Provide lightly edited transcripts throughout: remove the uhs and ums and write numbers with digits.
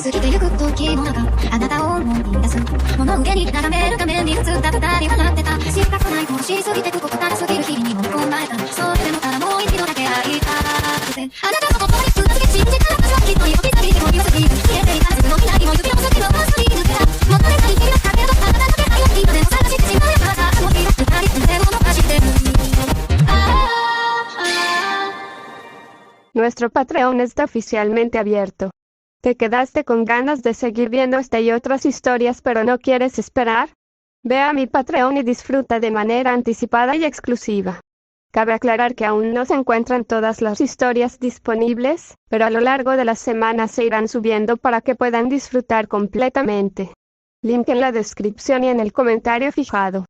過ぎてゆく時の中あなたを思い出す物憂げに眺めるために普通だ二人笑ってた知りたくないとしすぎてくことたら過ぎる日々に飲み込まれたそれでもただもう一度だけ会いたくてあなたと共にぶつけ信じた私はきっと指先にも指先に消えていたずっと未来も指の先のまさに抜けたもったいない日々だけどあなただけは今でも探してしまえばさあの日は二人で物化してるNuestro Patreon está oficialmente abierto. ¿Te quedaste con ganas de seguir viendo esta y otras historias pero no quieres esperar? Ve a mi Patreon y disfruta de manera anticipada y exclusiva. Cabe aclarar que aún no se encuentran todas las historias disponibles, pero a lo largo de las semanas se irán subiendo para que puedan disfrutar completamente. Link en la descripción y en el comentario fijado.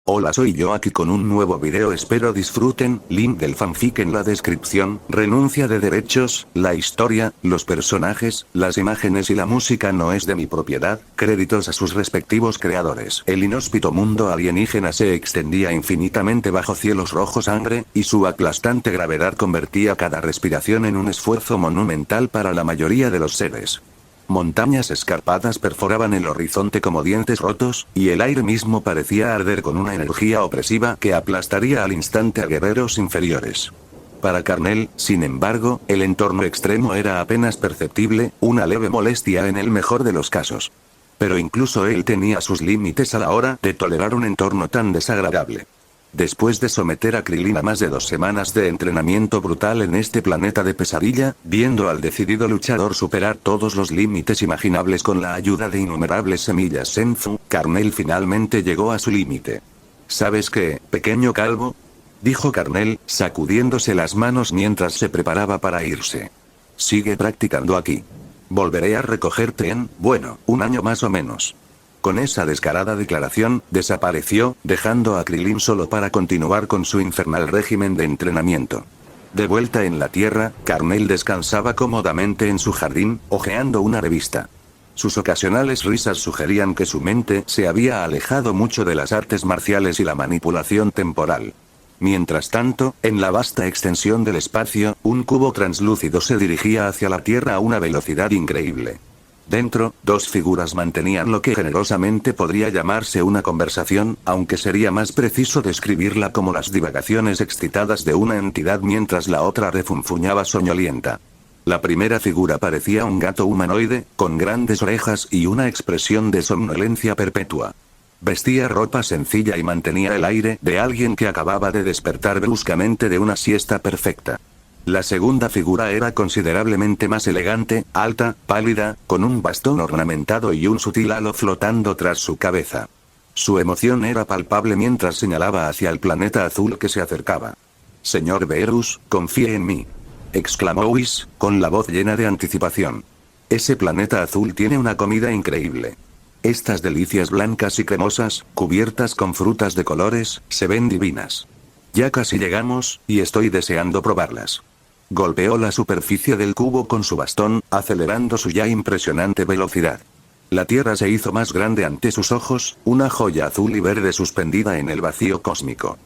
Hola, soy yo aquí con un nuevo video, espero disfruten. Link del fanfic en la descripción. Renuncia de derechos, la historia, los personajes, las imágenes y la música no es de mi propiedad, créditos a sus respectivos creadores. El inhóspito mundo alienígena se extendía infinitamente bajo cielos rojos sangre, y su aplastante gravedad convertía cada respiración en un esfuerzo monumental para la mayoría de los seres. Montañas escarpadas perforaban el horizonte como dientes rotos, y el aire mismo parecía arder con una energía opresiva que aplastaría al instante a guerreros inferiores. Para Carnel, sin embargo, el entorno extremo era apenas perceptible, una leve molestia en el mejor de los casos. Pero incluso él tenía sus límites a la hora de tolerar un entorno tan desagradable. Después de someter a Krilin a más de 2 semanas de entrenamiento brutal en este planeta de pesadilla, viendo al decidido luchador superar todos los límites imaginables con la ayuda de innumerables semillas Senzu, Carnel finalmente llegó a su límite. ¿Sabes qué, pequeño calvo?, dijo Carnel, sacudiéndose las manos mientras se preparaba para irse. Sigue practicando aquí. Volveré a recogerte en, bueno, 1 año más o menos. Con esa descarada declaración, desapareció, dejando a Krilin solo para continuar con su infernal régimen de entrenamiento. De vuelta en la Tierra, Carnel descansaba cómodamente en su jardín, hojeando una revista. Sus ocasionales risas sugerían que su mente se había alejado mucho de las artes marciales y la manipulación temporal. Mientras tanto, en la vasta extensión del espacio, un cubo translúcido se dirigía hacia la Tierra a una velocidad increíble. Dentro, 2 figuras mantenían lo que generosamente podría llamarse una conversación, aunque sería más preciso describirla como las divagaciones excitadas de una entidad mientras la otra refunfuñaba soñolienta. La primera figura parecía un gato humanoide, con grandes orejas y una expresión de somnolencia perpetua. Vestía ropa sencilla y mantenía el aire de alguien que acababa de despertar bruscamente de una siesta perfecta. La segunda figura era considerablemente más elegante, alta, pálida, con un bastón ornamentado y un sutil halo flotando tras su cabeza. Su emoción era palpable mientras señalaba hacia el planeta azul que se acercaba. «Señor Beerus, confíe en mí», exclamó Whis, con la voz llena de anticipación. «Ese planeta azul tiene una comida increíble. Estas delicias blancas y cremosas, cubiertas con frutas de colores, se ven divinas. Ya casi llegamos, y estoy deseando probarlas». Golpeó la superficie del cubo con su bastón, acelerando su ya impresionante velocidad. La Tierra se hizo más grande ante sus ojos, una joya azul y verde suspendida en el vacío cósmico.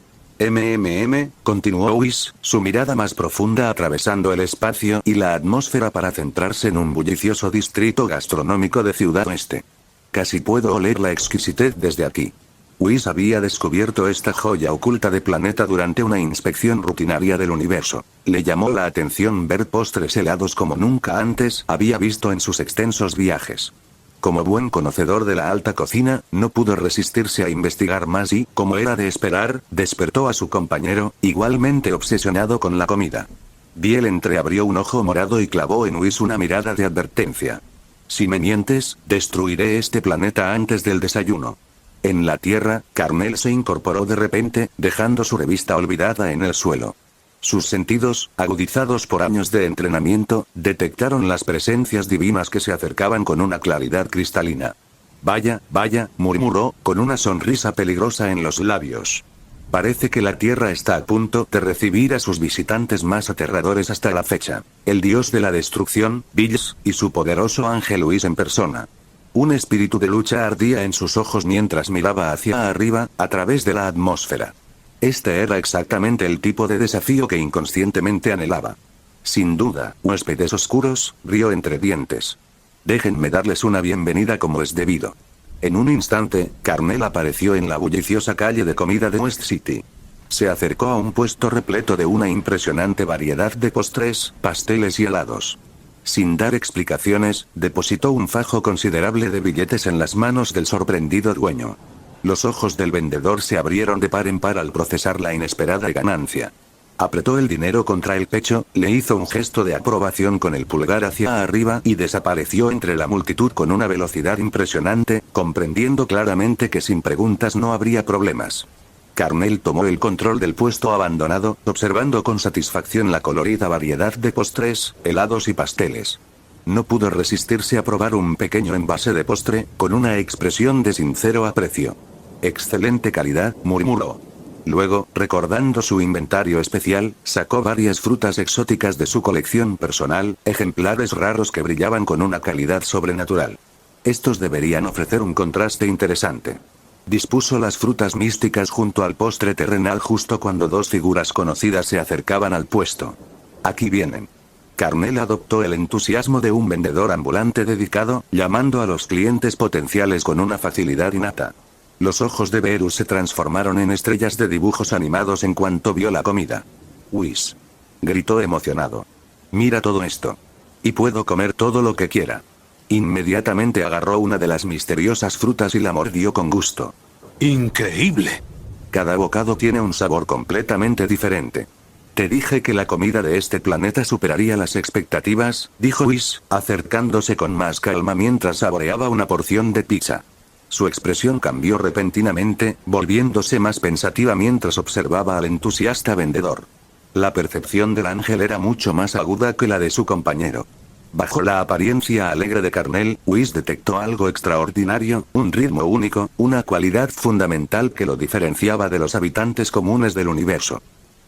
Continuó Whis, su mirada más profunda atravesando el espacio y la atmósfera para centrarse en un bullicioso distrito gastronómico de Ciudad Oeste. Casi puedo oler la exquisitez desde aquí. Whis había descubierto esta joya oculta de planeta durante una inspección rutinaria del universo. Le llamó la atención ver postres helados como nunca antes había visto en sus extensos viajes. Como buen conocedor de la alta cocina, no pudo resistirse a investigar más y, como era de esperar, despertó a su compañero, igualmente obsesionado con la comida. Biel entreabrió un ojo morado y clavó en Whis una mirada de advertencia. «Si me mientes, destruiré este planeta antes del desayuno». En la Tierra, Carnel se incorporó de repente, dejando su revista olvidada en el suelo. Sus sentidos, agudizados por años de entrenamiento, detectaron las presencias divinas que se acercaban con una claridad cristalina. «Vaya, vaya», murmuró, con una sonrisa peligrosa en los labios. Parece que la Tierra está a punto de recibir a sus visitantes más aterradores hasta la fecha. El dios de la destrucción, Bills, y su poderoso ángel Whis en persona. Un espíritu de lucha ardía en sus ojos mientras miraba hacia arriba, a través de la atmósfera. Este era exactamente el tipo de desafío que inconscientemente anhelaba. Sin duda, huéspedes oscuros, rió entre dientes. Déjenme darles una bienvenida como es debido. En un instante, Carnel apareció en la bulliciosa calle de comida de West City. Se acercó a un puesto repleto de una impresionante variedad de postres, pasteles y helados. Sin dar explicaciones, depositó un fajo considerable de billetes en las manos del sorprendido dueño. Los ojos del vendedor se abrieron de par en par al procesar la inesperada ganancia. Apretó el dinero contra el pecho, le hizo un gesto de aprobación con el pulgar hacia arriba y desapareció entre la multitud con una velocidad impresionante, comprendiendo claramente que sin preguntas no habría problemas. Carnel tomó el control del puesto abandonado, observando con satisfacción la colorida variedad de postres, helados y pasteles. No pudo resistirse a probar un pequeño envase de postre, con una expresión de sincero aprecio. «Excelente calidad», murmuró. Luego, recordando su inventario especial, sacó varias frutas exóticas de su colección personal, ejemplares raros que brillaban con una calidad sobrenatural. Estos deberían ofrecer un contraste interesante. Dispuso las frutas místicas junto al postre terrenal justo cuando dos figuras conocidas se acercaban al puesto. «Aquí vienen». Carnel adoptó el entusiasmo de un vendedor ambulante dedicado, llamando a los clientes potenciales con una facilidad innata. Los ojos de Beerus se transformaron en estrellas de dibujos animados en cuanto vio la comida. «Whis», gritó emocionado. «Mira todo esto. Y puedo comer todo lo que quiera». Inmediatamente agarró una de las misteriosas frutas y la mordió con gusto. ¡Increíble! Cada bocado tiene un sabor completamente diferente. Te dije que la comida de este planeta superaría las expectativas, dijo Whis, acercándose con más calma mientras saboreaba una porción de pizza. Su expresión cambió repentinamente, volviéndose más pensativa mientras observaba al entusiasta vendedor. La percepción del ángel era mucho más aguda que la de su compañero. Bajo la apariencia alegre de Carnel, Whis detectó algo extraordinario, un ritmo único, una cualidad fundamental que lo diferenciaba de los habitantes comunes del universo.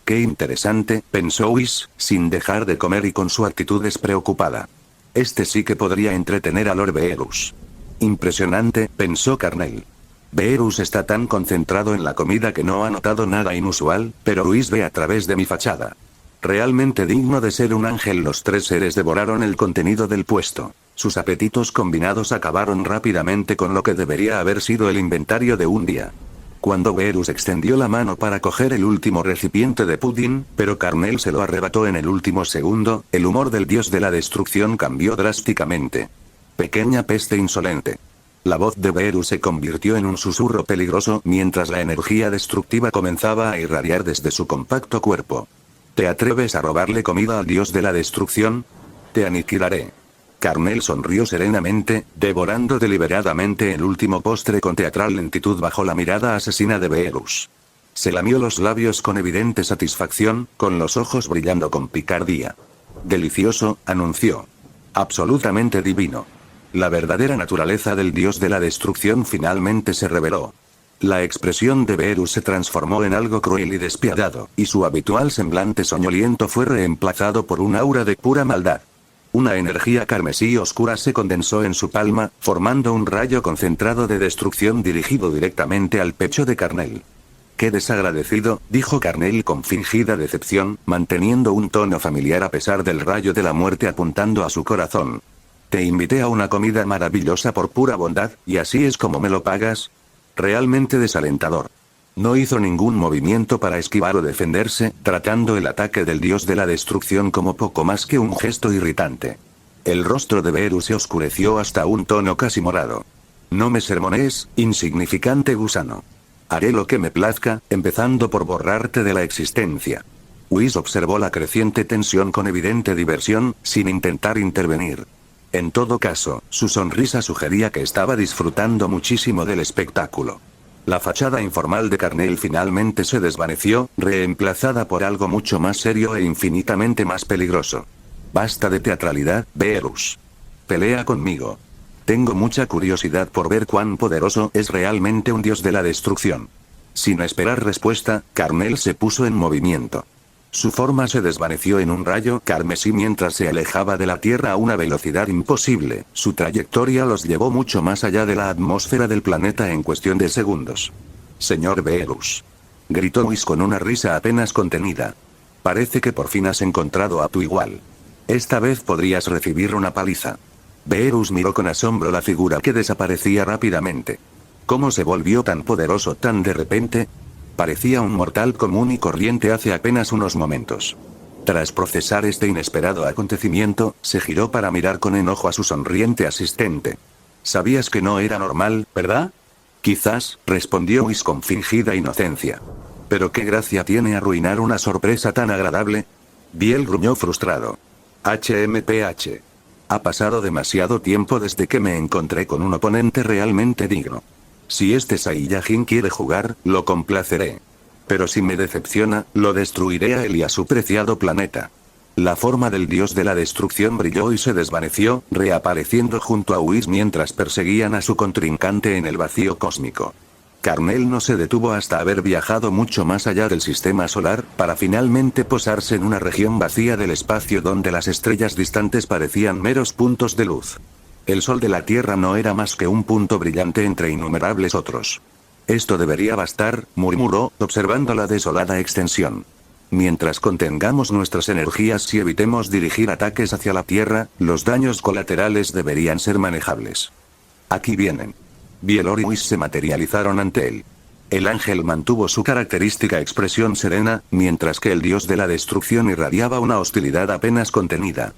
«Qué interesante», pensó Whis, sin dejar de comer y con su actitud despreocupada. «Este sí que podría entretener a Lord Beerus». «Impresionante», pensó Carnel. Beerus está tan concentrado en la comida que no ha notado nada inusual, pero Whis ve a través de mi fachada. Realmente digno de ser un ángel. Los tres seres devoraron el contenido del puesto. Sus apetitos combinados acabaron rápidamente con lo que debería haber sido el inventario de un día. Cuando Beerus extendió la mano para coger el último recipiente de pudín, pero Carnel se lo arrebató en el último segundo, el humor del dios de la destrucción cambió drásticamente. «Pequeña peste insolente». La voz de Beerus se convirtió en un susurro peligroso mientras la energía destructiva comenzaba a irradiar desde su compacto cuerpo. ¿Te atreves a robarle comida al dios de la destrucción? Te aniquilaré. Carnel sonrió serenamente, devorando deliberadamente el último postre con teatral lentitud bajo la mirada asesina de Beerus. Se lamió los labios con evidente satisfacción, con los ojos brillando con picardía. «Delicioso», anunció. «Absolutamente divino». La verdadera naturaleza del dios de la destrucción finalmente se reveló. La expresión de Beerus se transformó en algo cruel y despiadado, y su habitual semblante soñoliento fue reemplazado por un aura de pura maldad. Una energía carmesí oscura se condensó en su palma, formando un rayo concentrado de destrucción dirigido directamente al pecho de Carnel. «Qué desagradecido», dijo Carnel con fingida decepción, manteniendo un tono familiar a pesar del rayo de la muerte apuntando a su corazón. «Te invité a una comida maravillosa por pura bondad, y así es como me lo pagas». Realmente desalentador. No hizo ningún movimiento para esquivar o defenderse, tratando el ataque del dios de la destrucción como poco más que un gesto irritante. El rostro de Beerus se oscureció hasta un tono casi morado. «No me sermonees, insignificante gusano. Haré lo que me plazca, empezando por borrarte de la existencia». Whis observó la creciente tensión con evidente diversión, sin intentar intervenir. En todo caso, su sonrisa sugería que estaba disfrutando muchísimo del espectáculo. La fachada informal de Carnel finalmente se desvaneció, reemplazada por algo mucho más serio e infinitamente más peligroso. «Basta de teatralidad, Beerus. Pelea conmigo. Tengo mucha curiosidad por ver cuán poderoso es realmente un dios de la destrucción». Sin esperar respuesta, Carnel se puso en movimiento. Su forma se desvaneció en un rayo carmesí mientras se alejaba de la Tierra a una velocidad imposible. Su trayectoria los llevó mucho más allá de la atmósfera del planeta en cuestión de segundos. «Señor Beerus», gritó Whis con una risa apenas contenida. «Parece que por fin has encontrado a tu igual». Esta vez podrías recibir una paliza. Beerus miró con asombro la figura que desaparecía rápidamente. ¿Cómo se volvió tan poderoso tan de repente? Parecía un mortal común y corriente hace apenas unos momentos. Tras procesar este inesperado acontecimiento, se giró para mirar con enojo a su sonriente asistente. Sabías que no era normal, ¿verdad? Quizás, respondió Whis con fingida inocencia. Pero qué gracia tiene arruinar una sorpresa tan agradable. Biel gruñó frustrado. HMPH. Ha pasado demasiado tiempo desde que me encontré con un oponente realmente digno. Si este Saiyajin quiere jugar, lo complaceré. Pero si me decepciona, lo destruiré a él y a su preciado planeta. La forma del dios de la destrucción brilló y se desvaneció, reapareciendo junto a Whis mientras perseguían a su contrincante en el vacío cósmico. Carnel no se detuvo hasta haber viajado mucho más allá del sistema solar, para finalmente posarse en una región vacía del espacio donde las estrellas distantes parecían meros puntos de luz. El sol de la Tierra no era más que un punto brillante entre innumerables otros. Esto debería bastar, murmuró, observando la desolada extensión. Mientras contengamos nuestras energías y evitemos dirigir ataques hacia la Tierra, los daños colaterales deberían ser manejables. Aquí vienen. Bielor y Whis se materializaron ante él. El ángel mantuvo su característica expresión serena, mientras que el dios de la destrucción irradiaba una hostilidad apenas contenida.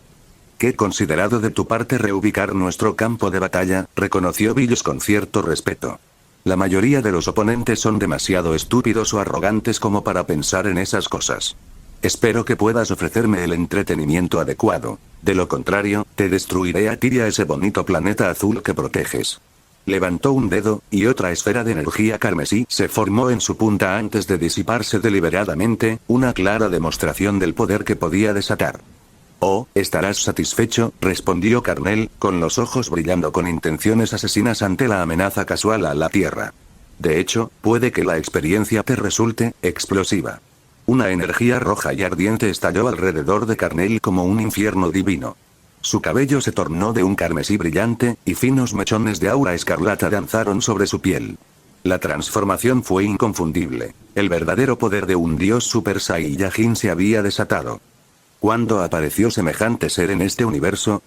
Qué considerado de tu parte reubicar nuestro campo de batalla, reconoció Bills con cierto respeto. La mayoría de los oponentes son demasiado estúpidos o arrogantes como para pensar en esas cosas. Espero que puedas ofrecerme el entretenimiento adecuado. De lo contrario, te destruiré a ti y a ese bonito planeta azul que proteges. Levantó un dedo, y otra esfera de energía carmesí se formó en su punta antes de disiparse deliberadamente, una clara demostración del poder que podía desatar. Oh, estarás satisfecho, respondió Carnel, con los ojos brillando con intenciones asesinas ante la amenaza casual a la Tierra. De hecho, puede que la experiencia te resulte explosiva. Una energía roja y ardiente estalló alrededor de Carnel como un infierno divino. Su cabello se tornó de un carmesí brillante, y finos mechones de aura escarlata danzaron sobre su piel. La transformación fue inconfundible. El verdadero poder de un dios Super Saiyajin se había desatado. ¿Cuándo apareció semejante ser en este universo?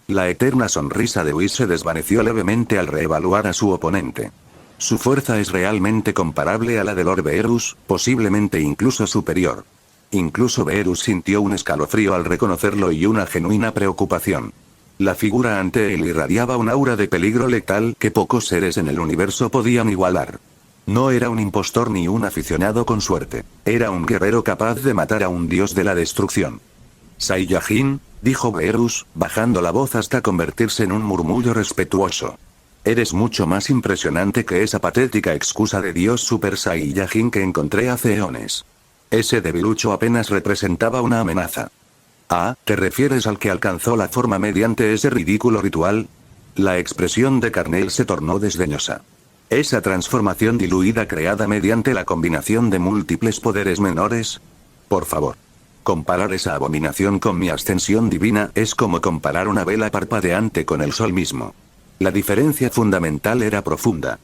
La eterna sonrisa de Whis se desvaneció levemente al reevaluar a su oponente. Su fuerza es realmente comparable a la de Lord Beerus, posiblemente incluso superior. Incluso Beerus sintió un escalofrío al reconocerlo y una genuina preocupación. La figura ante él irradiaba un aura de peligro letal que pocos seres en el universo podían igualar. No era un impostor ni un aficionado con suerte. Era un guerrero capaz de matar a un dios de la destrucción. Saiyajin, dijo Beerus, bajando la voz hasta convertirse en un murmullo respetuoso. Eres mucho más impresionante que esa patética excusa de dios Super Saiyajin que encontré hace eones. Ese debilucho apenas representaba una amenaza. Ah, ¿te refieres al que alcanzó la forma mediante ese ridículo ritual? La expresión de Carnel se tornó desdeñosa. Esa transformación diluida creada mediante la combinación de múltiples poderes menores. Por favor. Comparar esa abominación con mi ascensión divina es como comparar una vela parpadeante con el sol mismo. La diferencia fundamental era profunda.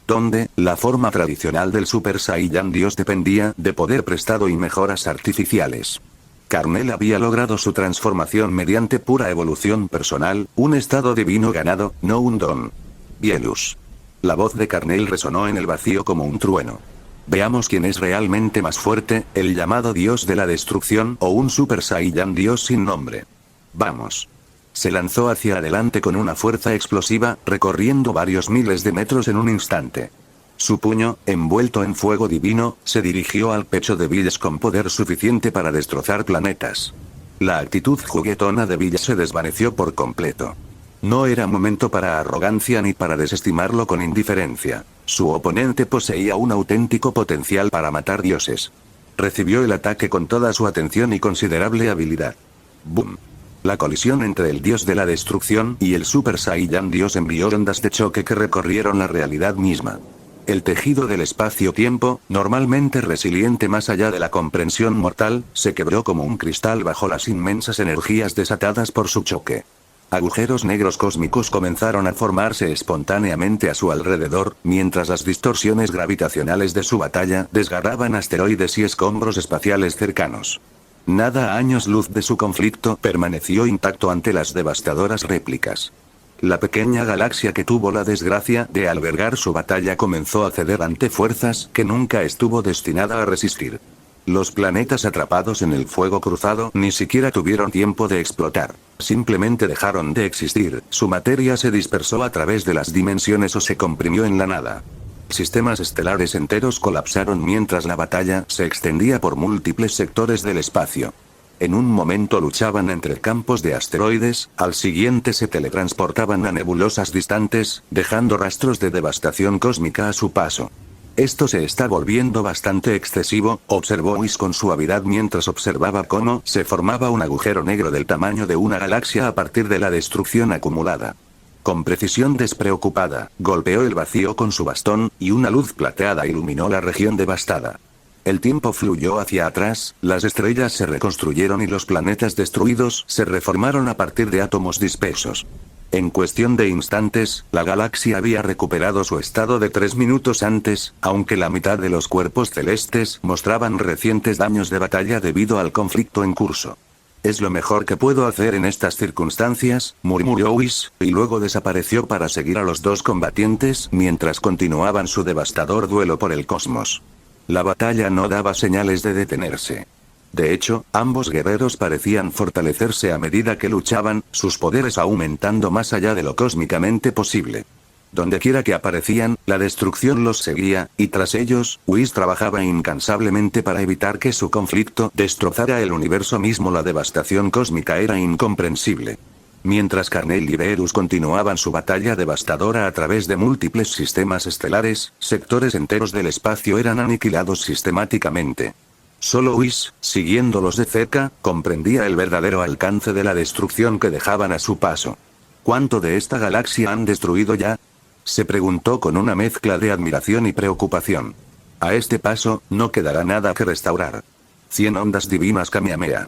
Donde, la forma tradicional del Super Saiyan Dios dependía de poder prestado y mejoras artificiales. Carnel había logrado su transformación mediante pura evolución personal, un estado divino ganado, no un don. Bielus. La voz de Carnel resonó en el vacío como un trueno. Veamos quién es realmente más fuerte, el llamado dios de la destrucción o un Super Saiyan Dios sin nombre. Vamos. Se lanzó hacia adelante con una fuerza explosiva, recorriendo varios miles de metros en un instante. Su puño, envuelto en fuego divino, se dirigió al pecho de Bills con poder suficiente para destrozar planetas. La actitud juguetona de Bills se desvaneció por completo. No era momento para arrogancia ni para desestimarlo con indiferencia. Su oponente poseía un auténtico potencial para matar dioses. Recibió el ataque con toda su atención y considerable habilidad. ¡Boom! La colisión entre el dios de la destrucción y el Super Saiyan Dios envió ondas de choque que recorrieron la realidad misma. El tejido del espacio-tiempo, normalmente resiliente más allá de la comprensión mortal, se quebró como un cristal bajo las inmensas energías desatadas por su choque. Agujeros negros cósmicos comenzaron a formarse espontáneamente a su alrededor, mientras las distorsiones gravitacionales de su batalla desgarraban asteroides y escombros espaciales cercanos. Nada a años luz de su conflicto permaneció intacto ante las devastadoras réplicas. La pequeña galaxia que tuvo la desgracia de albergar su batalla comenzó a ceder ante fuerzas que nunca estuvo destinada a resistir. Los planetas atrapados en el fuego cruzado ni siquiera tuvieron tiempo de explotar. Simplemente dejaron de existir, su materia se dispersó a través de las dimensiones o se comprimió en la nada. Sistemas estelares enteros colapsaron mientras la batalla se extendía por múltiples sectores del espacio. En un momento luchaban entre campos de asteroides, al siguiente se teletransportaban a nebulosas distantes, dejando rastros de devastación cósmica a su paso. Esto se está volviendo bastante excesivo, observó Whis con suavidad mientras observaba cómo se formaba un agujero negro del tamaño de una galaxia a partir de la destrucción acumulada. Con precisión despreocupada, golpeó el vacío con su bastón, y una luz plateada iluminó la región devastada. El tiempo fluyó hacia atrás, las estrellas se reconstruyeron y los planetas destruidos se reformaron a partir de átomos dispersos. En cuestión de instantes, la galaxia había recuperado su estado de 3 minutos antes, aunque la mitad de los cuerpos celestes mostraban recientes daños de batalla debido al conflicto en curso. «Es lo mejor que puedo hacer en estas circunstancias», murmuró Whis, y luego desapareció para seguir a los dos combatientes mientras continuaban su devastador duelo por el cosmos. La batalla no daba señales de detenerse. De hecho, ambos guerreros parecían fortalecerse a medida que luchaban, sus poderes aumentando más allá de lo cósmicamente posible. Dondequiera que aparecían, la destrucción los seguía, y tras ellos, Whis trabajaba incansablemente para evitar que su conflicto destrozara el universo mismo. La devastación cósmica era incomprensible. Mientras Carnell y Verus continuaban su batalla devastadora a través de múltiples sistemas estelares, sectores enteros del espacio eran aniquilados sistemáticamente. Solo Whis, siguiéndolos de cerca, comprendía el verdadero alcance de la destrucción que dejaban a su paso. ¿Cuánto de esta galaxia han destruido ya?, se preguntó con una mezcla de admiración y preocupación. A este paso, no quedará nada que restaurar. 100 ondas divinas Kamehameha.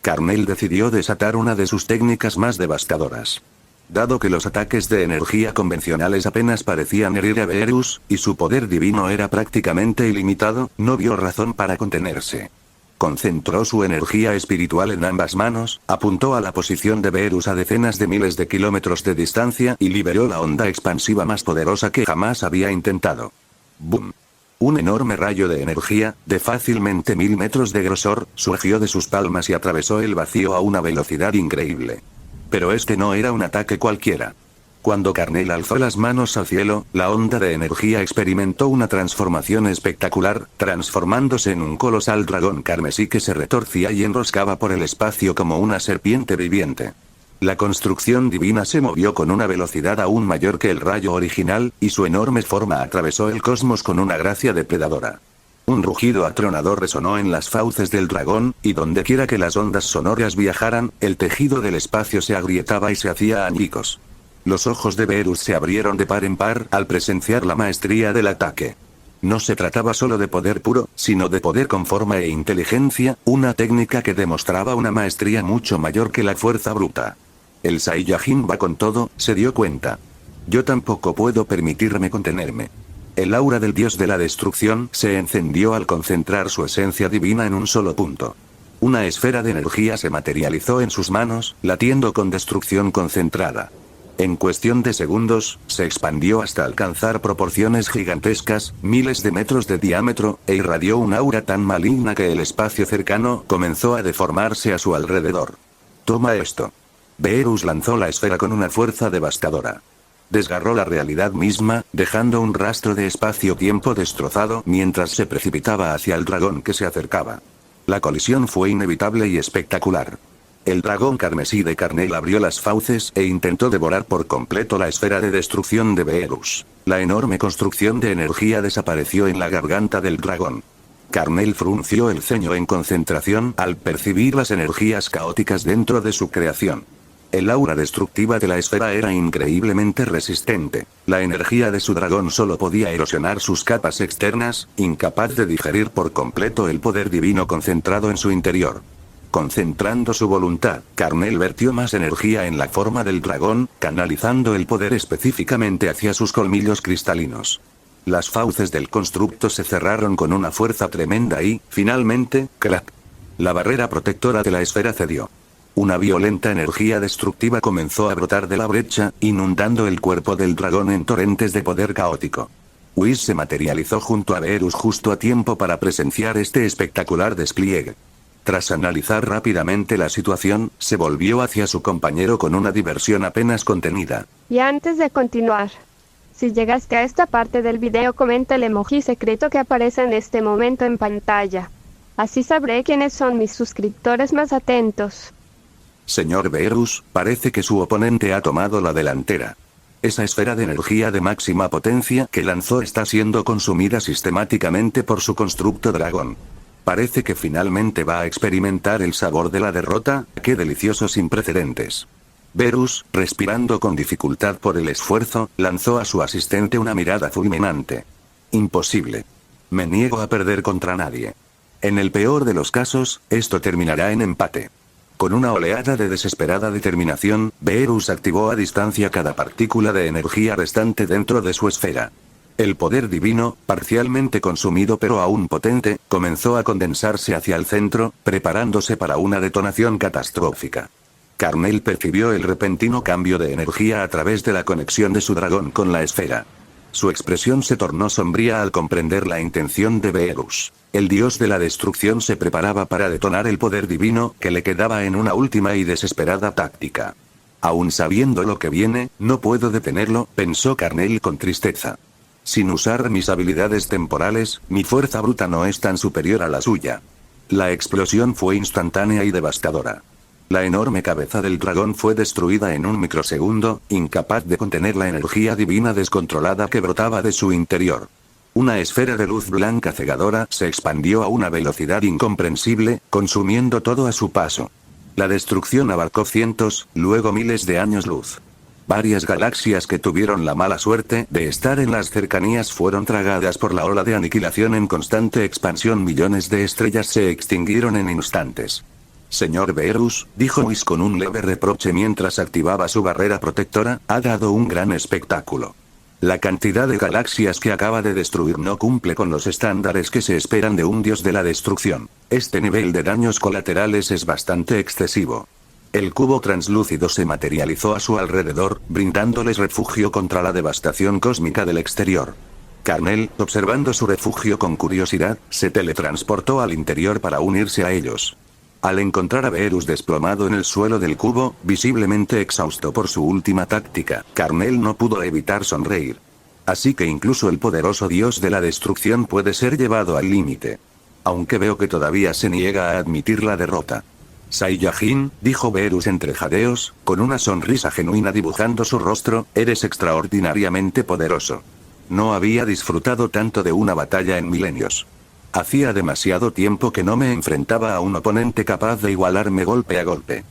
Carnell decidió desatar una de sus técnicas más devastadoras. Dado que los ataques de energía convencionales apenas parecían herir a Verus, y su poder divino era prácticamente ilimitado, no vio razón para contenerse. Concentró su energía espiritual en ambas manos, apuntó a la posición de Verus a decenas de miles de kilómetros de distancia y liberó la onda expansiva más poderosa que jamás había intentado. ¡Bum! Un enorme rayo de energía, de fácilmente 1000 metros de grosor, surgió de sus palmas y atravesó el vacío a una velocidad increíble. Pero este no era un ataque cualquiera. Cuando Carnell alzó las manos al cielo, la onda de energía experimentó una transformación espectacular, transformándose en un colosal dragón carmesí que se retorcía y enroscaba por el espacio como una serpiente viviente. La construcción divina se movió con una velocidad aún mayor que el rayo original, y su enorme forma atravesó el cosmos con una gracia depredadora. Un rugido atronador resonó en las fauces del dragón, y dondequiera que las ondas sonoras viajaran, el tejido del espacio se agrietaba y se hacía añicos. Los ojos de Verus se abrieron de par en par al presenciar la maestría del ataque. No se trataba solo de poder puro, sino de poder con forma e inteligencia, una técnica que demostraba una maestría mucho mayor que la fuerza bruta. El Saiyajin va con todo, se dio cuenta. Yo tampoco puedo permitirme contenerme. El aura del dios de la destrucción se encendió al concentrar su esencia divina en un solo punto. Una esfera de energía se materializó en sus manos, latiendo con destrucción concentrada. En cuestión de segundos, se expandió hasta alcanzar proporciones gigantescas, miles de metros de diámetro, e irradió un aura tan maligna que el espacio cercano comenzó a deformarse a su alrededor. «Toma esto». Verus lanzó la esfera con una fuerza devastadora. Desgarró la realidad misma, dejando un rastro de espacio-tiempo destrozado mientras se precipitaba hacia el dragón que se acercaba. La colisión fue inevitable y espectacular. El dragón carmesí de Carnell abrió las fauces e intentó devorar por completo la esfera de destrucción de Verus. La enorme construcción de energía desapareció en la garganta del dragón. Carnell frunció el ceño en concentración al percibir las energías caóticas dentro de su creación. El aura destructiva de la esfera era increíblemente resistente. La energía de su dragón solo podía erosionar sus capas externas, incapaz de digerir por completo el poder divino concentrado en su interior. Concentrando su voluntad, Carnell vertió más energía en la forma del dragón, canalizando el poder específicamente hacia sus colmillos cristalinos. Las fauces del constructo se cerraron con una fuerza tremenda y, finalmente, ¡crack! La barrera protectora de la esfera cedió. Una violenta energía destructiva comenzó a brotar de la brecha, inundando el cuerpo del dragón en torrentes de poder caótico. Whis se materializó junto a Beerus justo a tiempo para presenciar este espectacular despliegue. Tras analizar rápidamente la situación, se volvió hacia su compañero con una diversión apenas contenida. Y antes de continuar, si llegaste a esta parte del video, comenta el emoji secreto que aparece en este momento en pantalla. Así sabré quiénes son mis suscriptores más atentos. Señor Beerus, parece que su oponente ha tomado la delantera. Esa esfera de energía de máxima potencia que lanzó está siendo consumida sistemáticamente por su constructo dragón. Parece que finalmente va a experimentar el sabor de la derrota. ¡Qué delicioso sin precedentes! Beerus, respirando con dificultad por el esfuerzo, lanzó a su asistente una mirada fulminante. Imposible. Me niego a perder contra nadie. En el peor de los casos, esto terminará en empate. Con una oleada de desesperada determinación, Beerus activó a distancia cada partícula de energía restante dentro de su esfera. El poder divino, parcialmente consumido pero aún potente, comenzó a condensarse hacia el centro, preparándose para una detonación catastrófica. Carnel percibió el repentino cambio de energía a través de la conexión de su dragón con la esfera. Su expresión se tornó sombría al comprender la intención de Beerus. El dios de la destrucción se preparaba para detonar el poder divino que le quedaba en una última y desesperada táctica. Aún sabiendo lo que viene, no puedo detenerlo, pensó Carnel con tristeza. Sin usar mis habilidades temporales, mi fuerza bruta no es tan superior a la suya. La explosión fue instantánea y devastadora. La enorme cabeza del dragón fue destruida en un microsegundo, incapaz de contener la energía divina descontrolada que brotaba de su interior. Una esfera de luz blanca cegadora se expandió a una velocidad incomprensible, consumiendo todo a su paso. La destrucción abarcó cientos, luego miles de años luz. Varias galaxias que tuvieron la mala suerte de estar en las cercanías fueron tragadas por la ola de aniquilación en constante expansión. Millones de estrellas se extinguieron en instantes. Señor Beerus, dijo Whis con un leve reproche mientras activaba su barrera protectora, ha dado un gran espectáculo. La cantidad de galaxias que acaba de destruir no cumple con los estándares que se esperan de un dios de la destrucción. Este nivel de daños colaterales es bastante excesivo. El cubo translúcido se materializó a su alrededor, brindándoles refugio contra la devastación cósmica del exterior. Carnel, observando su refugio con curiosidad, se teletransportó al interior para unirse a ellos. Al encontrar a Beerus desplomado en el suelo del cubo, visiblemente exhausto por su última táctica, Carnel no pudo evitar sonreír. Así que incluso el poderoso dios de la destrucción puede ser llevado al límite. Aunque veo que todavía se niega a admitir la derrota. Saiyajin, dijo Beerus entre jadeos, con una sonrisa genuina dibujando su rostro, eres extraordinariamente poderoso. No había disfrutado tanto de una batalla en milenios. Hacía demasiado tiempo que no me enfrentaba a un oponente capaz de igualarme golpe a golpe.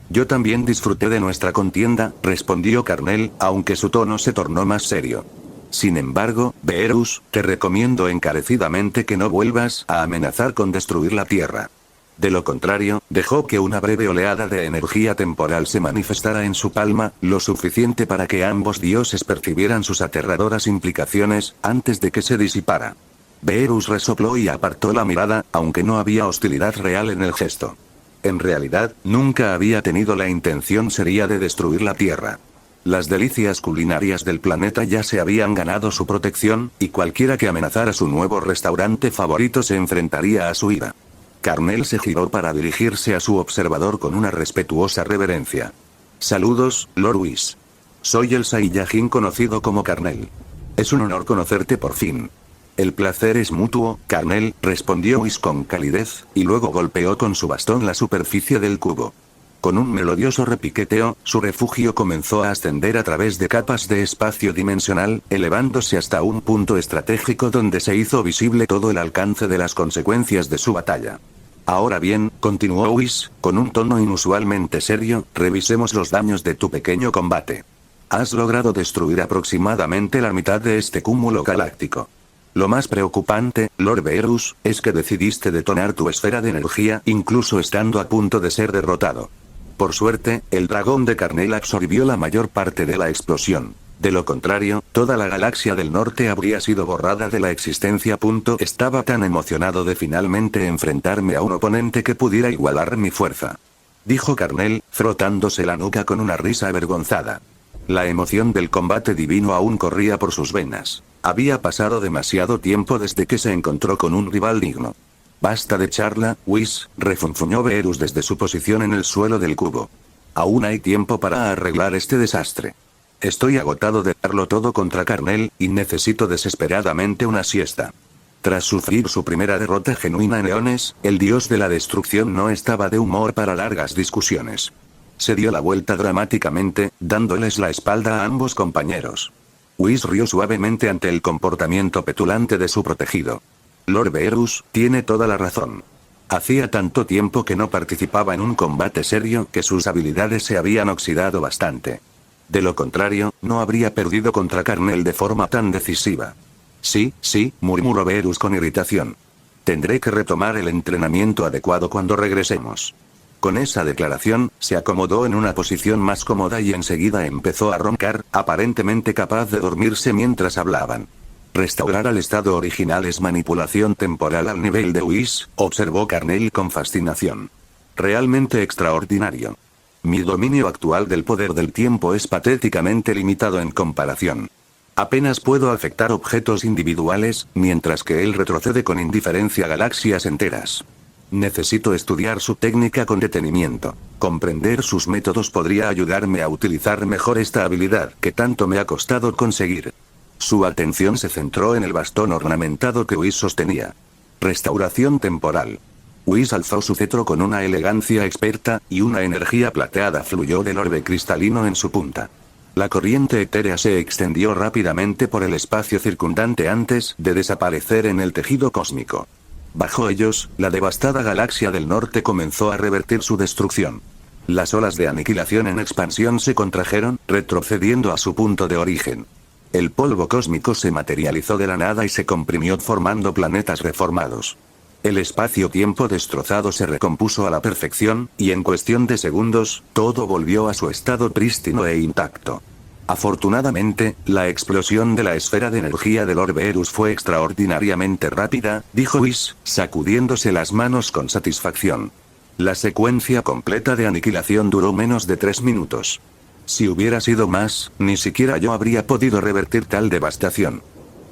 Yo también disfruté de nuestra contienda, respondió Carnel, aunque su tono se tornó más serio. Sin embargo, Beerus, te recomiendo encarecidamente que no vuelvas a amenazar con destruir la Tierra. De lo contrario, dejó que una breve oleada de energía temporal se manifestara en su palma, lo suficiente para que ambos dioses percibieran sus aterradoras implicaciones, antes de que se disipara. Beerus resopló y apartó la mirada, aunque no había hostilidad real en el gesto. En realidad, nunca había tenido la intención seria de destruir la Tierra. Las delicias culinarias del planeta ya se habían ganado su protección, y cualquiera que amenazara su nuevo restaurante favorito se enfrentaría a su ira. Carnel se giró para dirigirse a su observador con una respetuosa reverencia. Saludos, Lord Whis. Soy el Saiyajin conocido como Carnel. Es un honor conocerte por fin. El placer es mutuo, Carnel, respondió Whis con calidez, y luego golpeó con su bastón la superficie del cubo. Con un melodioso repiqueteo, su refugio comenzó a ascender a través de capas de espacio dimensional, elevándose hasta un punto estratégico donde se hizo visible todo el alcance de las consecuencias de su batalla. Ahora bien, continuó Whis, con un tono inusualmente serio, revisemos los daños de tu pequeño combate. Has logrado destruir aproximadamente la mitad de este cúmulo galáctico. Lo más preocupante, Lord Beerus, es que decidiste detonar tu esfera de energía incluso estando a punto de ser derrotado. Por suerte, el dragón de Carnel absorbió la mayor parte de la explosión. De lo contrario, toda la galaxia del norte habría sido borrada de la existencia. Estaba tan emocionado de finalmente enfrentarme a un oponente que pudiera igualar mi fuerza. Dijo Carnel, frotándose la nuca con una risa avergonzada. La emoción del combate divino aún corría por sus venas. Había pasado demasiado tiempo desde que se encontró con un rival digno. Basta de charla, Whis, refunfuñó Beerus desde su posición en el suelo del cubo. Aún hay tiempo para arreglar este desastre. Estoy agotado de darlo todo contra Carnel, y necesito desesperadamente una siesta. Tras sufrir su primera derrota genuina en eones, el dios de la destrucción no estaba de humor para largas discusiones. Se dio la vuelta dramáticamente, dándoles la espalda a ambos compañeros. Whis rió suavemente ante el comportamiento petulante de su protegido. Lord Beerus tiene toda la razón. Hacía tanto tiempo que no participaba en un combate serio que sus habilidades se habían oxidado bastante. De lo contrario, no habría perdido contra Carnel de forma tan decisiva. Sí, murmuró Beerus con irritación. Tendré que retomar el entrenamiento adecuado cuando regresemos. Con esa declaración, se acomodó en una posición más cómoda y enseguida empezó a roncar, aparentemente capaz de dormirse mientras hablaban. Restaurar al estado original es manipulación temporal al nivel de Whis, observó Carnel con fascinación. Realmente extraordinario. Mi dominio actual del poder del tiempo es patéticamente limitado en comparación. Apenas puedo afectar objetos individuales, mientras que él retrocede con indiferencia galaxias enteras. Necesito estudiar su técnica con detenimiento. Comprender sus métodos podría ayudarme a utilizar mejor esta habilidad que tanto me ha costado conseguir. Su atención se centró en el bastón ornamentado que Whis sostenía. Restauración temporal. Whis alzó su cetro con una elegancia experta, y una energía plateada fluyó del orbe cristalino en su punta. La corriente etérea se extendió rápidamente por el espacio circundante antes de desaparecer en el tejido cósmico. Bajo ellos, la devastada galaxia del norte comenzó a revertir su destrucción. Las olas de aniquilación en expansión se contrajeron, retrocediendo a su punto de origen. El polvo cósmico se materializó de la nada y se comprimió formando planetas reformados. El espacio-tiempo destrozado se recompuso a la perfección, y en cuestión de segundos, todo volvió a su estado prístino e intacto. Afortunadamente, la explosión de la esfera de energía del Lord Beerus fue extraordinariamente rápida, dijo Whis, sacudiéndose las manos con satisfacción. La secuencia completa de aniquilación duró menos de 3 minutos. Si hubiera sido más, ni siquiera yo habría podido revertir tal devastación.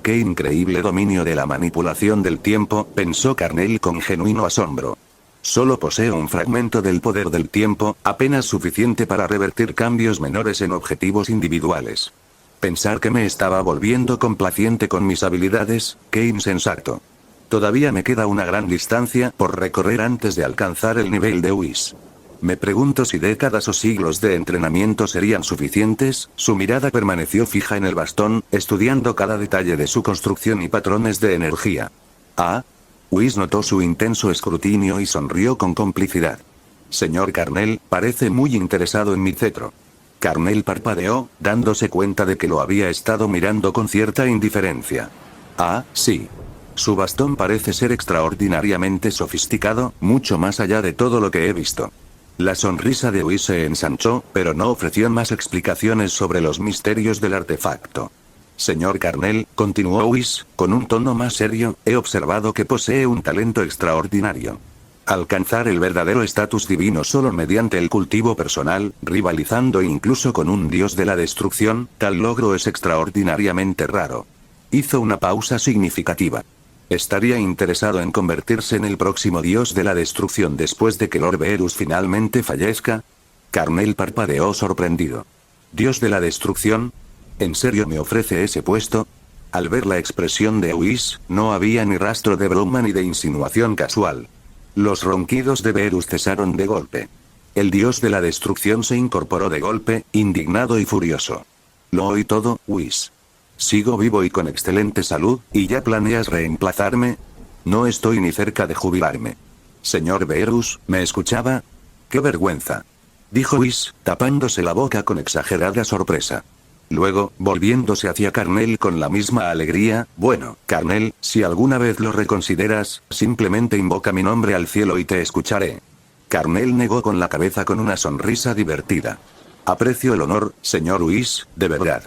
¡Qué increíble dominio de la manipulación del tiempo!, pensó Carnel con genuino asombro. Solo poseo un fragmento del poder del tiempo, apenas suficiente para revertir cambios menores en objetivos individuales. Pensar que me estaba volviendo complaciente con mis habilidades, qué insensato. Todavía me queda una gran distancia por recorrer antes de alcanzar el nivel de Whis. Me pregunto si décadas o siglos de entrenamiento serían suficientes. Su mirada permaneció fija en el bastón, estudiando cada detalle de su construcción y patrones de energía. Ah. Whis notó su intenso escrutinio y sonrió con complicidad. Señor Carnel, parece muy interesado en mi cetro. Carnel parpadeó, dándose cuenta de que lo había estado mirando con cierta indiferencia. Ah, sí. Su bastón parece ser extraordinariamente sofisticado, mucho más allá de todo lo que he visto. La sonrisa de Whis se ensanchó, pero no ofreció más explicaciones sobre los misterios del artefacto. Señor Carnel, continuó Whis, con un tono más serio, he observado que posee un talento extraordinario. Alcanzar el verdadero estatus divino solo mediante el cultivo personal, rivalizando incluso con un dios de la destrucción, tal logro es extraordinariamente raro. Hizo una pausa significativa. ¿Estaría interesado en convertirse en el próximo dios de la destrucción después de que Lord Beerus finalmente fallezca? Carnel parpadeó sorprendido. ¿Dios de la destrucción? ¿En serio me ofrece ese puesto? Al ver la expresión de Whis, no había ni rastro de broma ni de insinuación casual. Los ronquidos de Beerus cesaron de golpe. El dios de la destrucción se incorporó de golpe, indignado y furioso. Lo oí todo, Whis. Sigo vivo y con excelente salud, ¿y ya planeas reemplazarme? No estoy ni cerca de jubilarme. Señor Beerus, ¿me escuchaba? ¡Qué vergüenza!, dijo Whis, tapándose la boca con exagerada sorpresa. Luego, volviéndose hacia Carnel con la misma alegría, bueno, Carnel, si alguna vez lo reconsideras, simplemente invoca mi nombre al cielo y te escucharé. Carnel negó con la cabeza con una sonrisa divertida. Aprecio el honor, señor Whis, de verdad.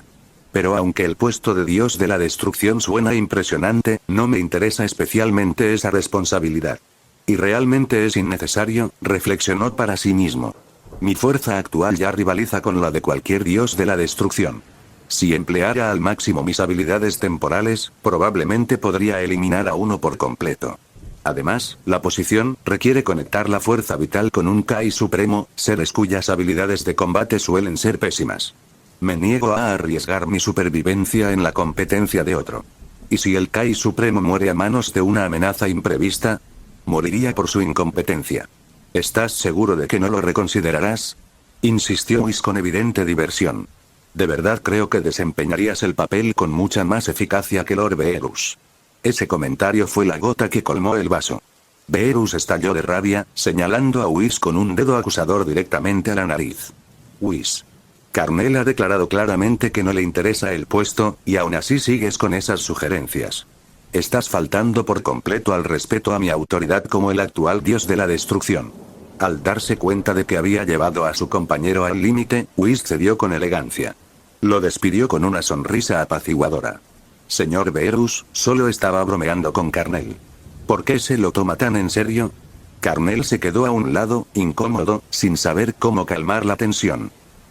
Pero aunque el puesto de Dios de la Destrucción suena impresionante, no me interesa especialmente esa responsabilidad. Y realmente es innecesario, reflexionó para sí mismo. Mi fuerza actual ya rivaliza con la de cualquier Dios de la Destrucción. Si empleara al máximo mis habilidades temporales, probablemente podría eliminar a uno por completo. Además, la posición requiere conectar la fuerza vital con un Kai supremo, seres cuyas habilidades de combate suelen ser pésimas. Me niego a arriesgar mi supervivencia en la competencia de otro. ¿Y si el Kai supremo muere a manos de una amenaza imprevista? Moriría por su incompetencia. ¿Estás seguro de que no lo reconsiderarás? Insistió Whis con evidente diversión. De verdad creo que desempeñarías el papel con mucha más eficacia que Lord Beerus. Ese comentario fue la gota que colmó el vaso. Beerus estalló de rabia, señalando a Whis con un dedo acusador directamente a la nariz. Whis. Carnell ha declarado claramente que no le interesa el puesto, y aún así sigues con esas sugerencias. Estás faltando por completo al respeto a mi autoridad como el actual dios de la destrucción. Al darse cuenta de que había llevado a su compañero al límite, Whis cedió con elegancia. Lo despidió con una sonrisa apaciguadora. Señor Beerus, solo estaba bromeando con Carnell. ¿Por qué se lo toma tan en serio? Carnell se quedó a un lado, incómodo, sin saber cómo calmar la tensión.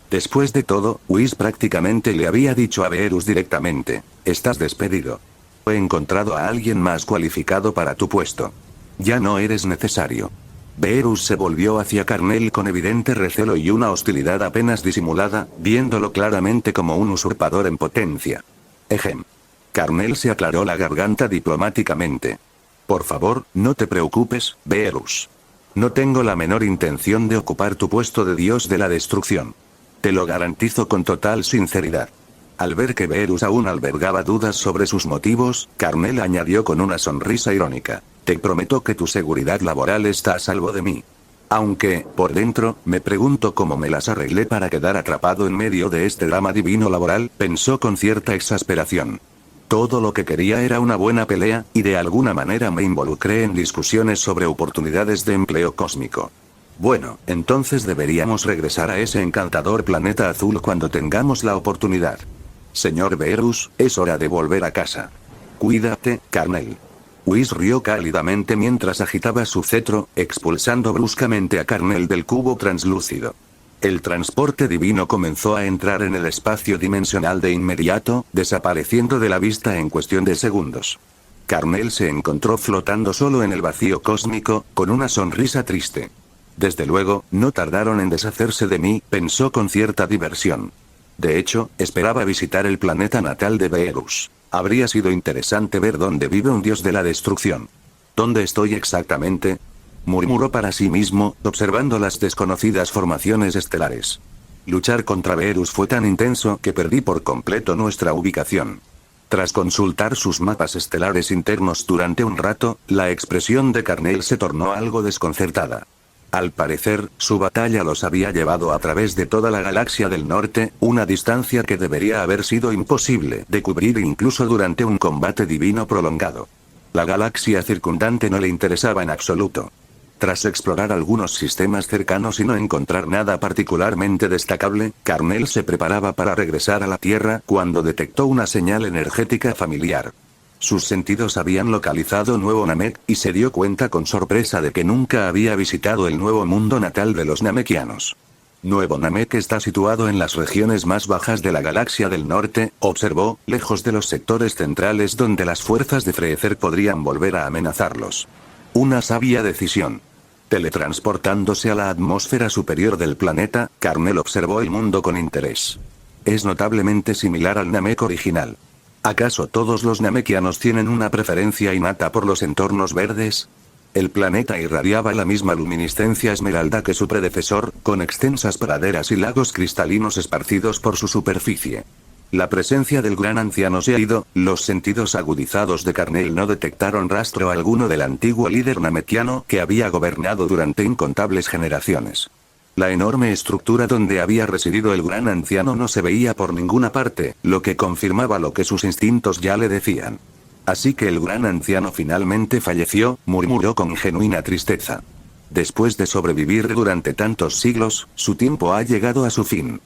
Después de todo, Whis prácticamente le había dicho a Beerus directamente: estás despedido. He encontrado a alguien más cualificado para tu puesto. Ya no eres necesario. Beerus se volvió hacia Carnell con evidente recelo y una hostilidad apenas disimulada, viéndolo claramente como un usurpador en potencia. Ejem. Carnell se aclaró la garganta diplomáticamente. Por favor, no te preocupes, Beerus. No tengo la menor intención de ocupar tu puesto de dios de la destrucción. Te lo garantizo con total sinceridad. Al ver que Beerus aún albergaba dudas sobre sus motivos, Carnell añadió con una sonrisa irónica: te prometo que tu seguridad laboral está a salvo de mí. Aunque, por dentro, me pregunto cómo me las arreglé para quedar atrapado en medio de este drama divino laboral, pensó con cierta exasperación. Todo lo que quería era una buena pelea, y de alguna manera me involucré en discusiones sobre oportunidades de empleo cósmico. Bueno, entonces deberíamos regresar a ese encantador planeta azul cuando tengamos la oportunidad. Señor Beerus, es hora de volver a casa. Cuídate, Carnell. Whis rió cálidamente mientras agitaba su cetro, expulsando bruscamente a Carnell del cubo translúcido. El transporte divino comenzó a entrar en el espacio dimensional de inmediato, desapareciendo de la vista en cuestión de segundos. Carnell se encontró flotando solo en el vacío cósmico, con una sonrisa triste. Desde luego, no tardaron en deshacerse de mí, pensó con cierta diversión. De hecho, esperaba visitar el planeta natal de Beerus. Habría sido interesante ver dónde vive un dios de la destrucción. ¿Dónde estoy exactamente?, murmuró para sí mismo, observando las desconocidas formaciones estelares. Luchar contra Beerus fue tan intenso que perdí por completo nuestra ubicación. Tras consultar sus mapas estelares internos durante un rato, la expresión de Carnell se tornó algo desconcertada. Al parecer, su batalla los había llevado a través de toda la galaxia del norte, una distancia que debería haber sido imposible de cubrir incluso durante un combate divino prolongado. La galaxia circundante no le interesaba en absoluto. Tras explorar algunos sistemas cercanos y no encontrar nada particularmente destacable, Carnell se preparaba para regresar a la Tierra cuando detectó una señal energética familiar. Sus sentidos habían localizado Nuevo Namek, y se dio cuenta con sorpresa de que nunca había visitado el nuevo mundo natal de los namekianos. Nuevo Namek está situado en las regiones más bajas de la galaxia del norte, observó, lejos de los sectores centrales donde las fuerzas de Freezer podrían volver a amenazarlos. Una sabia decisión. Teletransportándose a la atmósfera superior del planeta, Carnell observó el mundo con interés. Es notablemente similar al Namek original. ¿Acaso todos los namekianos tienen una preferencia innata por los entornos verdes? El planeta irradiaba la misma luminiscencia esmeralda que su predecesor, con extensas praderas y lagos cristalinos esparcidos por su superficie. La presencia del gran anciano se ha ido, los sentidos agudizados de Carnell no detectaron rastro alguno del antiguo líder namekiano que había gobernado durante incontables generaciones. La enorme estructura donde había residido el gran anciano no se veía por ninguna parte, lo que confirmaba lo que sus instintos ya le decían. Así que el gran anciano finalmente falleció, murmuró con genuina tristeza. Después de sobrevivir durante tantos siglos, su tiempo ha llegado a su fin.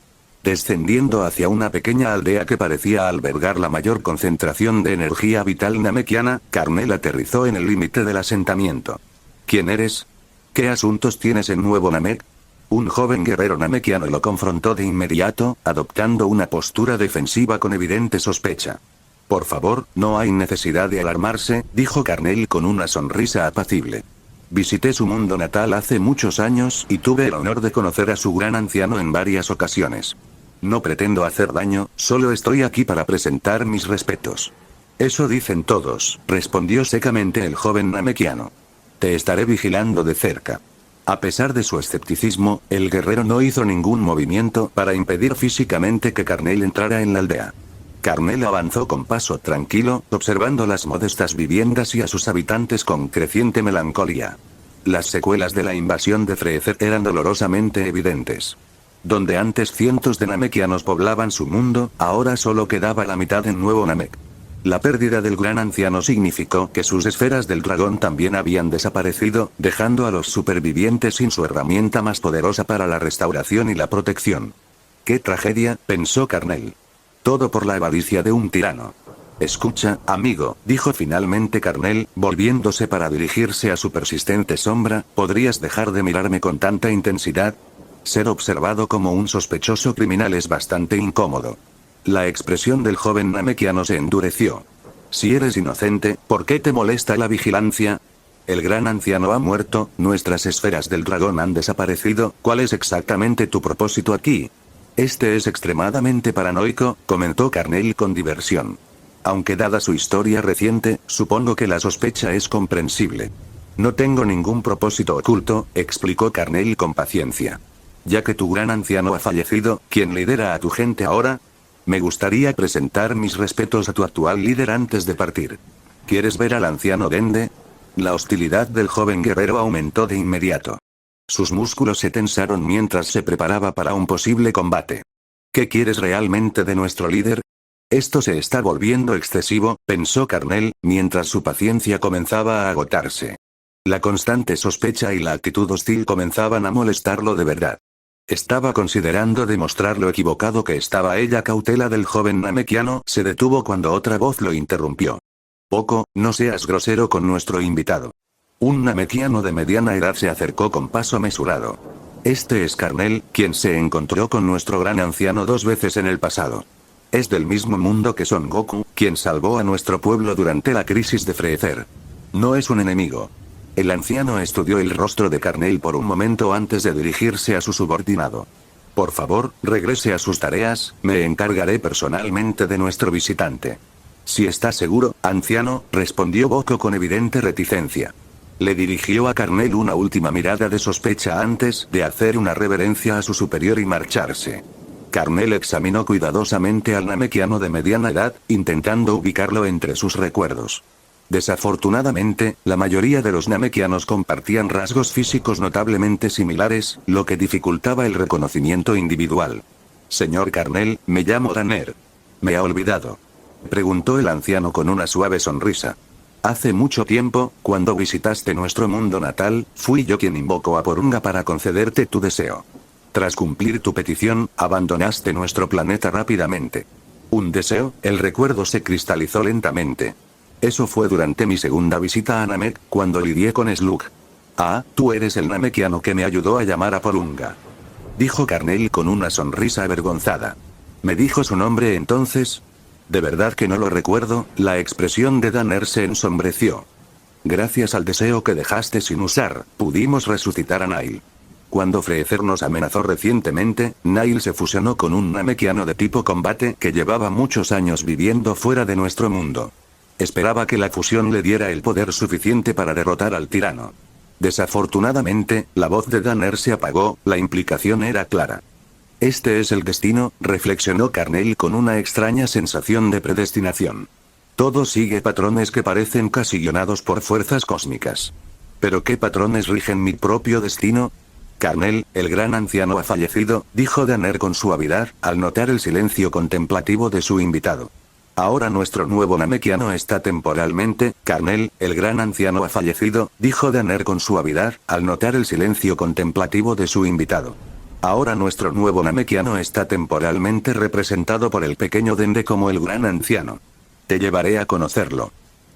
Descendiendo hacia una pequeña aldea que parecía albergar la mayor concentración de energía vital namekiana, Carnel aterrizó en el límite del asentamiento. ¿Quién eres? ¿Qué asuntos tienes en Nuevo Namek? Un joven guerrero namekiano lo confrontó de inmediato, adoptando una postura defensiva con evidente sospecha. Por favor, no hay necesidad de alarmarse, dijo Carnel con una sonrisa apacible. Visité su mundo natal hace muchos años y tuve el honor de conocer a su gran anciano en varias ocasiones. No pretendo hacer daño, solo estoy aquí para presentar mis respetos. Eso dicen todos, respondió secamente el joven namekiano. Te estaré vigilando de cerca. A pesar de su escepticismo, el guerrero no hizo ningún movimiento para impedir físicamente que Carnel entrara en la aldea. Carnel avanzó con paso tranquilo, observando las modestas viviendas y a sus habitantes con creciente melancolía. Las secuelas de la invasión de Freezer eran dolorosamente evidentes. Donde antes cientos de namekianos poblaban su mundo, ahora solo quedaba la mitad en Nuevo Namek. La pérdida del gran anciano significó que sus esferas del dragón también habían desaparecido, dejando a los supervivientes sin su herramienta más poderosa para la restauración y la protección. ¡Qué tragedia!, pensó Carnel. Todo por la avaricia de un tirano. Escucha, amigo, dijo finalmente Carnel, volviéndose para dirigirse a su persistente sombra, ¿podrías dejar de mirarme con tanta intensidad? Ser observado como un sospechoso criminal es bastante incómodo. La expresión del joven namekiano se endureció. Si eres inocente, ¿por qué te molesta la vigilancia? El gran anciano ha muerto, nuestras esferas del dragón han desaparecido, ¿cuál es exactamente tu propósito aquí? Este es extremadamente paranoico, comentó Carnel con diversión. Aunque dada su historia reciente, supongo que la sospecha es comprensible. No tengo ningún propósito oculto, explicó Carnel con paciencia. Ya que tu gran anciano ha fallecido, ¿quién lidera a tu gente ahora? Me gustaría presentar mis respetos a tu actual líder antes de partir. ¿Quieres ver al anciano Dende? La hostilidad del joven guerrero aumentó de inmediato. Sus músculos se tensaron mientras se preparaba para un posible combate. ¿Qué quieres realmente de nuestro líder? Esto se está volviendo excesivo, pensó Carnel, mientras su paciencia comenzaba a agotarse. La constante sospecha y la actitud hostil comenzaban a molestarlo de verdad. Estaba considerando demostrar lo equivocado que estaba ella. Cautela del joven namekiano se detuvo cuando otra voz lo interrumpió. Poco, no seas grosero con nuestro invitado. Un namekiano de mediana edad se acercó con paso mesurado. Este es Carnel, quien se encontró con nuestro gran anciano 2 veces en el pasado. Es del mismo mundo que Son Goku, quien salvó a nuestro pueblo durante la crisis de Freezer. No es un enemigo. El anciano estudió el rostro de Carnel por un momento antes de dirigirse a su subordinado. Por favor, regrese a sus tareas, me encargaré personalmente de nuestro visitante. Si está seguro, anciano, respondió Goku con evidente reticencia. Le dirigió a Carnel una última mirada de sospecha antes de hacer una reverencia a su superior y marcharse. Carnel examinó cuidadosamente al namekiano de mediana edad, intentando ubicarlo entre sus recuerdos. Desafortunadamente, la mayoría de los namekianos compartían rasgos físicos notablemente similares, lo que dificultaba el reconocimiento individual. Señor Carnel, me llamo Danner. ¿Me ha olvidado?, preguntó el anciano con una suave sonrisa. Hace mucho tiempo, cuando visitaste nuestro mundo natal, fui yo quien invocó a Porunga para concederte tu deseo. Tras cumplir tu petición, abandonaste nuestro planeta rápidamente. ¿Un deseo? El recuerdo se cristalizó lentamente. Eso fue durante mi segunda visita a Namek, cuando lidié con Slug. Ah, tú eres el namekiano que me ayudó a llamar a Porunga. Dijo Carnel con una sonrisa avergonzada. ¿Me dijo su nombre entonces? De verdad que no lo recuerdo. La expresión de Danner se ensombreció. Gracias al deseo que dejaste sin usar, pudimos resucitar a Nail. Cuando Freezer nos amenazó recientemente, Nail se fusionó con un namekiano de tipo combate que llevaba muchos años viviendo fuera de nuestro mundo. Esperaba que la fusión le diera el poder suficiente para derrotar al tirano. Desafortunadamente, la voz de Danner se apagó, la implicación era clara. Este es el destino, reflexionó Carnel con una extraña sensación de predestinación. Todo sigue patrones que parecen casi guionados por fuerzas cósmicas. ¿Pero qué patrones rigen mi propio destino? Carnel, el gran anciano ha fallecido, dijo Danner con suavidad, al notar el silencio contemplativo de su invitado. Ahora nuestro nuevo namekiano está temporalmente. Carnel, el gran anciano ha fallecido, dijo Danner con suavidad, al notar el silencio contemplativo de su invitado. Ahora nuestro nuevo Namekiano está temporalmente representado por el pequeño Dende como el gran anciano. Te llevaré a conocerlo.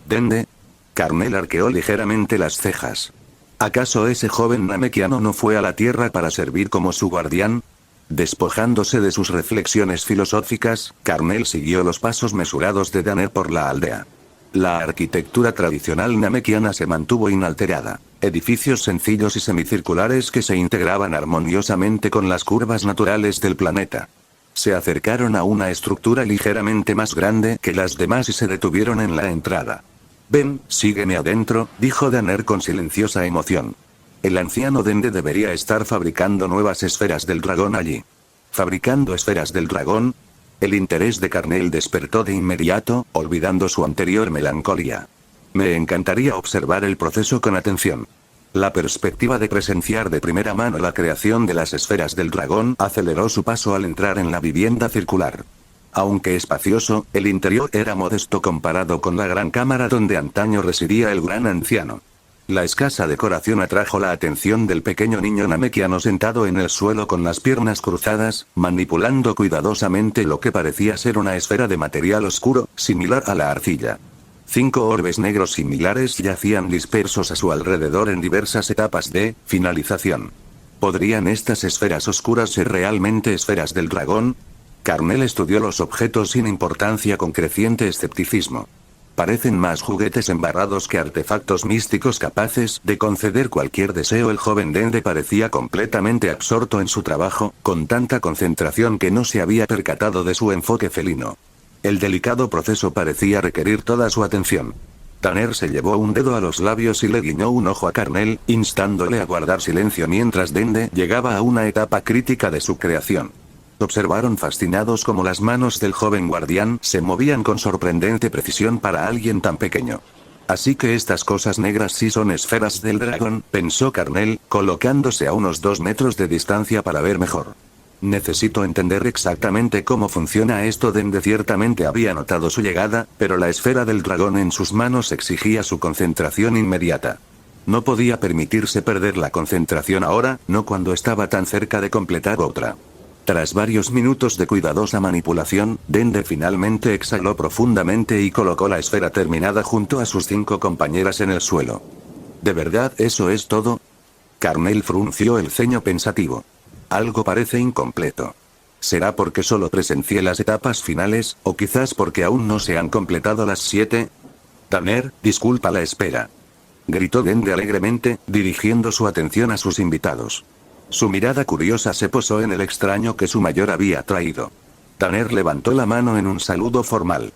¿Dende? Carnel arqueó ligeramente las cejas. ¿Acaso ese joven Namekiano no fue a la Tierra para servir como su guardián? Despojándose de sus reflexiones filosóficas, Carnel siguió los pasos mesurados de Danner por la aldea. La arquitectura tradicional namekiana se mantuvo inalterada. Edificios sencillos y semicirculares que se integraban armoniosamente con las curvas naturales del planeta. Se acercaron a una estructura ligeramente más grande que las demás y se detuvieron en la entrada. «Ven, sígueme adentro», dijo Danner con silenciosa emoción. El anciano Dende debería estar fabricando nuevas esferas del dragón allí. ¿Fabricando esferas del dragón? El interés de Carnel despertó de inmediato, olvidando su anterior melancolía. Me encantaría observar el proceso con atención. La perspectiva de presenciar de primera mano la creación de las esferas del dragón aceleró su paso al entrar en la vivienda circular. Aunque espacioso, el interior era modesto comparado con la gran cámara donde antaño residía el gran anciano. La escasa decoración atrajo la atención del pequeño niño namekiano sentado en el suelo con las piernas cruzadas, manipulando cuidadosamente lo que parecía ser una esfera de material oscuro, similar a la arcilla. 5 orbes negros similares yacían dispersos a su alrededor en diversas etapas de finalización. ¿Podrían estas esferas oscuras ser realmente esferas del dragón? Carnel estudió los objetos sin importancia con creciente escepticismo. Parecen más juguetes embarrados que artefactos místicos capaces de conceder cualquier deseo. El joven Dende parecía completamente absorto en su trabajo, con tanta concentración que no se había percatado de su enfoque felino. El delicado proceso parecía requerir toda su atención. Danner se llevó un dedo a los labios y le guiñó un ojo a Carnel, instándole a guardar silencio mientras Dende llegaba a una etapa crítica de su creación. Observaron fascinados cómo las manos del joven guardián se movían con sorprendente precisión para alguien tan pequeño. Así que estas cosas negras sí son esferas del dragón, pensó Carnel, colocándose a unos 2 metros de distancia para ver mejor. Necesito entender exactamente cómo funciona esto. Dende ciertamente había notado su llegada, pero la esfera del dragón en sus manos exigía su concentración inmediata. No podía permitirse perder la concentración ahora, no cuando estaba tan cerca de completar otra. Tras varios minutos de cuidadosa manipulación, Dende finalmente exhaló profundamente y colocó la esfera terminada junto a sus 5 compañeras en el suelo. ¿De verdad eso es todo? Carnel frunció el ceño pensativo. Algo parece incompleto. ¿Será porque solo presencié las etapas finales, o quizás porque aún no se han completado las 7? Danner, disculpa la espera. Gritó Dende alegremente, dirigiendo su atención a sus invitados. Su mirada curiosa se posó en el extraño que su mayor había traído. Danner levantó la mano en un saludo formal.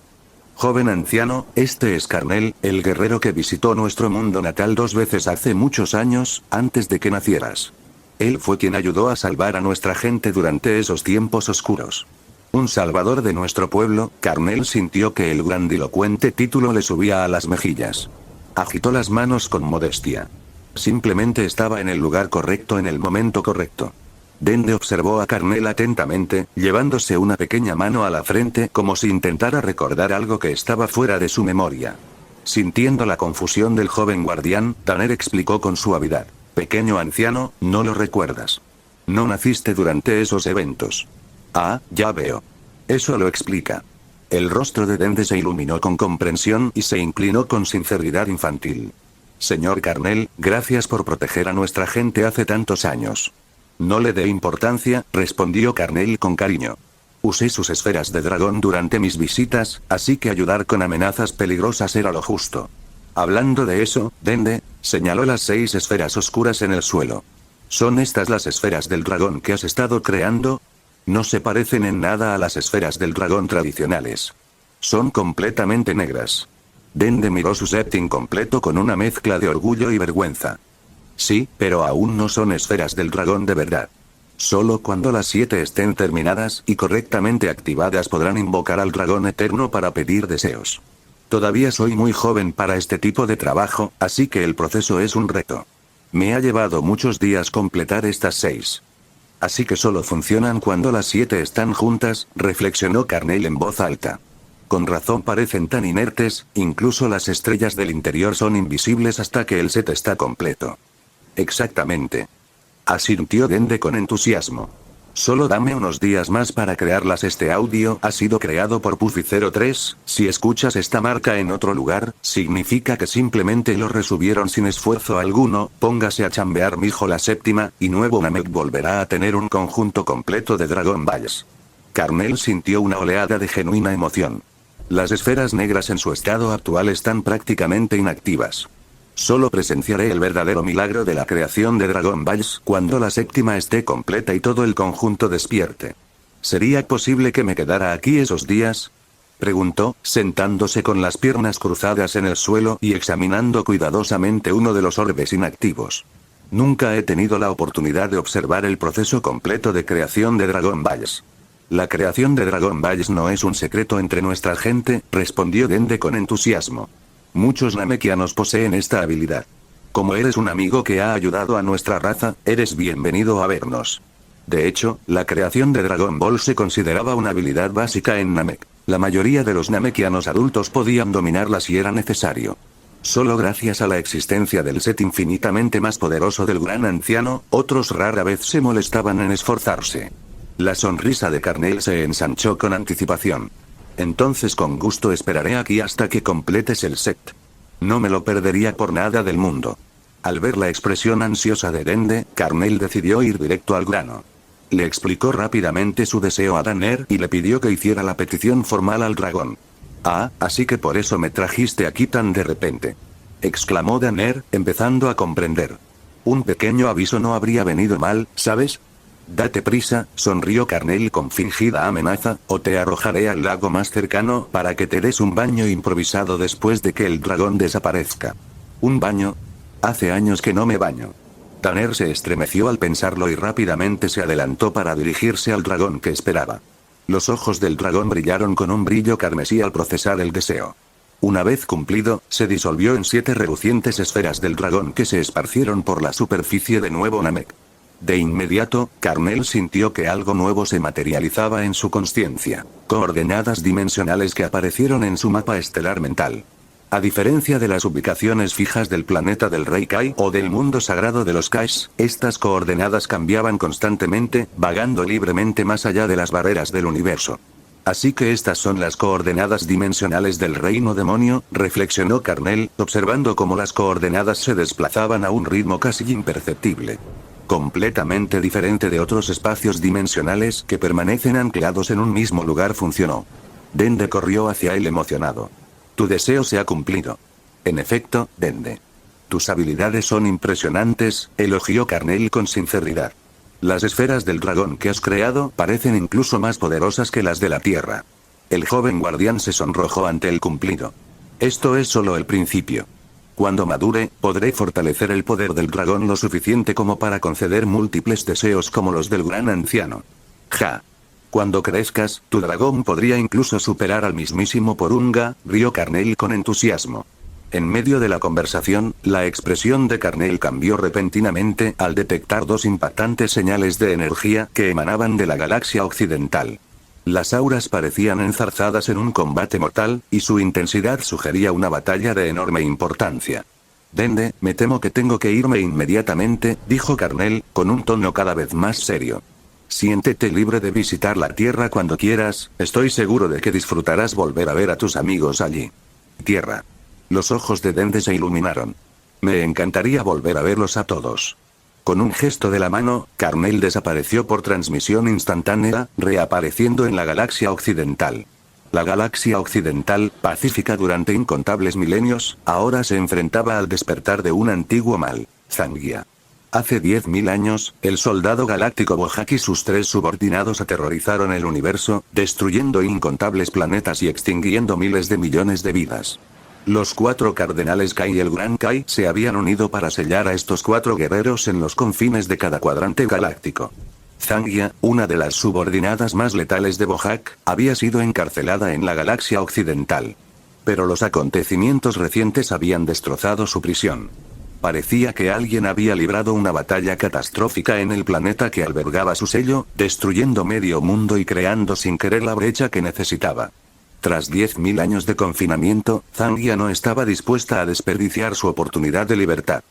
Joven anciano, este es Carnel, el guerrero que visitó nuestro mundo natal 2 veces hace muchos años, antes de que nacieras. Él fue quien ayudó a salvar a nuestra gente durante esos tiempos oscuros. Un salvador de nuestro pueblo. Carnel sintió que el grandilocuente título le subía a las mejillas. Agitó las manos con modestia. Simplemente estaba en el lugar correcto en el momento correcto. Dende observó a Carnel atentamente, llevándose una pequeña mano a la frente como si intentara recordar algo que estaba fuera de su memoria. Sintiendo la confusión del joven guardián, Danner explicó con suavidad. Pequeño anciano, no lo recuerdas. No naciste durante esos eventos. Ah, ya veo. Eso lo explica. El rostro de Dende se iluminó con comprensión y se inclinó con sinceridad infantil. Señor Carnel, gracias por proteger a nuestra gente hace tantos años. No le dé importancia, respondió Carnel con cariño. Usé sus esferas de dragón durante mis visitas, así que ayudar con amenazas peligrosas era lo justo. Hablando de eso, Dende señaló las 6 esferas oscuras en el suelo. ¿Son estas las esferas del dragón que has estado creando? No se parecen en nada a las esferas del dragón tradicionales. Son completamente negras. Dende miró su set incompleto con una mezcla de orgullo y vergüenza. Sí, pero aún no son esferas del dragón de verdad. Solo cuando las 7 estén terminadas y correctamente activadas podrán invocar al dragón eterno para pedir deseos. Todavía soy muy joven para este tipo de trabajo, así que el proceso es un reto. Me ha llevado muchos días completar estas 6. Así que solo funcionan cuando las 7 están juntas, reflexionó Carnel en voz alta. Con razón parecen tan inertes, incluso las estrellas del interior son invisibles hasta que el set está completo. Exactamente. Asintió Dende con entusiasmo. Solo dame unos días más para crearlas. Este audio ha sido creado por Puffy03, si escuchas esta marca en otro lugar, significa que simplemente lo resubieron sin esfuerzo alguno. Póngase a chambear mijo. La séptima y nuevo Namek volverá a tener un conjunto completo de Dragon Balls. Carnel sintió una oleada de genuina emoción. Las esferas negras en su estado actual están prácticamente inactivas. Solo presenciaré el verdadero milagro de la creación de Dragon Balls cuando la séptima esté completa y todo el conjunto despierte. ¿Sería posible que me quedara aquí esos días?, preguntó, sentándose con las piernas cruzadas en el suelo y examinando cuidadosamente uno de los orbes inactivos. Nunca he tenido la oportunidad de observar el proceso completo de creación de Dragon Balls. La creación de Dragon Balls no es un secreto entre nuestra gente, respondió Dende con entusiasmo. Muchos namekianos poseen esta habilidad. Como eres un amigo que ha ayudado a nuestra raza, eres bienvenido a vernos. De hecho, la creación de Dragon Ball se consideraba una habilidad básica en Namek. La mayoría de los namekianos adultos podían dominarla si era necesario. Solo gracias a la existencia del set infinitamente más poderoso del gran anciano, otros rara vez se molestaban en esforzarse. La sonrisa de Carnel se ensanchó con anticipación. Entonces con gusto esperaré aquí hasta que completes el set. No me lo perdería por nada del mundo. Al ver la expresión ansiosa de Dende, Carnel decidió ir directo al grano. Le explicó rápidamente su deseo a Danner y le pidió que hiciera la petición formal al dragón. Ah, así que por eso me trajiste aquí tan de repente, exclamó Danner, empezando a comprender. Un pequeño aviso no habría venido mal, ¿sabes? Date prisa, sonrió Carnel con fingida amenaza, o te arrojaré al lago más cercano para que te des un baño improvisado después de que el dragón desaparezca. ¿Un baño? Hace años que no me baño. Danner se estremeció al pensarlo y rápidamente se adelantó para dirigirse al dragón que esperaba. Los ojos del dragón brillaron con un brillo carmesí al procesar el deseo. Una vez cumplido, se disolvió en 7 relucientes esferas del dragón que se esparcieron por la superficie de Nuevo Namek. De inmediato, Carnel sintió que algo nuevo se materializaba en su conciencia. Coordenadas dimensionales que aparecieron en su mapa estelar mental. A diferencia de las ubicaciones fijas del planeta del Rey Kai o del mundo sagrado de los Kais, estas coordenadas cambiaban constantemente, vagando libremente más allá de las barreras del universo. Así que estas son las coordenadas dimensionales del reino demonio, reflexionó Carnel, observando cómo las coordenadas se desplazaban a un ritmo casi imperceptible. Completamente diferente de otros espacios dimensionales que permanecen anclados en un mismo lugar funcionó. Dende corrió hacia él emocionado. Tu deseo se ha cumplido. En efecto, Dende. Tus habilidades son impresionantes, elogió Carnel con sinceridad. Las esferas del dragón que has creado parecen incluso más poderosas que las de la Tierra. El joven guardián se sonrojó ante el cumplido. Esto es solo el principio. Cuando madure, podré fortalecer el poder del dragón lo suficiente como para conceder múltiples deseos como los del gran anciano. Ja. Cuando crezcas, tu dragón podría incluso superar al mismísimo Porunga, rió Carnel con entusiasmo. En medio de la conversación, la expresión de Carnel cambió repentinamente al detectar 2 impactantes señales de energía que emanaban de la galaxia occidental. Las auras parecían enzarzadas en un combate mortal, y su intensidad sugería una batalla de enorme importancia. Dende, me temo que tengo que irme inmediatamente, dijo Carnel, con un tono cada vez más serio. Siéntete libre de visitar la Tierra cuando quieras, estoy seguro de que disfrutarás volver a ver a tus amigos allí. Tierra. Los ojos de Dende se iluminaron. Me encantaría volver a verlos a todos. Con un gesto de la mano, Carnel desapareció por transmisión instantánea, reapareciendo en la galaxia occidental. La galaxia occidental, pacífica durante incontables milenios, ahora se enfrentaba al despertar de un antiguo mal, Zangia. Hace 10.000 años, el soldado galáctico Bojack y sus 3 subordinados aterrorizaron el universo, destruyendo incontables planetas y extinguiendo miles de millones de vidas. Los 4 cardenales Kai y el Gran Kai se habían unido para sellar a estos 4 guerreros en los confines de cada cuadrante galáctico. Zangia, una de las subordinadas más letales de Bojack, había sido encarcelada en la galaxia occidental. Pero los acontecimientos recientes habían destrozado su prisión. Parecía que alguien había librado una batalla catastrófica en el planeta que albergaba su sello, destruyendo medio mundo y creando sin querer la brecha que necesitaba. Tras 10.000 años de confinamiento, Zangia no estaba dispuesta a desperdiciar su oportunidad de libertad.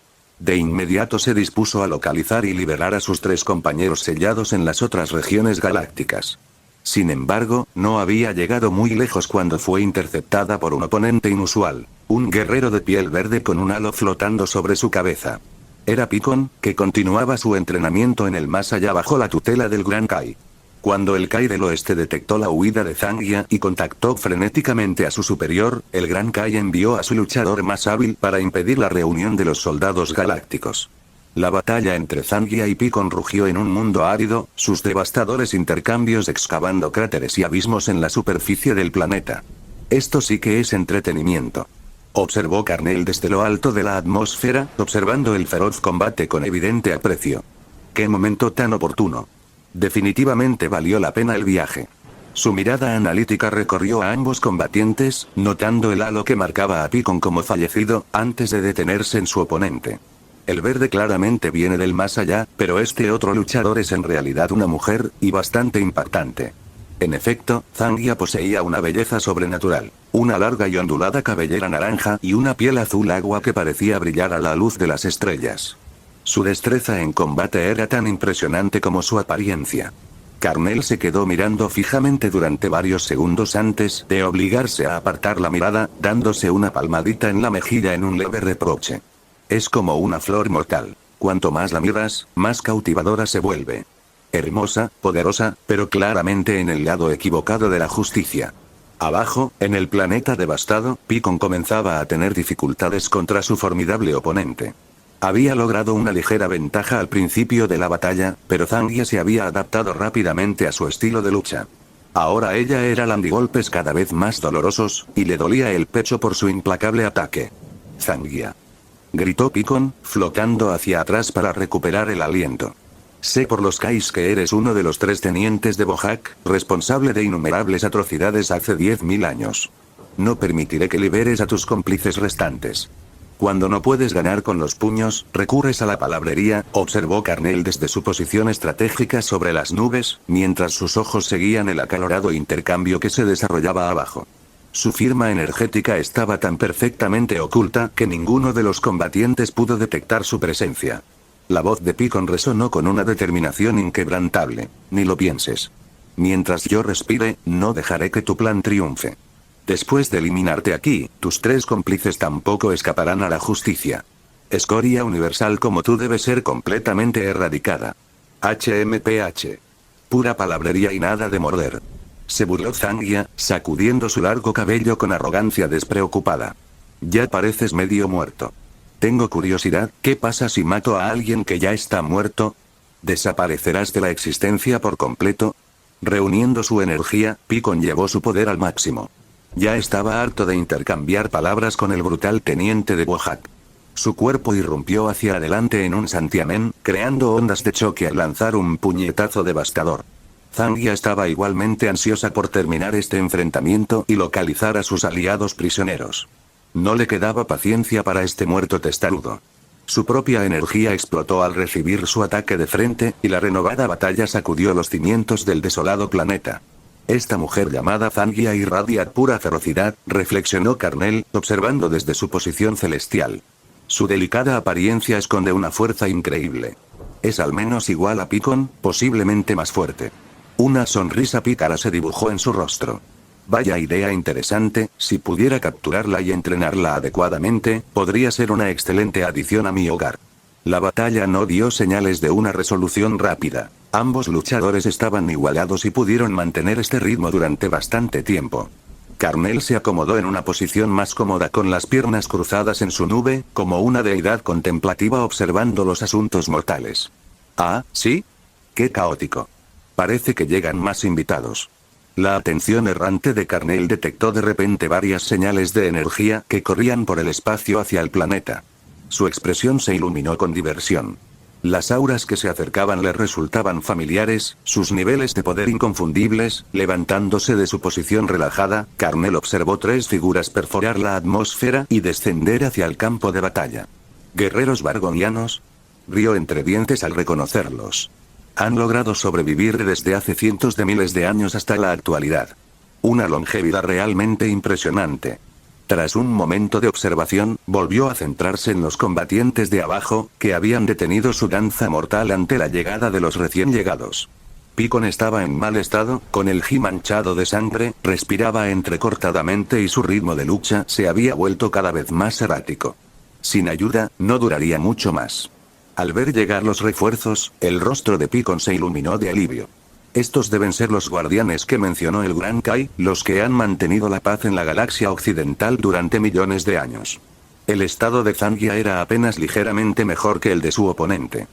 De inmediato se dispuso a localizar y liberar a sus 3 compañeros sellados en las otras regiones galácticas. Sin embargo, no había llegado muy lejos cuando fue interceptada por un oponente inusual, un guerrero de piel verde con un halo flotando sobre su cabeza. Era Picon, que continuaba su entrenamiento en el más allá bajo la tutela del Gran Kai. Cuando el Kai del Oeste detectó la huida de Zangia y contactó frenéticamente a su superior, el Gran Kai envió a su luchador más hábil para impedir la reunión de los soldados galácticos. La batalla entre Zangia y Picon rugió en un mundo árido, sus devastadores intercambios excavando cráteres y abismos en la superficie del planeta. Esto sí que es entretenimiento. Observó Carnel desde lo alto de la atmósfera, observando el feroz combate con evidente aprecio. ¡Qué momento tan oportuno! Definitivamente valió la pena el viaje. Su mirada analítica recorrió a ambos combatientes, notando el halo que marcaba a Picon como fallecido, antes de detenerse en su oponente. El verde claramente viene del más allá, pero este otro luchador es en realidad una mujer, y bastante impactante. En efecto, Zangia poseía una belleza sobrenatural, una larga y ondulada cabellera naranja y una piel azul agua que parecía brillar a la luz de las estrellas. Su destreza en combate era tan impresionante como su apariencia. Carnel se quedó mirando fijamente durante varios segundos antes de obligarse a apartar la mirada, dándose una palmadita en la mejilla en un leve reproche. Es como una flor mortal. Cuanto más la miras, más cautivadora se vuelve. Hermosa, poderosa, pero claramente en el lado equivocado de la justicia. Abajo, en el planeta devastado, Picon comenzaba a tener dificultades contra su formidable oponente. Había logrado una ligera ventaja al principio de la batalla, pero Zangia se había adaptado rápidamente a su estilo de lucha. Ahora ella era landigolpes cada vez más dolorosos, y le dolía el pecho por su implacable ataque. Zangia. Gritó Picon, flotando hacia atrás para recuperar el aliento. Sé por los Kais que eres uno de los 3 tenientes de Bojack, responsable de innumerables atrocidades hace 10.000 años. No permitiré que liberes a tus cómplices restantes. Cuando no puedes ganar con los puños, recurres a la palabrería, observó Carnel desde su posición estratégica sobre las nubes, mientras sus ojos seguían el acalorado intercambio que se desarrollaba abajo. Su firma energética estaba tan perfectamente oculta que ninguno de los combatientes pudo detectar su presencia. La voz de Picon resonó con una determinación inquebrantable. Ni lo pienses. Mientras yo respire, no dejaré que tu plan triunfe. Después de eliminarte aquí, tus 3 cómplices tampoco escaparán a la justicia. Escoria universal como tú debe ser completamente erradicada. HMPH. Pura palabrería y nada de morder. Se burló Zangia, sacudiendo su largo cabello con arrogancia despreocupada. Ya pareces medio muerto. Tengo curiosidad, ¿qué pasa si mato a alguien que ya está muerto? ¿Desaparecerás de la existencia por completo? Reuniendo su energía, Picon llevó su poder al máximo. Ya estaba harto de intercambiar palabras con el brutal teniente de Bojack. Su cuerpo irrumpió hacia adelante en un santiamén, creando ondas de choque al lanzar un puñetazo devastador. Zangia estaba igualmente ansiosa por terminar este enfrentamiento y localizar a sus aliados prisioneros. No le quedaba paciencia para este muerto testarudo. Su propia energía explotó al recibir su ataque de frente, y la renovada batalla sacudió los cimientos del desolado planeta. Esta mujer llamada Zangia irradia pura ferocidad, reflexionó Carnel, observando desde su posición celestial. Su delicada apariencia esconde una fuerza increíble. Es al menos igual a Picon, posiblemente más fuerte. Una sonrisa pícara se dibujó en su rostro. Vaya idea interesante, si pudiera capturarla y entrenarla adecuadamente, podría ser una excelente adición a mi hogar. La batalla no dio señales de una resolución rápida. Ambos luchadores estaban igualados y pudieron mantener este ritmo durante bastante tiempo. Carnel se acomodó en una posición más cómoda con las piernas cruzadas en su nube, como una deidad contemplativa observando los asuntos mortales. ¿Ah, sí? ¡Qué caótico! Parece que llegan más invitados. La atención errante de Carnel detectó de repente varias señales de energía que corrían por el espacio hacia el planeta. Su expresión se iluminó con diversión. Las auras que se acercaban le resultaban familiares, sus niveles de poder inconfundibles. Levantándose de su posición relajada, Carnel observó 3 figuras perforar la atmósfera y descender hacia el campo de batalla. ¿Guerreros vargonianos? Rió entre dientes al reconocerlos. Han logrado sobrevivir desde hace cientos de miles de años hasta la actualidad. Una longevidad realmente impresionante. Tras un momento de observación, volvió a centrarse en los combatientes de abajo, que habían detenido su danza mortal ante la llegada de los recién llegados. Picon estaba en mal estado, con el ji manchado de sangre, respiraba entrecortadamente y su ritmo de lucha se había vuelto cada vez más errático. Sin ayuda, no duraría mucho más. Al ver llegar los refuerzos, el rostro de Picon se iluminó de alivio. Estos deben ser los guardianes que mencionó el Gran Kai, los que han mantenido la paz en la galaxia occidental durante millones de años. El estado de Zangia era apenas ligeramente mejor que el de su oponente.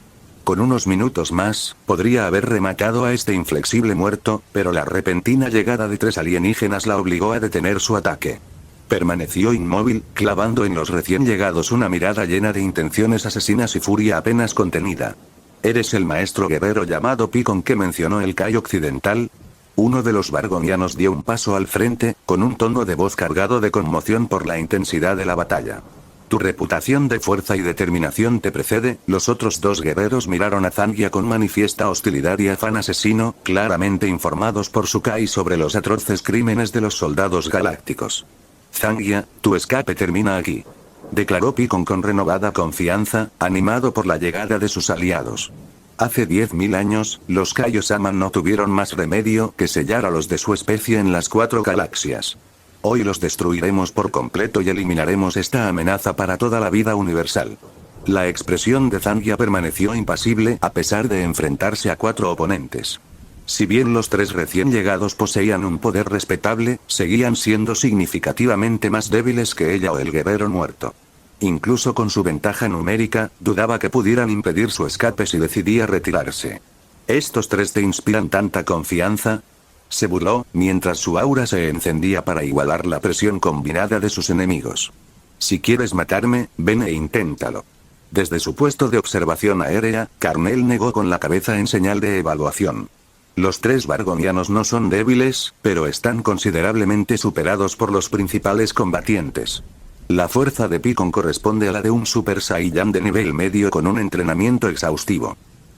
Con unos minutos más, podría haber rematado a este inflexible muerto, pero la repentina llegada de 3 alienígenas la obligó a detener su ataque. Permaneció inmóvil, clavando en los recién llegados una mirada llena de intenciones asesinas y furia apenas contenida. ¿Eres el maestro guerrero llamado Picon que mencionó el Kai occidental? Uno de los vargonianos dio un paso al frente, con un tono de voz cargado de conmoción por la intensidad de la batalla. Tu reputación de fuerza y determinación te precede. Los otros 2 guerreros miraron a Zangia con manifiesta hostilidad y afán asesino, claramente informados por su Kai sobre los atroces crímenes de los soldados galácticos. Zangia, tu escape termina aquí. Declaró Picon con renovada confianza, animado por la llegada de sus aliados. Hace 10.000 años, los Kaiosaman no tuvieron más remedio que sellar a los de su especie en las 4 galaxias. Hoy los destruiremos por completo y eliminaremos esta amenaza para toda la vida universal. La expresión de Zangia permaneció impasible a pesar de enfrentarse a 4 oponentes. Si bien los 3 recién llegados poseían un poder respetable, seguían siendo significativamente más débiles que ella o el guerrero muerto. Incluso con su ventaja numérica, dudaba que pudieran impedir su escape si decidía retirarse. ¿Estos 3 te inspiran tanta confianza?, se burló, mientras su aura se encendía para igualar la presión combinada de sus enemigos. Si quieres matarme, ven e inténtalo. Desde su puesto de observación aérea, Carnell negó con la cabeza en señal de evaluación. Los 3 vargonianos no son débiles, pero están considerablemente superados por los principales combatientes. La fuerza de Picon corresponde a la de un Super Saiyan de nivel medio con un entrenamiento exhaustivo.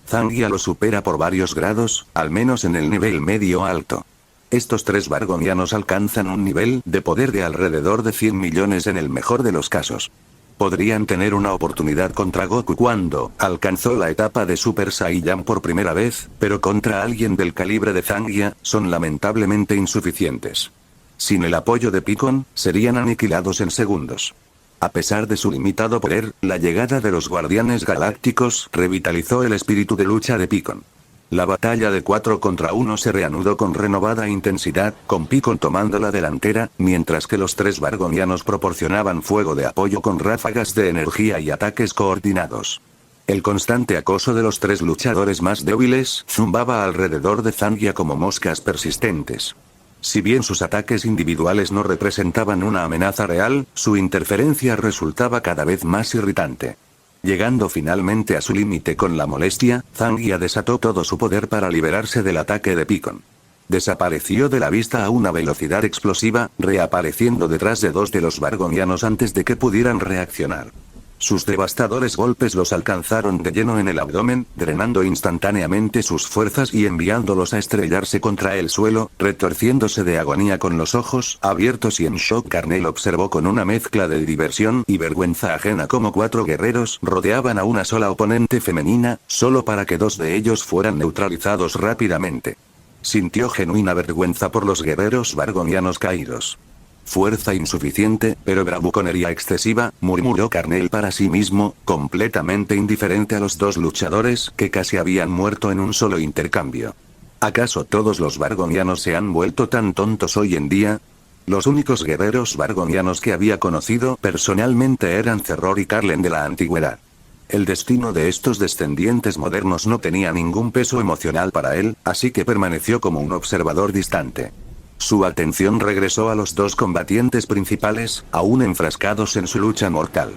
Zangia lo supera por varios grados, al menos en el nivel medio alto. Estos 3 vargonianos alcanzan un nivel de poder de alrededor de 100 millones en el mejor de los casos. Podrían tener una oportunidad contra Goku cuando alcanzó la etapa de Super Saiyan por primera vez, pero contra alguien del calibre de Zangia, son lamentablemente insuficientes. Sin el apoyo de Picon, serían aniquilados en segundos. A pesar de su limitado poder, la llegada de los guardianes galácticos revitalizó el espíritu de lucha de Picon. La batalla de 4 contra 1 se reanudó con renovada intensidad, con Picon tomando la delantera, mientras que los 3 vargonianos proporcionaban fuego de apoyo con ráfagas de energía y ataques coordinados. El constante acoso de los 3 luchadores más débiles zumbaba alrededor de Zangia como moscas persistentes. Si bien sus ataques individuales no representaban una amenaza real, su interferencia resultaba cada vez más irritante. Llegando finalmente a su límite con la molestia, Zangia desató todo su poder para liberarse del ataque de Picon. Desapareció de la vista a una velocidad explosiva, reapareciendo detrás de 2 de los vargonianos antes de que pudieran reaccionar. Sus devastadores golpes los alcanzaron de lleno en el abdomen, drenando instantáneamente sus fuerzas y enviándolos a estrellarse contra el suelo, retorciéndose de agonía con los ojos abiertos y en shock. Carnell observó con una mezcla de diversión y vergüenza ajena cómo 4 guerreros rodeaban a una sola oponente femenina, solo para que 2 de ellos fueran neutralizados rápidamente. Sintió genuina vergüenza por los guerreros vargonianos caídos. Fuerza insuficiente, pero bravuconería excesiva, murmuró Carnell para sí mismo, completamente indiferente a los 2 luchadores que casi habían muerto en un solo intercambio. ¿Acaso todos los vargonianos se han vuelto tan tontos hoy en día? Los únicos guerreros vargonianos que había conocido personalmente eran Cerror y Carlen de la antigüedad. El destino de estos descendientes modernos no tenía ningún peso emocional para él, así que permaneció como un observador distante. Su atención regresó a los 2 combatientes principales, aún enfrascados en su lucha mortal.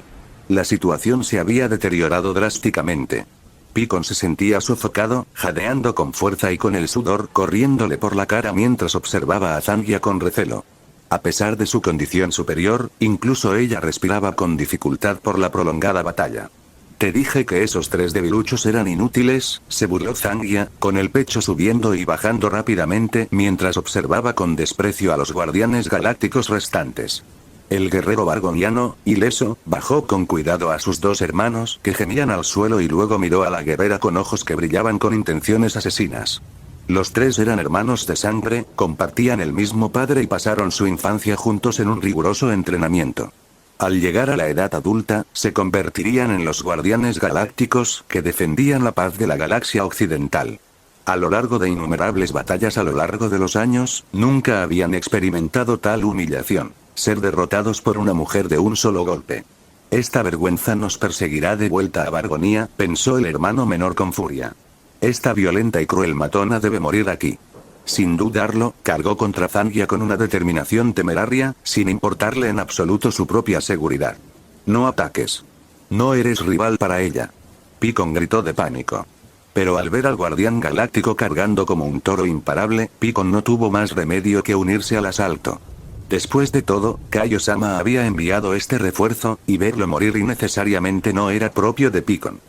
La situación se había deteriorado drásticamente. Picon se sentía sofocado, jadeando con fuerza y con el sudor corriéndole por la cara mientras observaba a Zangia con recelo. A pesar de su condición superior, incluso ella respiraba con dificultad por la prolongada batalla. Te dije que esos 3 debiluchos eran inútiles, se burló Zangia, con el pecho subiendo y bajando rápidamente mientras observaba con desprecio a los guardianes galácticos restantes. El guerrero vargoniano, ileso, bajó con cuidado a sus dos hermanos que gemían al suelo y luego miró a la guerrera con ojos que brillaban con intenciones asesinas. Los tres eran hermanos de sangre, compartían el mismo padre y pasaron su infancia juntos en un riguroso entrenamiento. Al llegar a la edad adulta, se convertirían en los guardianes galácticos que defendían la paz de la galaxia occidental. A lo largo de innumerables batallas a lo largo de los años, nunca habían experimentado tal humillación, ser derrotados por una mujer de un solo golpe. Esta vergüenza nos perseguirá de vuelta a Vargonia, pensó el hermano menor con furia. Esta violenta y cruel matona debe morir aquí. Sin dudarlo, cargó contra Zangia con una determinación temeraria, sin importarle en absoluto su propia seguridad. No ataques. No eres rival para ella. Picon gritó de pánico. Pero al ver al guardián galáctico cargando como un toro imparable, Picon no tuvo más remedio que unirse al asalto. Después de todo, Kaio-sama había enviado este refuerzo, y verlo morir innecesariamente no era propio de Picon.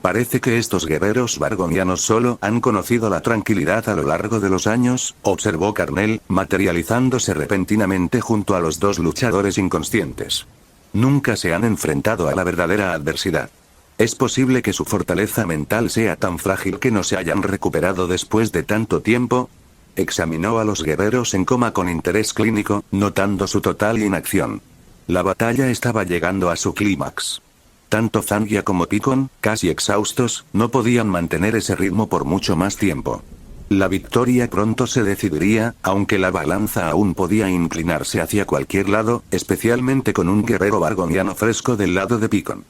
Parece que estos guerreros vargonianos solo han conocido la tranquilidad a lo largo de los años, observó Carnel, materializándose repentinamente junto a los dos luchadores inconscientes. Nunca se han enfrentado a la verdadera adversidad. ¿Es posible que su fortaleza mental sea tan frágil que no se hayan recuperado después de tanto tiempo? Examinó a los guerreros en coma con interés clínico, notando su total inacción. La batalla estaba llegando a su clímax. Tanto Zangia como Picon, casi exhaustos, no podían mantener ese ritmo por mucho más tiempo. La victoria pronto se decidiría, aunque la balanza aún podía inclinarse hacia cualquier lado, especialmente con un guerrero vargoniano fresco del lado de Picon.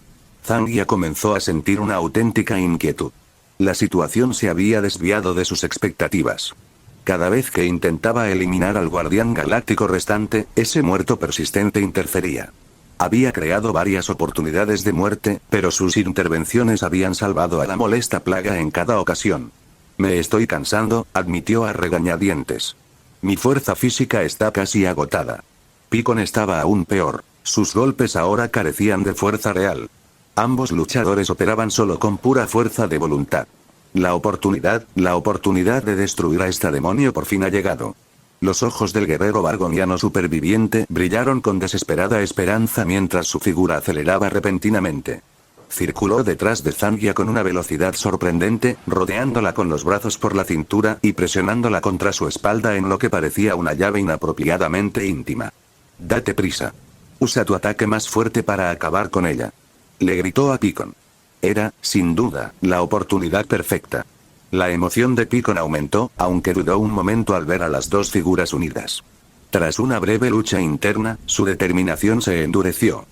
Zangia comenzó a sentir una auténtica inquietud. La situación se había desviado de sus expectativas. Cada vez que intentaba eliminar al guardián galáctico restante, ese muerto persistente interfería. Había creado varias oportunidades de muerte, pero sus intervenciones habían salvado a la molesta plaga en cada ocasión. Me estoy cansando, admitió a regañadientes. Mi fuerza física está casi agotada. Picon estaba aún peor. Sus golpes ahora carecían de fuerza real. Ambos luchadores operaban solo con pura fuerza de voluntad. La oportunidad de destruir a este demonio por fin ha llegado. Los ojos del guerrero vargoniano superviviente brillaron con desesperada esperanza mientras su figura aceleraba repentinamente. Circuló detrás de Zangia con una velocidad sorprendente, rodeándola con los brazos por la cintura y presionándola contra su espalda en lo que parecía una llave inapropiadamente íntima. Date prisa. Usa tu ataque más fuerte para acabar con ella. Le gritó a Picon. Era, sin duda, la oportunidad perfecta. La emoción de Picon aumentó, aunque dudó un momento al ver a las dos figuras unidas. Tras una breve lucha interna, su determinación se endureció.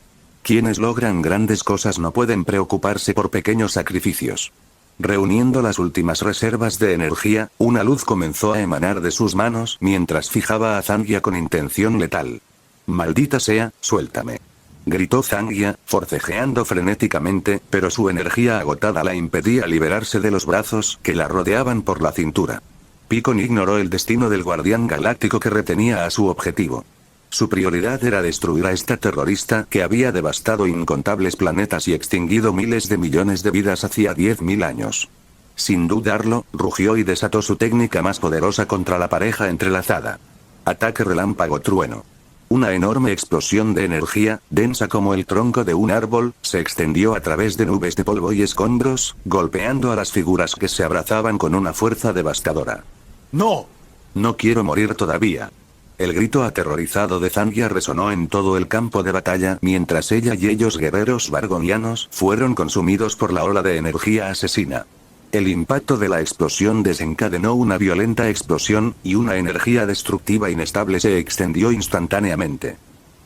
Quienes logran grandes cosas no pueden preocuparse por pequeños sacrificios. Reuniendo las últimas reservas de energía, una luz comenzó a emanar de sus manos mientras fijaba a Zangia con intención letal. «Maldita sea, suéltame», gritó Zangia, forcejeando frenéticamente, pero su energía agotada la impedía liberarse de los brazos que la rodeaban por la cintura. Picon ignoró el destino del guardián galáctico que retenía a su objetivo. Su prioridad era destruir a esta terrorista que había devastado incontables planetas y extinguido miles de millones de vidas hacía 10.000 años. Sin dudarlo, rugió y desató su técnica más poderosa contra la pareja entrelazada. Ataque relámpago trueno. Una enorme explosión de energía, densa como el tronco de un árbol, se extendió a través de nubes de polvo y escombros, golpeando a las figuras que se abrazaban con una fuerza devastadora. ¡No! No quiero morir todavía. El grito aterrorizado de Zangia resonó en todo el campo de batalla mientras ella y ellos guerreros vargonianos fueron consumidos por la ola de energía asesina. El impacto de la explosión desencadenó una violenta explosión, y una energía destructiva inestable se extendió instantáneamente.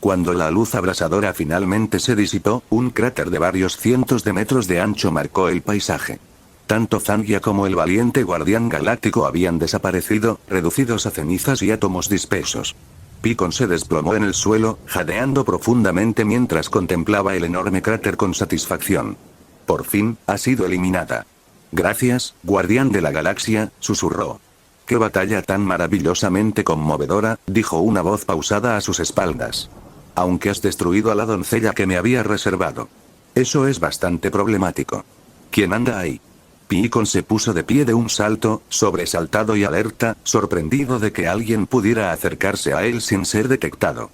Cuando la luz abrasadora finalmente se disipó, un cráter de varios cientos de metros de ancho marcó el paisaje. Tanto Zangia como el valiente guardián galáctico habían desaparecido, reducidos a cenizas y átomos dispersos. Picon se desplomó en el suelo, jadeando profundamente mientras contemplaba el enorme cráter con satisfacción. Por fin, ha sido eliminada. Gracias, guardián de la galaxia, susurró. Qué batalla tan maravillosamente conmovedora, dijo una voz pausada a sus espaldas. Aunque has destruido a la doncella que me había reservado. Eso es bastante problemático. ¿Quién anda ahí? Picon se puso de pie de un salto, sobresaltado y alerta, sorprendido de que alguien pudiera acercarse a él sin ser detectado.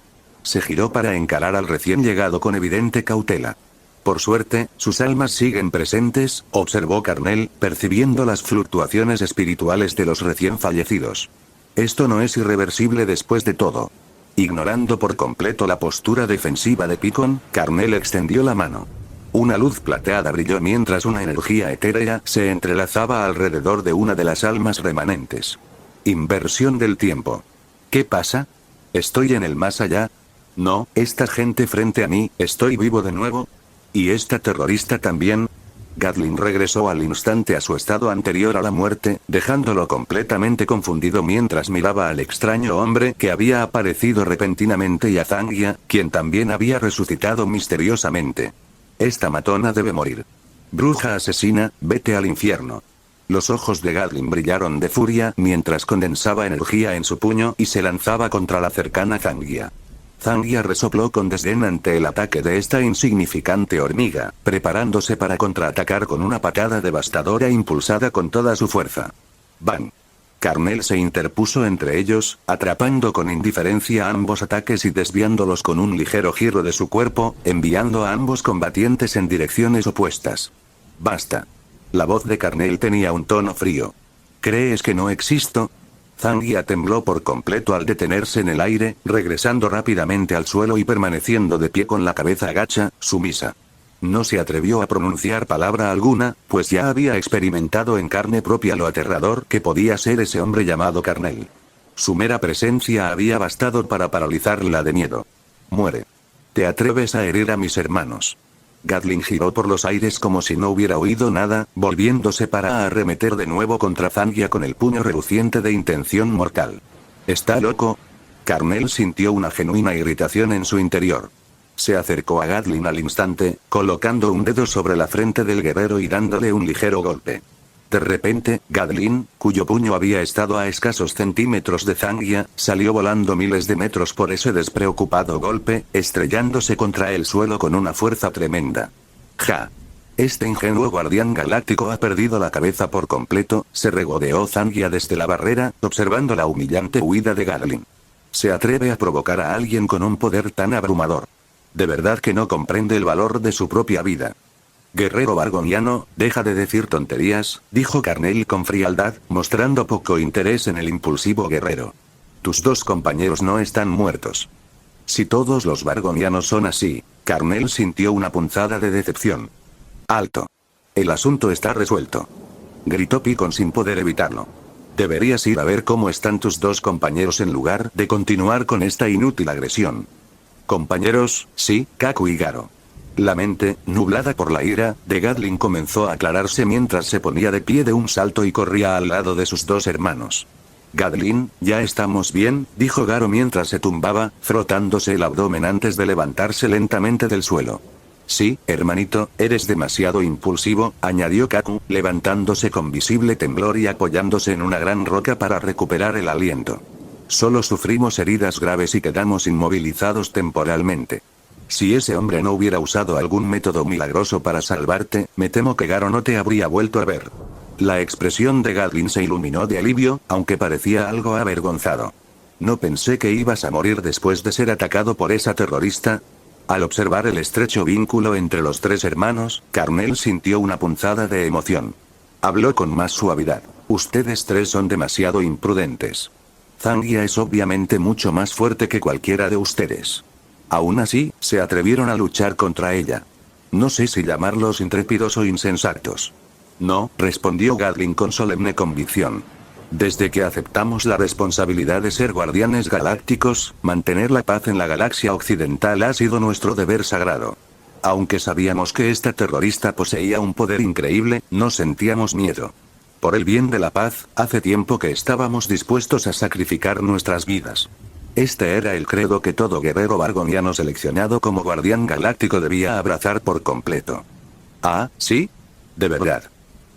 se giró para encarar al recién llegado con evidente cautela. Por suerte, sus almas siguen presentes, observó Carnell, percibiendo las fluctuaciones espirituales de los recién fallecidos. Esto no es irreversible después de todo. Ignorando por completo la postura defensiva de Picon, Carnell extendió la mano. Una luz plateada brilló mientras una energía etérea se entrelazaba alrededor de una de las almas remanentes. Inversión del tiempo. ¿Qué pasa? ¿Estoy en el más allá? No, esta gente frente a mí, ¿estoy vivo de nuevo? ¿Y esta terrorista también? Gatling regresó al instante a su estado anterior a la muerte, dejándolo completamente confundido mientras miraba al extraño hombre que había aparecido repentinamente y a Zangia, quien también había resucitado misteriosamente. Esta matona debe morir. Bruja asesina, vete al infierno. Los ojos de Gatling brillaron de furia mientras condensaba energía en su puño y se lanzaba contra la cercana Zangia. Zangia resopló con desdén ante el ataque de esta insignificante hormiga, preparándose para contraatacar con una patada devastadora impulsada con toda su fuerza. ¡Bang! Carnell se interpuso entre ellos, atrapando con indiferencia ambos ataques y desviándolos con un ligero giro de su cuerpo, enviando a ambos combatientes en direcciones opuestas. ¡Basta! La voz de Carnell tenía un tono frío. ¿Crees que no existo? Zangia tembló por completo al detenerse en el aire, regresando rápidamente al suelo y permaneciendo de pie con la cabeza agacha, sumisa. No se atrevió a pronunciar palabra alguna, pues ya había experimentado en carne propia lo aterrador que podía ser ese hombre llamado Carnell. Su mera presencia había bastado para paralizarla de miedo. Muere. ¿Te atreves a herir a mis hermanos? Gatling giró por los aires como si no hubiera oído nada, volviéndose para arremeter de nuevo contra Zangia con el puño reluciente de intención mortal. ¿Está loco? Carnell sintió una genuina irritación en su interior. Se acercó a Gatling al instante, colocando un dedo sobre la frente del guerrero y dándole un ligero golpe. De repente, Gatling, cuyo puño había estado a escasos centímetros de Zangia, salió volando miles de metros por ese despreocupado golpe, estrellándose contra el suelo con una fuerza tremenda. ¡Ja! Este ingenuo guardián galáctico ha perdido la cabeza por completo, se regodeó Zangia desde la barrera, observando la humillante huida de Gatling. Se atreve a provocar a alguien con un poder tan abrumador. De verdad que no comprende el valor de su propia vida. Guerrero vargoniano, deja de decir tonterías, dijo Carnell con frialdad, mostrando poco interés en el impulsivo guerrero. Tus dos compañeros no están muertos. Si todos los vargonianos son así, Carnell sintió una punzada de decepción. Alto. El asunto está resuelto. Gritó Picon sin poder evitarlo. Deberías ir a ver cómo están tus dos compañeros en lugar de continuar con esta inútil agresión. Compañeros, sí, Kaku y Garo. La mente, nublada por la ira, de Gatling comenzó a aclararse mientras se ponía de pie de un salto y corría al lado de sus dos hermanos. Gatling, ya estamos bien, dijo Garo mientras se tumbaba, frotándose el abdomen antes de levantarse lentamente del suelo. Sí, hermanito, eres demasiado impulsivo, añadió Kaku, levantándose con visible temblor y apoyándose en una gran roca para recuperar el aliento. Solo sufrimos heridas graves y quedamos inmovilizados temporalmente. Si ese hombre no hubiera usado algún método milagroso para salvarte, me temo que Garo no te habría vuelto a ver. La expresión de Gatling se iluminó de alivio, aunque parecía algo avergonzado. No pensé que ibas a morir después de ser atacado por esa terrorista. Al observar el estrecho vínculo entre los tres hermanos, Carnell sintió una punzada de emoción. Habló con más suavidad. Ustedes tres son demasiado imprudentes. Zangia es obviamente mucho más fuerte que cualquiera de ustedes. Aún así, se atrevieron a luchar contra ella. No sé si llamarlos intrépidos o insensatos. No, respondió Gatling con solemne convicción. Desde que aceptamos la responsabilidad de ser guardianes galácticos, mantener la paz en la galaxia occidental ha sido nuestro deber sagrado. Aunque sabíamos que esta terrorista poseía un poder increíble, no sentíamos miedo. Por el bien de la paz, hace tiempo que estábamos dispuestos a sacrificar nuestras vidas. Este era el credo que todo guerrero vargoniano seleccionado como guardián galáctico debía abrazar por completo. ¿Ah, sí? ¿De verdad?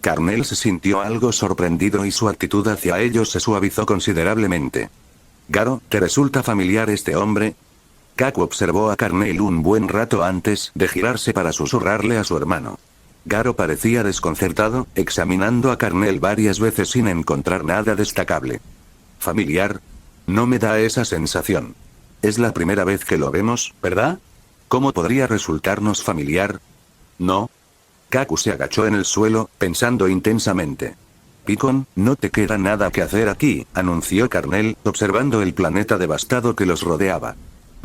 Carnell se sintió algo sorprendido y su actitud hacia ellos se suavizó considerablemente. Garo, ¿te resulta familiar este hombre? Kaku observó a Carnell un buen rato antes de girarse para susurrarle a su hermano. Garo parecía desconcertado, examinando a Carnell varias veces sin encontrar nada destacable. ¿Familiar? No me da esa sensación. Es la primera vez que lo vemos, ¿verdad? ¿Cómo podría resultarnos familiar? ¿No? Kaku se agachó en el suelo, pensando intensamente. Picon, no te queda nada que hacer aquí, anunció Carnel, observando el planeta devastado que los rodeaba.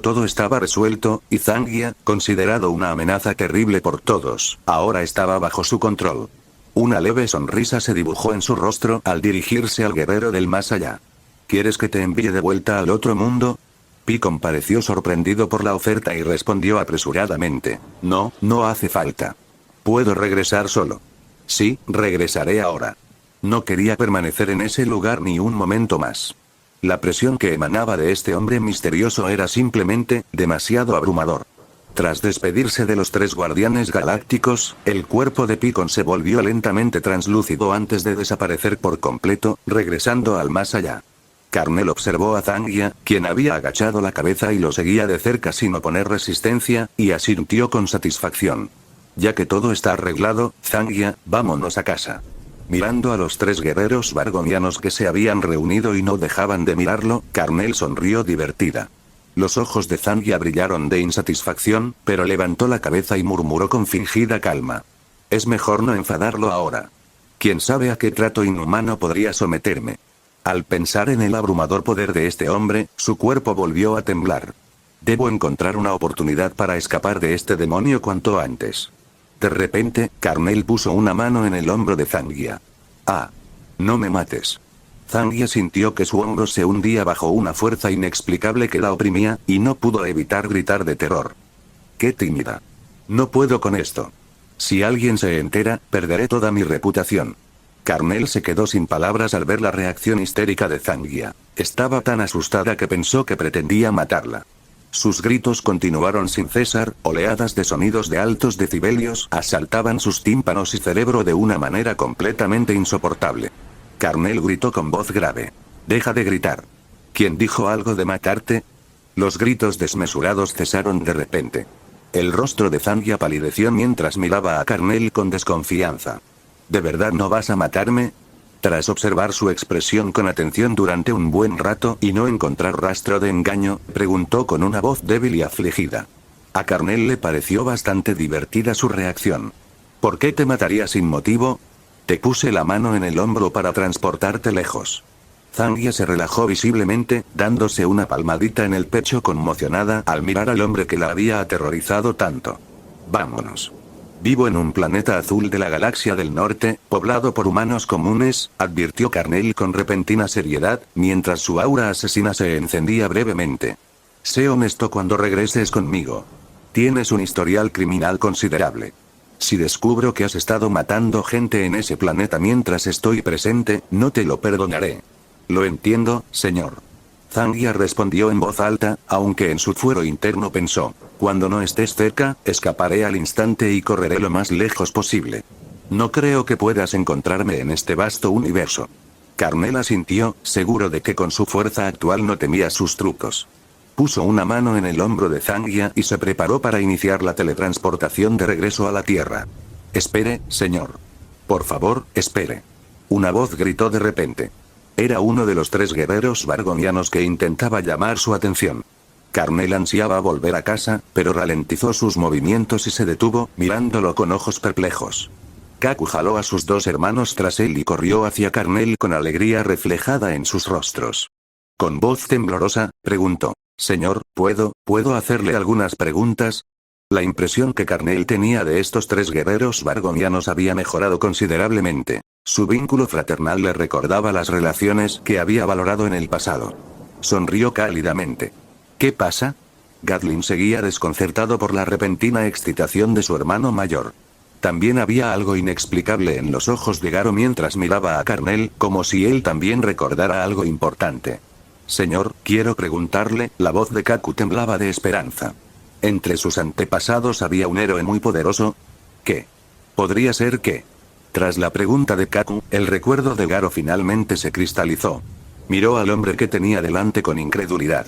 Todo estaba resuelto, y Zangia, considerado una amenaza terrible por todos, ahora estaba bajo su control. Una leve sonrisa se dibujó en su rostro al dirigirse al guerrero del más allá. ¿Quieres que te envíe de vuelta al otro mundo? Picon pareció sorprendido por la oferta y respondió apresuradamente. No, no hace falta. Puedo regresar solo. Sí, regresaré ahora. No quería permanecer en ese lugar ni un momento más. La presión que emanaba de este hombre misterioso era simplemente demasiado abrumador. Tras despedirse de los 3 guardianes galácticos, el cuerpo de Picon se volvió lentamente translúcido antes de desaparecer por completo, regresando al más allá. Carnel observó a Zangia, quien había agachado la cabeza y lo seguía de cerca sin oponer resistencia, y asintió con satisfacción. Ya que todo está arreglado, Zangia, vámonos a casa. Mirando a los 3 guerreros vargonianos que se habían reunido y no dejaban de mirarlo, Carnel sonrió divertida. Los ojos de Zangia brillaron de insatisfacción, pero levantó la cabeza y murmuró con fingida calma. Es mejor no enfadarlo ahora. ¿Quién sabe a qué trato inhumano podría someterme? Al pensar en el abrumador poder de este hombre, su cuerpo volvió a temblar. Debo encontrar una oportunidad para escapar de este demonio cuanto antes. De repente, Carnel puso una mano en el hombro de Zangia. Ah. No me mates. Zangia sintió que su hombro se hundía bajo una fuerza inexplicable que la oprimía, y no pudo evitar gritar de terror. ¡Qué tímida! No puedo con esto. Si alguien se entera, perderé toda mi reputación. Carnel se quedó sin palabras al ver la reacción histérica de Zangia. Estaba tan asustada que pensó que pretendía matarla. Sus gritos continuaron sin cesar, oleadas de sonidos de altos decibelios asaltaban sus tímpanos y cerebro de una manera completamente insoportable. Carnel gritó con voz grave. «Deja de gritar». ¿Quién dijo algo de matarte? Los gritos desmesurados cesaron de repente. El rostro de Zangia palideció mientras miraba a Carnel con desconfianza. ¿De verdad no vas a matarme? Tras observar su expresión con atención durante un buen rato y no encontrar rastro de engaño, preguntó con una voz débil y afligida. A Carnel le pareció bastante divertida su reacción. ¿Por qué te mataría sin motivo? Te puse la mano en el hombro para transportarte lejos. Zangia se relajó visiblemente, dándose una palmadita en el pecho conmocionada al mirar al hombre que la había aterrorizado tanto. Vámonos. Vivo en un planeta azul de la galaxia del norte, poblado por humanos comunes, advirtió Carnel con repentina seriedad, mientras su aura asesina se encendía brevemente. Sé honesto cuando regreses conmigo. Tienes un historial criminal considerable. Si descubro que has estado matando gente en ese planeta mientras estoy presente, no te lo perdonaré. Lo entiendo, señor. Zangia respondió en voz alta, aunque en su fuero interno pensó, cuando no estés cerca, escaparé al instante y correré lo más lejos posible. No creo que puedas encontrarme en este vasto universo. Carnel asintió, seguro de que con su fuerza actual no temía sus trucos. Puso una mano en el hombro de Zangia y se preparó para iniciar la teletransportación de regreso a la Tierra. Espere, señor. Por favor, espere. Una voz gritó de repente. Era uno de los 3 guerreros vargonianos que intentaba llamar su atención. Carnel ansiaba volver a casa, pero ralentizó sus movimientos y se detuvo, mirándolo con ojos perplejos. Kaku jaló a sus 2 hermanos tras él y corrió hacia Carnel con alegría reflejada en sus rostros. Con voz temblorosa, preguntó, «Señor, ¿puedo hacerle algunas preguntas?» La impresión que Carnel tenía de estos 3 guerreros vargonianos había mejorado considerablemente. Su vínculo fraternal le recordaba las relaciones que había valorado en el pasado. Sonrió cálidamente. ¿Qué pasa? Gatling seguía desconcertado por la repentina excitación de su hermano mayor. También había algo inexplicable en los ojos de Garo mientras miraba a Carnel, como si él también recordara algo importante. Señor, quiero preguntarle, la voz de Kaku temblaba de esperanza. ¿Entre sus antepasados había un héroe muy poderoso? ¿Qué? ¿Podría ser qué? Tras la pregunta de Kaku, el recuerdo de Garo finalmente se cristalizó. Miró al hombre que tenía delante con incredulidad.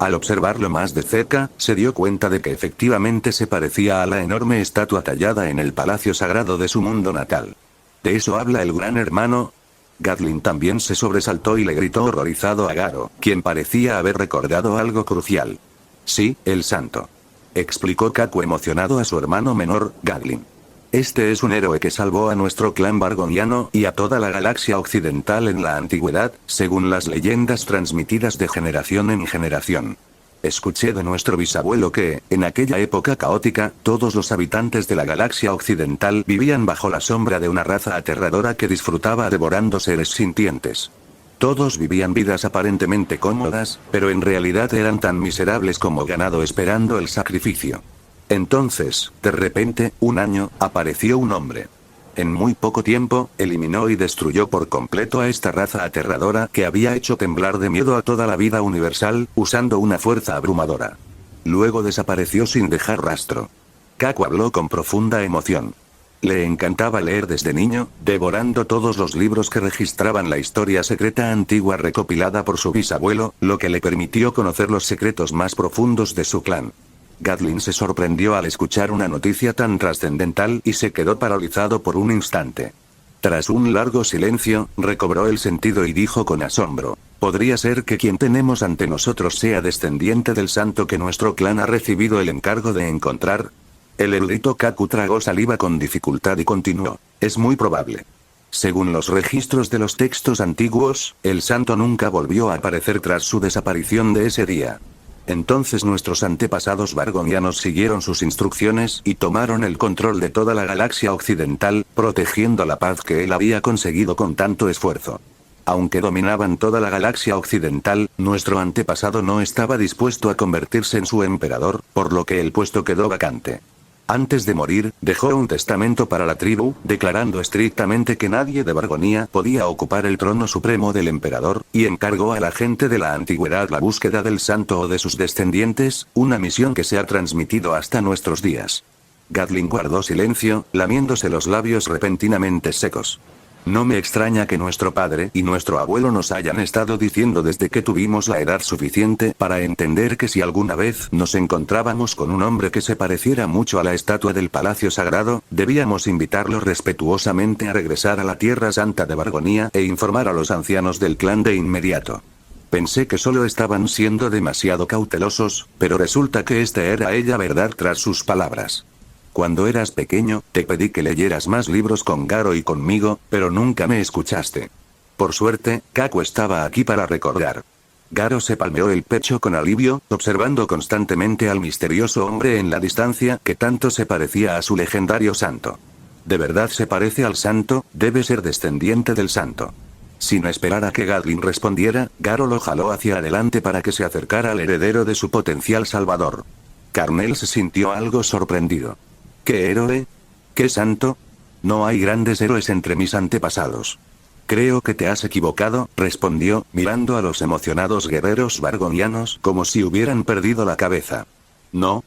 Al observarlo más de cerca, se dio cuenta de que efectivamente se parecía a la enorme estatua tallada en el palacio sagrado de su mundo natal. ¿De eso habla el gran hermano? Gatling también se sobresaltó y le gritó horrorizado a Garo, quien parecía haber recordado algo crucial. Sí, el santo. Explicó Kaku emocionado a su hermano menor, Gatling. Este es un héroe que salvó a nuestro clan vargoniano y a toda la galaxia occidental en la antigüedad, según las leyendas transmitidas de generación en generación. Escuché de nuestro bisabuelo que, en aquella época caótica, todos los habitantes de la galaxia occidental vivían bajo la sombra de una raza aterradora que disfrutaba devorando seres sintientes. Todos vivían vidas aparentemente cómodas, pero en realidad eran tan miserables como ganado esperando el sacrificio. Entonces, de repente, un año, apareció un hombre. En muy poco tiempo, eliminó y destruyó por completo a esta raza aterradora que había hecho temblar de miedo a toda la vida universal, usando una fuerza abrumadora. Luego desapareció sin dejar rastro. Kaku habló con profunda emoción. Le encantaba leer desde niño, devorando todos los libros que registraban la historia secreta antigua recopilada por su bisabuelo, lo que le permitió conocer los secretos más profundos de su clan. Gatling se sorprendió al escuchar una noticia tan trascendental y se quedó paralizado por un instante. Tras un largo silencio, recobró el sentido y dijo con asombro: ¿podría ser que quien tenemos ante nosotros sea descendiente del santo que nuestro clan ha recibido el encargo de encontrar? El erudito Kaku tragó saliva con dificultad y continuó: es muy probable. Según los registros de los textos antiguos, el santo nunca volvió a aparecer tras su desaparición de ese día. Entonces nuestros antepasados vargonianos siguieron sus instrucciones y tomaron el control de toda la galaxia occidental, protegiendo la paz que él había conseguido con tanto esfuerzo. Aunque dominaban toda la galaxia occidental, nuestro antepasado no estaba dispuesto a convertirse en su emperador, por lo que el puesto quedó vacante. Antes de morir, dejó un testamento para la tribu, declarando estrictamente que nadie de Vargonia podía ocupar el trono supremo del emperador, y encargó a la gente de la antigüedad la búsqueda del santo o de sus descendientes, una misión que se ha transmitido hasta nuestros días. Gatling guardó silencio, lamiéndose los labios repentinamente secos. No me extraña que nuestro padre y nuestro abuelo nos hayan estado diciendo desde que tuvimos la edad suficiente para entender que si alguna vez nos encontrábamos con un hombre que se pareciera mucho a la estatua del Palacio Sagrado, debíamos invitarlo respetuosamente a regresar a la Tierra Santa de Vargonia e informar a los ancianos del clan de inmediato. Pensé que solo estaban siendo demasiado cautelosos, pero resulta que esta era ella verdad tras sus palabras. Cuando eras pequeño, te pedí que leyeras más libros con Garo y conmigo, pero nunca me escuchaste. Por suerte, Kaku estaba aquí para recordar. Garo se palmeó el pecho con alivio, observando constantemente al misterioso hombre en la distancia que tanto se parecía a su legendario santo. ¿De verdad se parece al santo? Debe ser descendiente del santo. Sin esperar a que Gatling respondiera, Garo lo jaló hacia adelante para que se acercara al heredero de su potencial salvador. Carnel se sintió algo sorprendido. ¿Qué héroe? ¿Qué santo? No hay grandes héroes entre mis antepasados. Creo que te has equivocado, respondió, mirando a los emocionados guerreros vargonianos como si hubieran perdido la cabeza. No,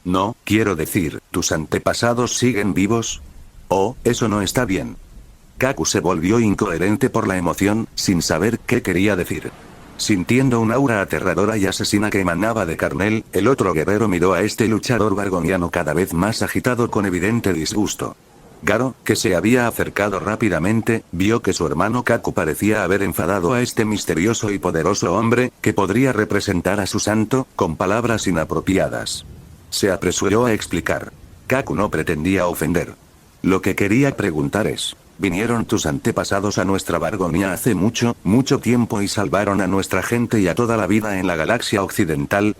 quiero decir, ¿tus antepasados siguen vivos? Oh, eso no está bien. Kaku se volvió incoherente por la emoción, sin saber qué quería decir. Sintiendo un aura aterradora y asesina que emanaba de Carnel, el otro guerrero miró a este luchador vargoniano cada vez más agitado con evidente disgusto. Garo, que se había acercado rápidamente, vio que su hermano Kaku parecía haber enfadado a este misterioso y poderoso hombre, que podría representar a su santo, con palabras inapropiadas. Se apresuró a explicar. Kaku no pretendía ofender. Lo que quería preguntar es: ¿vinieron tus antepasados a nuestra Vargonia hace mucho tiempo y salvaron a nuestra gente y a toda la vida en la galaxia occidental?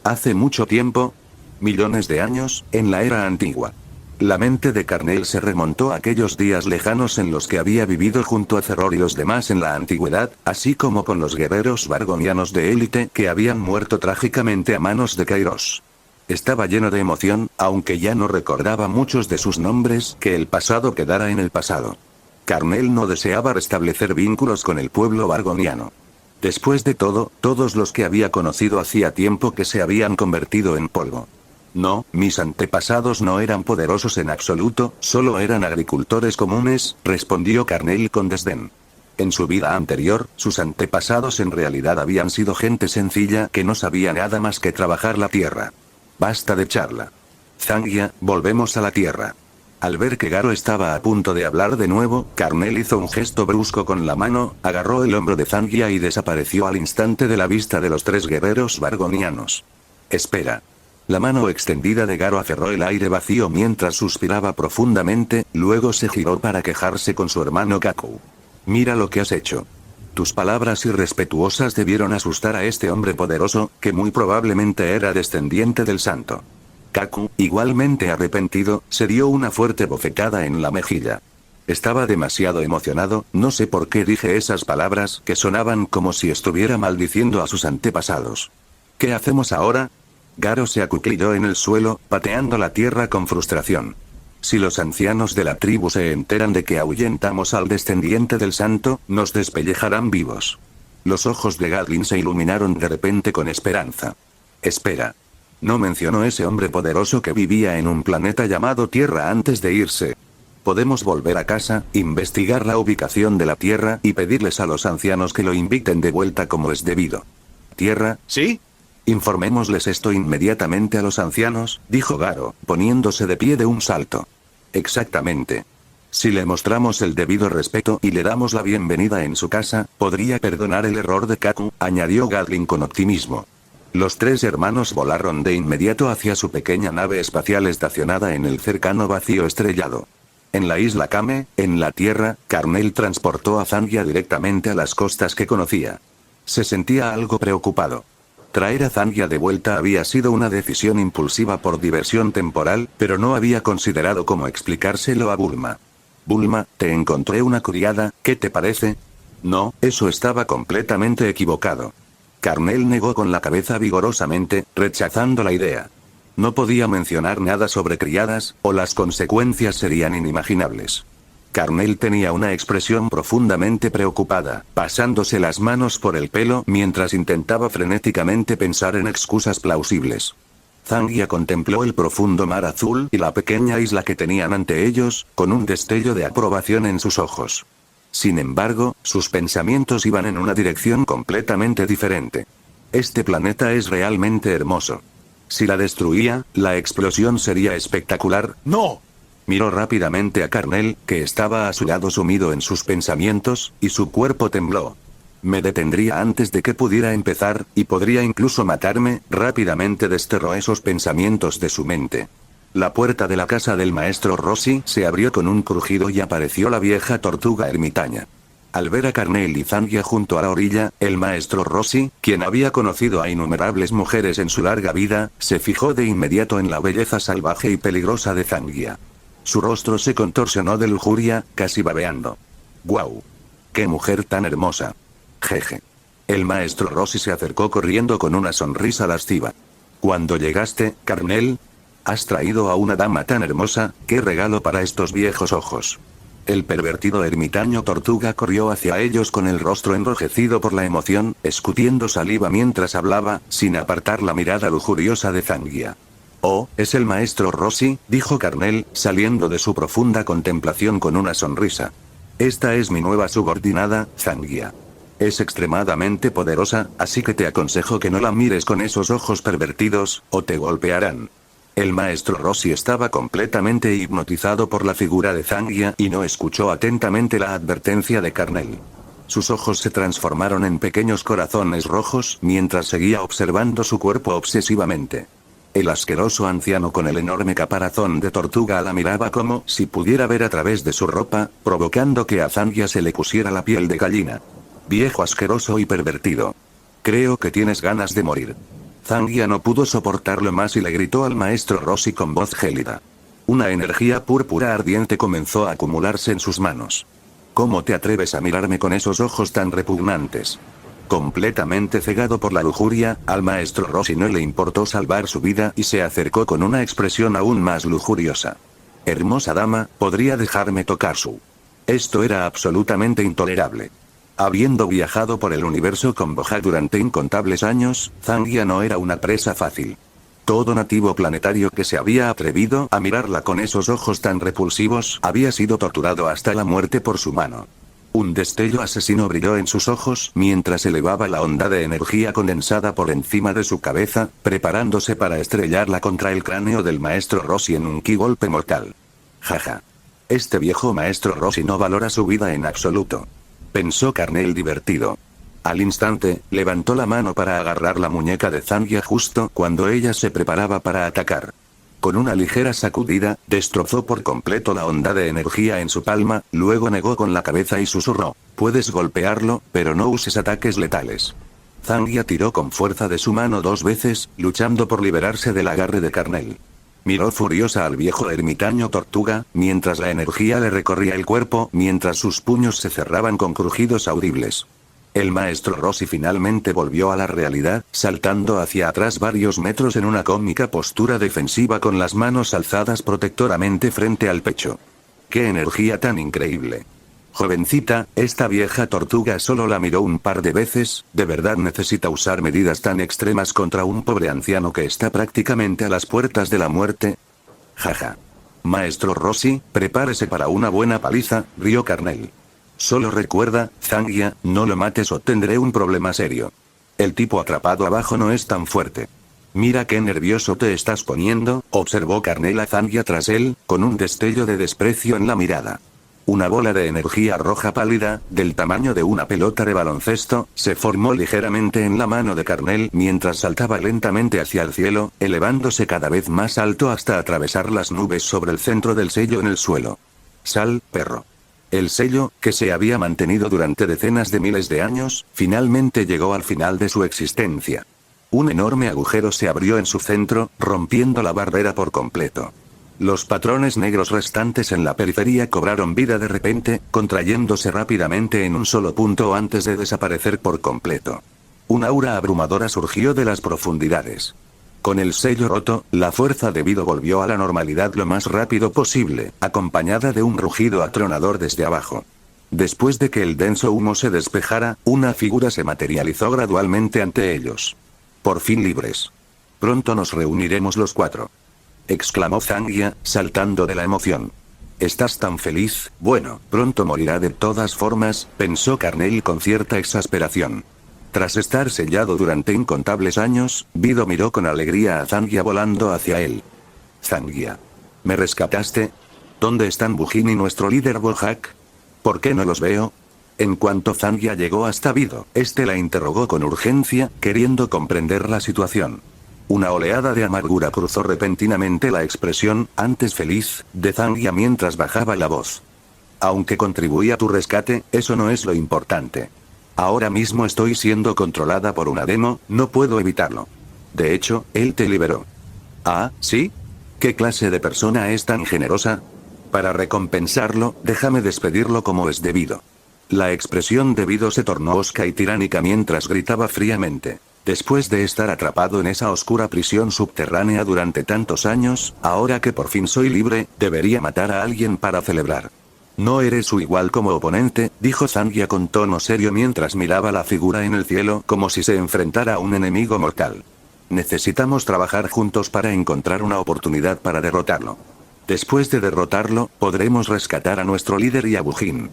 ¿Hace mucho tiempo? Millones de años, en la era antigua. La mente de Carnel se remontó a aquellos días lejanos en los que había vivido junto a Cerror y los demás en la antigüedad, así como con los guerreros vargonianos de élite que habían muerto trágicamente a manos de Kairos. Estaba lleno de emoción, aunque ya no recordaba muchos de sus nombres, que el pasado quedara en el pasado. Carnel no deseaba restablecer vínculos con el pueblo vargoniano. Después de todo, todos los que había conocido hacía tiempo que se habían convertido en polvo. No, mis antepasados no eran poderosos en absoluto, solo eran agricultores comunes, respondió Carnel con desdén. En su vida anterior, sus antepasados en realidad habían sido gente sencilla que no sabía nada más que trabajar la tierra. Basta de charla. Zangia, volvemos a la tierra. Al ver que Garo estaba a punto de hablar de nuevo, Carnel hizo un gesto brusco con la mano, agarró el hombro de Zangia y desapareció al instante de la vista de los 3 guerreros vargonianos. Espera. La mano extendida de Garo aferró el aire vacío mientras suspiraba profundamente, luego se giró para quejarse con su hermano Kaku. Mira lo que has hecho. Tus palabras irrespetuosas debieron asustar a este hombre poderoso, que muy probablemente era descendiente del santo. Kaku, igualmente arrepentido, se dio una fuerte bofetada en la mejilla. Estaba demasiado emocionado, no sé por qué dije esas palabras que sonaban como si estuviera maldiciendo a sus antepasados. ¿Qué hacemos ahora? Garo se acuclilló en el suelo, pateando la tierra con frustración. Si los ancianos de la tribu se enteran de que ahuyentamos al descendiente del santo, nos despellejarán vivos. Los ojos de Gatling se iluminaron de repente con esperanza. Espera. ¿No mencionó ese hombre poderoso que vivía en un planeta llamado Tierra antes de irse? Podemos volver a casa, investigar la ubicación de la Tierra y pedirles a los ancianos que lo inviten de vuelta como es debido. ¿Tierra? ¿Sí? Informémosles esto inmediatamente a los ancianos, dijo Garo, poniéndose de pie de un salto. Exactamente. Si le mostramos el debido respeto y le damos la bienvenida en su casa, podría perdonar el error de Kaku, añadió Gatling con optimismo. Los 3 hermanos volaron de inmediato hacia su pequeña nave espacial estacionada en el cercano vacío estrellado. En la isla Kame, en la Tierra, Carnel transportó a Zangia directamente a las costas que conocía. Se sentía algo preocupado. Traer a Zangia de vuelta había sido una decisión impulsiva por diversión temporal, pero no había considerado cómo explicárselo a Bulma. Bulma, te encontré una criada, ¿qué te parece? No, eso estaba completamente equivocado. Carnel negó con la cabeza vigorosamente, rechazando la idea. No podía mencionar nada sobre criadas, o las consecuencias serían inimaginables. Carnel tenía una expresión profundamente preocupada, pasándose las manos por el pelo mientras intentaba frenéticamente pensar en excusas plausibles. Zangia contempló el profundo mar azul y la pequeña isla que tenían ante ellos, con un destello de aprobación en sus ojos. Sin embargo, sus pensamientos iban en una dirección completamente diferente. Este planeta es realmente hermoso. Si la destruía, la explosión sería espectacular. ¡No! Miró rápidamente a Carnel, que estaba a su lado sumido en sus pensamientos, y su cuerpo tembló. Me detendría antes de que pudiera empezar, y podría incluso matarme. Rápidamente desterró esos pensamientos de su mente. La puerta de la casa del maestro Rossi se abrió con un crujido y apareció la vieja tortuga ermitaña. Al ver a Carnel y Zangia junto a la orilla, el maestro Rossi, quien había conocido a innumerables mujeres en su larga vida, se fijó de inmediato en la belleza salvaje y peligrosa de Zangia. Su rostro se contorsionó de lujuria, casi babeando. ¡Guau! ¡Qué mujer tan hermosa! Jeje. El maestro Rossi se acercó corriendo con una sonrisa lasciva. Cuando llegaste, Carnel, has traído a una dama tan hermosa, qué regalo para estos viejos ojos. El pervertido ermitaño tortuga corrió hacia ellos con el rostro enrojecido por la emoción, escutiendo saliva mientras hablaba, sin apartar la mirada lujuriosa de Zangia. Oh, es el maestro Rossi, dijo Carnel, saliendo de su profunda contemplación con una sonrisa. Esta es mi nueva subordinada, Zangia. Es extremadamente poderosa, así que te aconsejo que no la mires con esos ojos pervertidos, o te golpearán. El maestro Rossi estaba completamente hipnotizado por la figura de Zangia y no escuchó atentamente la advertencia de Carnel. Sus ojos se transformaron en pequeños corazones rojos mientras seguía observando su cuerpo obsesivamente. El asqueroso anciano con el enorme caparazón de tortuga la miraba como si pudiera ver a través de su ropa, provocando que a Zangia se le pusiera la piel de gallina. Viejo asqueroso y pervertido. Creo que tienes ganas de morir. Zangia no pudo soportarlo más y le gritó al maestro Rossi con voz gélida. Una energía púrpura ardiente comenzó a acumularse en sus manos. ¿Cómo te atreves a mirarme con esos ojos tan repugnantes? Completamente cegado por la lujuria, al maestro Rossi no le importó salvar su vida y se acercó con una expresión aún más lujuriosa. Hermosa dama, ¿podría dejarme tocar su? Esto era absolutamente intolerable. Habiendo viajado por el universo con Boja durante incontables años, Zangia no era una presa fácil. Todo nativo planetario que se había atrevido a mirarla con esos ojos tan repulsivos había sido torturado hasta la muerte por su mano. Un destello asesino brilló en sus ojos mientras elevaba la onda de energía condensada por encima de su cabeza, preparándose para estrellarla contra el cráneo del maestro Rossi en un ki golpe mortal. Jaja. Este viejo maestro Rossi no valora su vida en absoluto. Pensó Carnell divertido. Al instante, levantó la mano para agarrar la muñeca de Zangia justo cuando ella se preparaba para atacar. Con una ligera sacudida, destrozó por completo la onda de energía en su palma, luego negó con la cabeza y susurró: puedes golpearlo, pero no uses ataques letales. Zangia tiró con fuerza de su mano 2 veces, luchando por liberarse del agarre de Carnell. Miró furiosa al viejo ermitaño tortuga, mientras la energía le recorría el cuerpo, mientras sus puños se cerraban con crujidos audibles. El maestro Rossi finalmente volvió a la realidad, saltando hacia atrás varios metros en una cómica postura defensiva con las manos alzadas protectoramente frente al pecho. ¡Qué energía tan increíble! Jovencita, esta vieja tortuga solo la miró un par de veces. ¿De verdad necesita usar medidas tan extremas contra un pobre anciano que está prácticamente a las puertas de la muerte? Jaja. Maestro Rossi, prepárese para una buena paliza, rió Carnell. Solo recuerda, Zangia, no lo mates o tendré un problema serio. El tipo atrapado abajo no es tan fuerte. Mira qué nervioso te estás poniendo, observó Carnell a Zangia tras él, con un destello de desprecio en la mirada. Una bola de energía roja pálida, del tamaño de una pelota de baloncesto, se formó ligeramente en la mano de Carnell mientras saltaba lentamente hacia el cielo, elevándose cada vez más alto hasta atravesar las nubes sobre el centro del sello en el suelo. Sal, perro. El sello, que se había mantenido durante decenas de miles de años, finalmente llegó al final de su existencia. Un enorme agujero se abrió en su centro, rompiendo la barrera por completo. Los patrones negros restantes en la periferia cobraron vida de repente, contrayéndose rápidamente en un solo punto antes de desaparecer por completo. Un aura abrumadora surgió de las profundidades. Con el sello roto, la fuerza de Vido volvió a la normalidad lo más rápido posible, acompañada de un rugido atronador desde abajo. Después de que el denso humo se despejara, una figura se materializó gradualmente ante ellos. Por fin libres. Pronto nos reuniremos los 4. Exclamó Zangia, saltando de la emoción. ¿Estás tan feliz? Bueno, pronto morirá de todas formas, pensó Carnell con cierta exasperación. Tras estar sellado durante incontables años, Vido miró con alegría a Zangia volando hacia él. Zangia. ¿Me rescataste? ¿Dónde están Bujin y nuestro líder Bojack? ¿Por qué no los veo? En cuanto Zangia llegó hasta Vido, este la interrogó con urgencia, queriendo comprender la situación. Una oleada de amargura cruzó repentinamente la expresión, antes feliz, de Zangia mientras bajaba la voz. Aunque contribuí a tu rescate, eso no es lo importante. Ahora mismo estoy siendo controlada por una demo, no puedo evitarlo. De hecho, él te liberó. ¿Ah, sí? ¿Qué clase de persona es tan generosa? Para recompensarlo, déjame despedirlo como es debido. La expresión de Vido se tornó hosca y tiránica mientras gritaba fríamente. Después de estar atrapado en esa oscura prisión subterránea durante tantos años, ahora que por fin soy libre, debería matar a alguien para celebrar. No eres su igual como oponente, dijo Zangia con tono serio mientras miraba la figura en el cielo como si se enfrentara a un enemigo mortal. Necesitamos trabajar juntos para encontrar una oportunidad para derrotarlo. Después de derrotarlo, podremos rescatar a nuestro líder y a Bujin.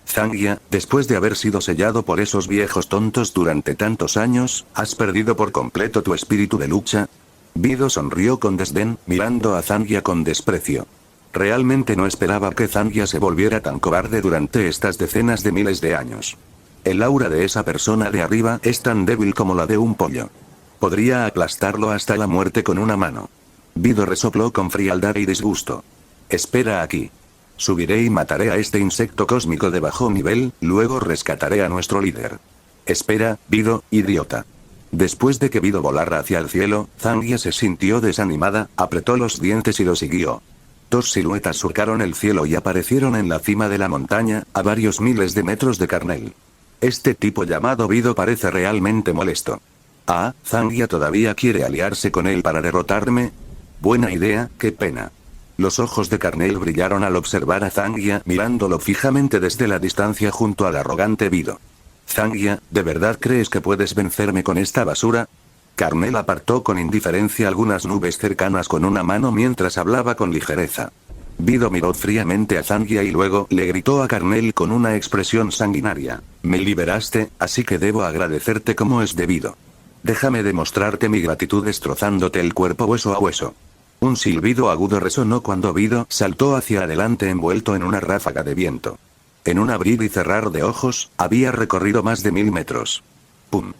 Zangia, después de haber sido sellado por esos viejos tontos durante tantos años, ¿has perdido por completo tu espíritu de lucha? Vido sonrió con desdén, mirando a Zangia con desprecio. Realmente no esperaba que Zangia se volviera tan cobarde durante estas decenas de miles de años. El aura de esa persona de arriba es tan débil como la de un pollo. Podría aplastarlo hasta la muerte con una mano. Vido resopló con frialdad y disgusto. Espera aquí. Subiré y mataré a este insecto cósmico de bajo nivel, luego rescataré a nuestro líder. Espera, Vido, idiota. Después de que Vido volara hacia el cielo, Zangia se sintió desanimada, apretó los dientes y lo siguió. 2 siluetas surcaron el cielo y aparecieron en la cima de la montaña, a varios miles de metros de Carnell. Este tipo llamado Vido parece realmente molesto. Ah, Zangia todavía quiere aliarse con él para derrotarme. Buena idea, qué pena. Los ojos de Carnell brillaron al observar a Zangia mirándolo fijamente desde la distancia junto al arrogante Vido. Zangia, ¿de verdad crees que puedes vencerme con esta basura? Carnell apartó con indiferencia algunas nubes cercanas con una mano mientras hablaba con ligereza. Vido miró fríamente a Zangia y luego le gritó a Carnell con una expresión sanguinaria. Me liberaste, así que debo agradecerte como es debido. Déjame demostrarte mi gratitud destrozándote el cuerpo hueso a hueso. Un silbido agudo resonó cuando Vido saltó hacia adelante envuelto en una ráfaga de viento. En un abrir y cerrar de ojos, había recorrido más de 1000 metros. ¡Pum!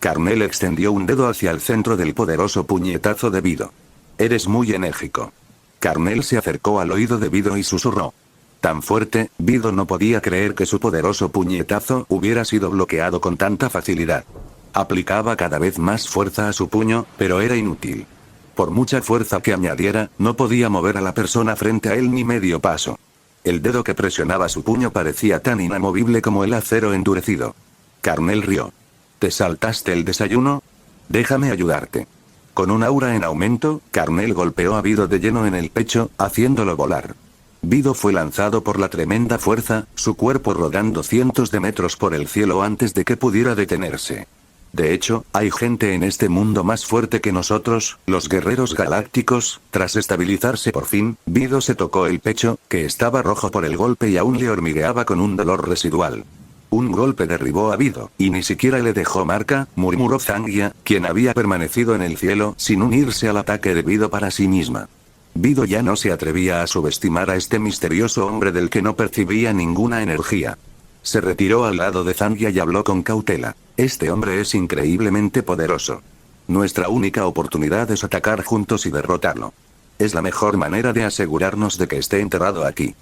Carnel extendió un dedo hacia el centro del poderoso puñetazo de Vido. Eres muy enérgico. Carnel se acercó al oído de Vido y susurró. Tan fuerte, Vido no podía creer que su poderoso puñetazo hubiera sido bloqueado con tanta facilidad. Aplicaba cada vez más fuerza a su puño, pero era inútil. Por mucha fuerza que añadiera, no podía mover a la persona frente a él ni medio paso. El dedo que presionaba su puño parecía tan inamovible como el acero endurecido. Carnel rió. ¿Te saltaste el desayuno? Déjame ayudarte. Con un aura en aumento, Carnel golpeó a Vido de lleno en el pecho, haciéndolo volar. Vido fue lanzado por la tremenda fuerza, su cuerpo rodando cientos de metros por el cielo antes de que pudiera detenerse. De hecho, hay gente en este mundo más fuerte que nosotros, los guerreros galácticos. Tras estabilizarse por fin, Vido se tocó el pecho, que estaba rojo por el golpe y aún le hormigueaba con un dolor residual. Un golpe derribó a Vido, y ni siquiera le dejó marca, murmuró Zangia, quien había permanecido en el cielo sin unirse al ataque de Vido para sí misma. Vido ya no se atrevía a subestimar a este misterioso hombre del que no percibía ninguna energía. Se retiró al lado de Zangia y habló con cautela. Este hombre es increíblemente poderoso. Nuestra única oportunidad es atacar juntos y derrotarlo. Es la mejor manera de asegurarnos de que esté enterrado aquí.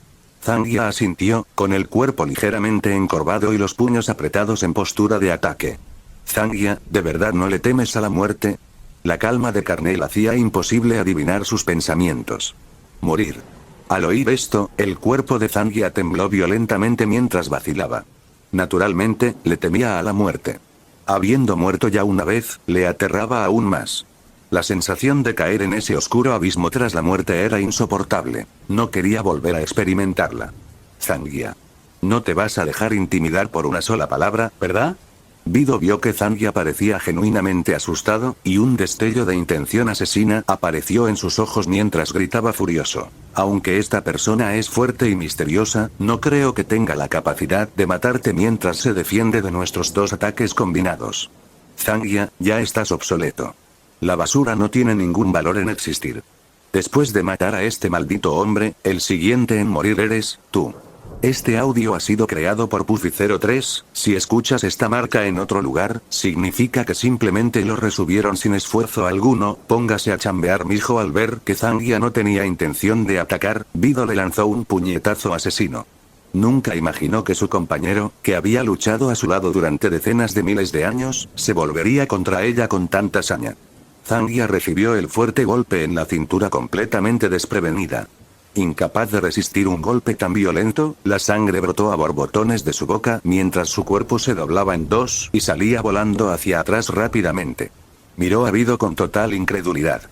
Zangia asintió, con el cuerpo ligeramente encorvado y los puños apretados en postura de ataque. Zangia, ¿de verdad no le temes a la muerte? La calma de Carnel hacía imposible adivinar sus pensamientos. Morir. Al oír esto, el cuerpo de Zangia tembló violentamente mientras vacilaba. Naturalmente, le temía a la muerte. Habiendo muerto ya una vez, le aterraba aún más. La sensación de caer en ese oscuro abismo tras la muerte era insoportable. No quería volver a experimentarla. Zangia. No te vas a dejar intimidar por una sola palabra, ¿verdad? Vido vio que Zangia parecía genuinamente asustado, y un destello de intención asesina apareció en sus ojos mientras gritaba furioso. Aunque esta persona es fuerte y misteriosa, no creo que tenga la capacidad de matarte mientras se defiende de nuestros dos ataques combinados. Zangia, ya estás obsoleto. La basura no tiene ningún valor en existir. Después de matar a este maldito hombre, el siguiente en morir eres tú. Este audio ha sido creado por Puffy03, si escuchas esta marca en otro lugar, significa que simplemente lo resubieron sin esfuerzo alguno. Póngase a chambear mijo. Al ver que Zangia no tenía intención de atacar, Vido le lanzó un puñetazo asesino. Nunca imaginó que su compañero, que había luchado a su lado durante decenas de miles de años, se volvería contra ella con tanta saña. Zangia recibió el fuerte golpe en la cintura completamente desprevenida. Incapaz de resistir un golpe tan violento, la sangre brotó a borbotones de su boca mientras su cuerpo se doblaba en dos y salía volando hacia atrás rápidamente. Miró a Vido con total incredulidad.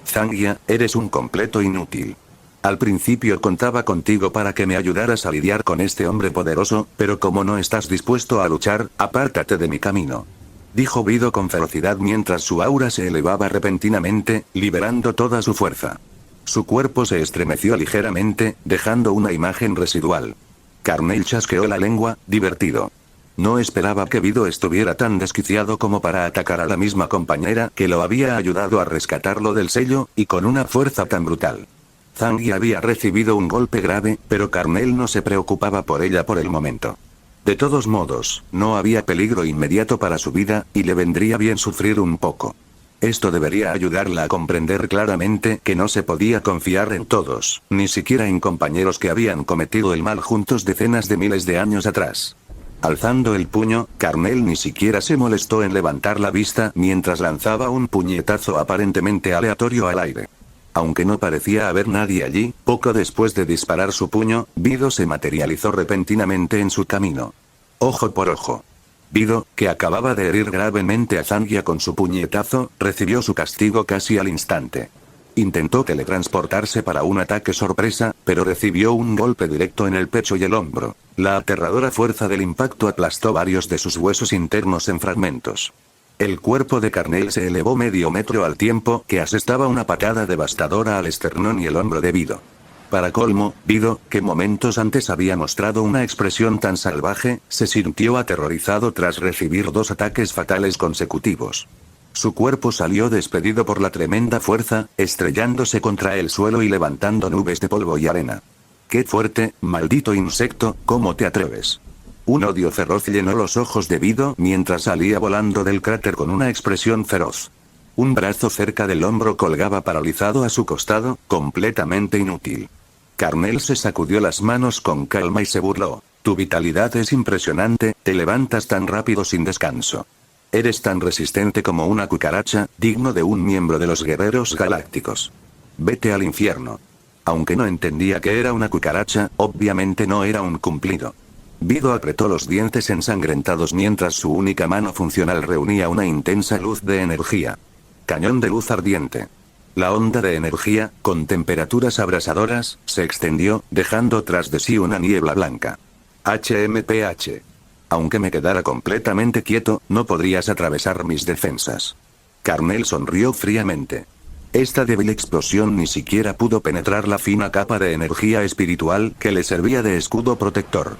Zangia, eres un completo inútil. Al principio contaba contigo para que me ayudaras a lidiar con este hombre poderoso, pero como no estás dispuesto a luchar, apártate de mi camino. Dijo Vido con ferocidad mientras su aura se elevaba repentinamente, liberando toda su fuerza. Su cuerpo se estremeció ligeramente, dejando una imagen residual. Carnel chasqueó la lengua, divertido. No esperaba que Vido estuviera tan desquiciado como para atacar a la misma compañera que lo había ayudado a rescatarlo del sello, y con una fuerza tan brutal. Zangia había recibido un golpe grave, pero Carnel no se preocupaba por ella por el momento. De todos modos, no había peligro inmediato para su vida, y le vendría bien sufrir un poco. Esto debería ayudarla a comprender claramente que no se podía confiar en todos, ni siquiera en compañeros que habían cometido el mal juntos decenas de miles de años atrás. Alzando el puño, Carnel ni siquiera se molestó en levantar la vista mientras lanzaba un puñetazo aparentemente aleatorio al aire. Aunque no parecía haber nadie allí, poco después de disparar su puño, Vido se materializó repentinamente en su camino. Ojo por ojo. Vido, que acababa de herir gravemente a Zangia con su puñetazo, recibió su castigo casi al instante. Intentó teletransportarse para un ataque sorpresa, pero recibió un golpe directo en el pecho y el hombro. La aterradora fuerza del impacto aplastó varios de sus huesos internos en fragmentos. El cuerpo de Carnel se elevó medio metro al tiempo que asestaba una patada devastadora al esternón y el hombro de Vido. Para colmo, Vido, que momentos antes había mostrado una expresión tan salvaje, se sintió aterrorizado tras recibir dos ataques fatales consecutivos. Su cuerpo salió despedido por la tremenda fuerza, estrellándose contra el suelo y levantando nubes de polvo y arena. ¡Qué fuerte, maldito insecto! ¿Cómo te atreves? Un odio feroz llenó los ojos de Vido mientras salía volando del cráter con una expresión feroz. Un brazo cerca del hombro colgaba paralizado a su costado, completamente inútil. Carnel se sacudió las manos con calma y se burló. Tu vitalidad es impresionante, te levantas tan rápido sin descanso. Eres tan resistente como una cucaracha, digno de un miembro de los guerreros galácticos. Vete al infierno. Aunque no entendía que era una cucaracha, obviamente no era un cumplido. Vido apretó los dientes ensangrentados mientras su única mano funcional reunía una intensa luz de energía. Cañón de luz ardiente. La onda de energía, con temperaturas abrasadoras, se extendió, dejando tras de sí una niebla blanca. HMPH. Aunque me quedara completamente quieto, no podrías atravesar mis defensas. Carnel sonrió fríamente. Esta débil explosión ni siquiera pudo penetrar la fina capa de energía espiritual que le servía de escudo protector.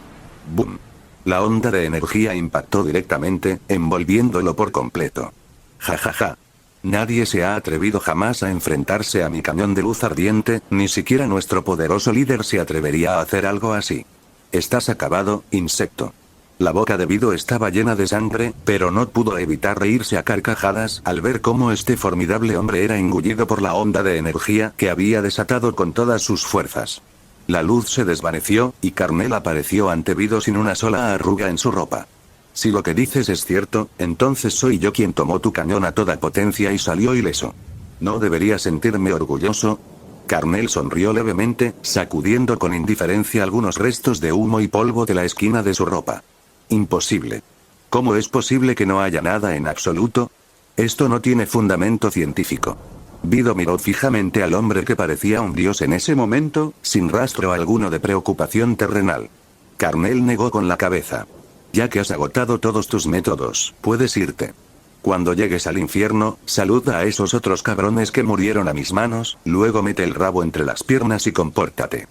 ¡Bum! La onda de energía impactó directamente, envolviéndolo por completo. Ja ja ja. Nadie se ha atrevido jamás a enfrentarse a mi cañón de luz ardiente, ni siquiera nuestro poderoso líder se atrevería a hacer algo así. Estás acabado, insecto. La boca de Vido estaba llena de sangre, pero no pudo evitar reírse a carcajadas al ver cómo este formidable hombre era engullido por la onda de energía que había desatado con todas sus fuerzas. La luz se desvaneció, y Carnel apareció ante Vido sin una sola arruga en su ropa. Si lo que dices es cierto, entonces soy yo quien tomó tu cañón a toda potencia y salió ileso. ¿No debería sentirme orgulloso? Carnel sonrió levemente, sacudiendo con indiferencia algunos restos de humo y polvo de la esquina de su ropa. Imposible. ¿Cómo es posible que no haya nada en absoluto? Esto no tiene fundamento científico. Vido miró fijamente al hombre que parecía un dios en ese momento, sin rastro alguno de preocupación terrenal. Carnel negó con la cabeza. Ya que has agotado todos tus métodos, puedes irte. Cuando llegues al infierno, saluda a esos otros cabrones que murieron a mis manos, luego mete el rabo entre las piernas y compórtate.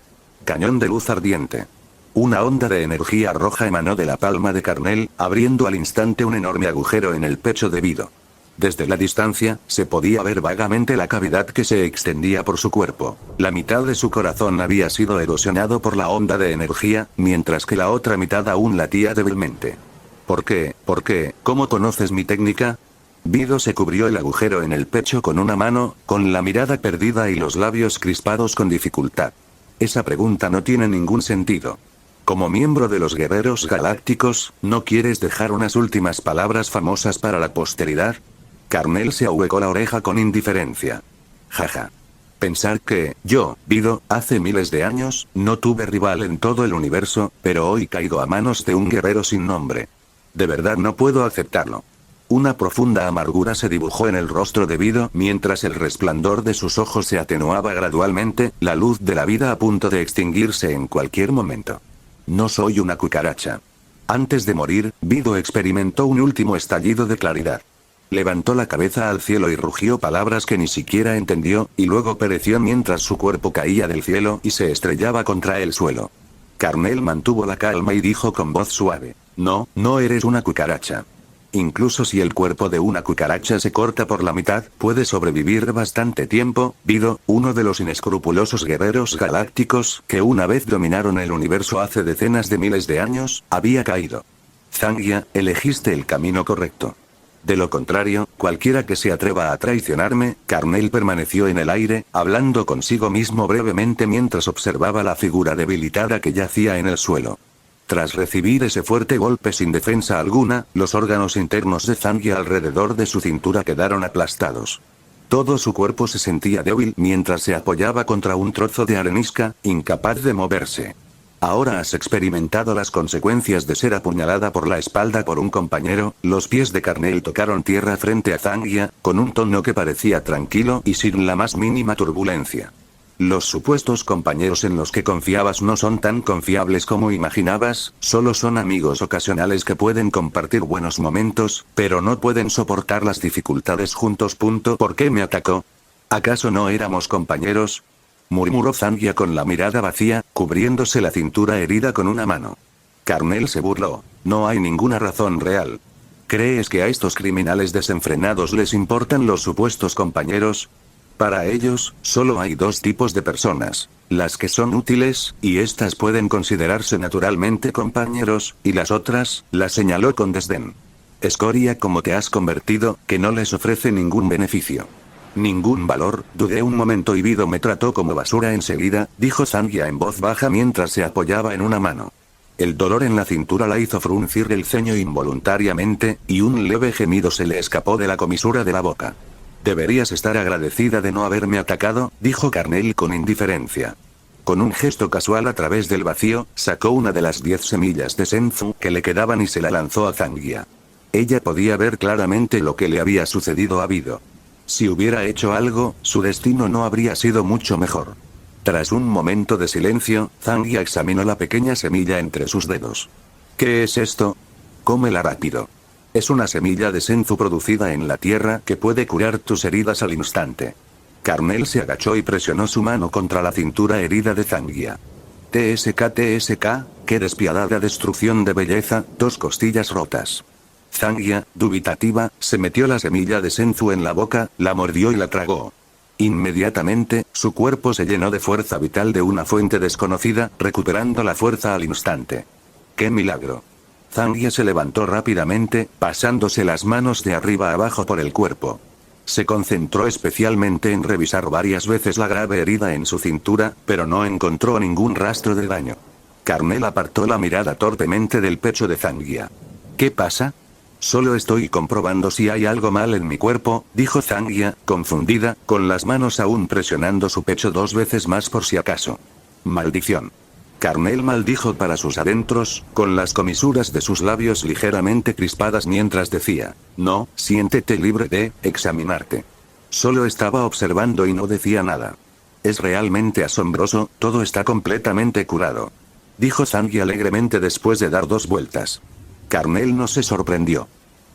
Cañón de luz ardiente. Una onda de energía roja emanó de la palma de Carnel, abriendo al instante un enorme agujero en el pecho de Vido. Desde la distancia, se podía ver vagamente la cavidad que se extendía por su cuerpo. La mitad de su corazón había sido erosionado por la onda de energía, mientras que la otra mitad aún latía débilmente. ¿Por qué? ¿Por qué? ¿Cómo conoces mi técnica? Vido se cubrió el agujero en el pecho con una mano, con la mirada perdida y los labios crispados con dificultad. Esa pregunta no tiene ningún sentido. Como miembro de los guerreros galácticos, ¿no quieres dejar unas últimas palabras famosas para la posteridad? Carnel se ahuecó la oreja con indiferencia. Jaja. Pensar que, yo, Vido, hace miles de años, no tuve rival en todo el universo, pero hoy caigo a manos de un guerrero sin nombre. De verdad no puedo aceptarlo. Una profunda amargura se dibujó en el rostro de Vido mientras el resplandor de sus ojos se atenuaba gradualmente, la luz de la vida a punto de extinguirse en cualquier momento. No soy una cucaracha. Antes de morir, Vido experimentó un último estallido de claridad. Levantó la cabeza al cielo y rugió palabras que ni siquiera entendió, y luego pereció mientras su cuerpo caía del cielo y se estrellaba contra el suelo. Carnel mantuvo la calma y dijo con voz suave: No, no eres una cucaracha. Incluso si el cuerpo de una cucaracha se corta por la mitad, puede sobrevivir bastante tiempo. Vido, uno de los inescrupulosos guerreros galácticos que una vez dominaron el universo hace decenas de miles de años, había caído. Zangia, elegiste el camino correcto. De lo contrario, cualquiera que se atreva a traicionarme. Carnel permaneció en el aire, hablando consigo mismo brevemente mientras observaba la figura debilitada que yacía en el suelo. Tras recibir ese fuerte golpe sin defensa alguna, los órganos internos de Zangia alrededor de su cintura quedaron aplastados. Todo su cuerpo se sentía débil mientras se apoyaba contra un trozo de arenisca, incapaz de moverse. Ahora has experimentado las consecuencias de ser apuñalada por la espalda por un compañero. Los pies de Carnel tocaron tierra frente a Zangia, con un tono que parecía tranquilo y sin la más mínima turbulencia. Los supuestos compañeros en los que confiabas no son tan confiables como imaginabas, solo son amigos ocasionales que pueden compartir buenos momentos, pero no pueden soportar las dificultades juntos. ¿Por qué me atacó? ¿Acaso no éramos compañeros? Murmuró Zangia con la mirada vacía, cubriéndose la cintura herida con una mano. Carnel se burló. No hay ninguna razón real. ¿Crees que a estos criminales desenfrenados les importan los supuestos compañeros? Para ellos, solo hay dos tipos de personas. Las que son útiles, y estas pueden considerarse naturalmente compañeros, y las otras, las señaló con desdén. Escoria como te has convertido, que no les ofrece ningún beneficio. Ningún valor, dudé un momento y Vido me trató como basura enseguida, dijo Zangia en voz baja mientras se apoyaba en una mano. El dolor en la cintura la hizo fruncir el ceño involuntariamente, y un leve gemido se le escapó de la comisura de la boca. Deberías estar agradecida de no haberme atacado, dijo Carnell con indiferencia. Con un gesto casual a través del vacío, sacó una de las 10 semillas de Senzu que le quedaban y se la lanzó a Zangia. Ella podía ver claramente lo que le había sucedido a Vido. Si hubiera hecho algo, su destino no habría sido mucho mejor. Tras un momento de silencio, Zangia examinó la pequeña semilla entre sus dedos. ¿Qué es esto? Cómela rápido. Es una semilla de Senzu producida en la tierra que puede curar tus heridas al instante. Carnell se agachó y presionó su mano contra la cintura herida de Zangia. TSK, qué despiadada destrucción de belleza, 2 costillas rotas. Zangia, dubitativa, se metió la semilla de Senzu en la boca, la mordió y la tragó. Inmediatamente, su cuerpo se llenó de fuerza vital de una fuente desconocida, recuperando la fuerza al instante. ¡Qué milagro! Zangia se levantó rápidamente, pasándose las manos de arriba a abajo por el cuerpo. Se concentró especialmente en revisar varias veces la grave herida en su cintura, pero no encontró ningún rastro de daño. Carnell apartó la mirada torpemente del pecho de Zangia. ¿Qué pasa? Solo estoy comprobando si hay algo mal en mi cuerpo, dijo Zangia, confundida, con las manos aún presionando su pecho 2 veces más por si acaso. Maldición. Carnell maldijo para sus adentros, con las comisuras de sus labios ligeramente crispadas mientras decía, no, siéntete libre de examinarte. Solo estaba observando y no decía nada. Es realmente asombroso, todo está completamente curado. Dijo Zangia alegremente después de dar 2 vueltas. Carnell no se sorprendió.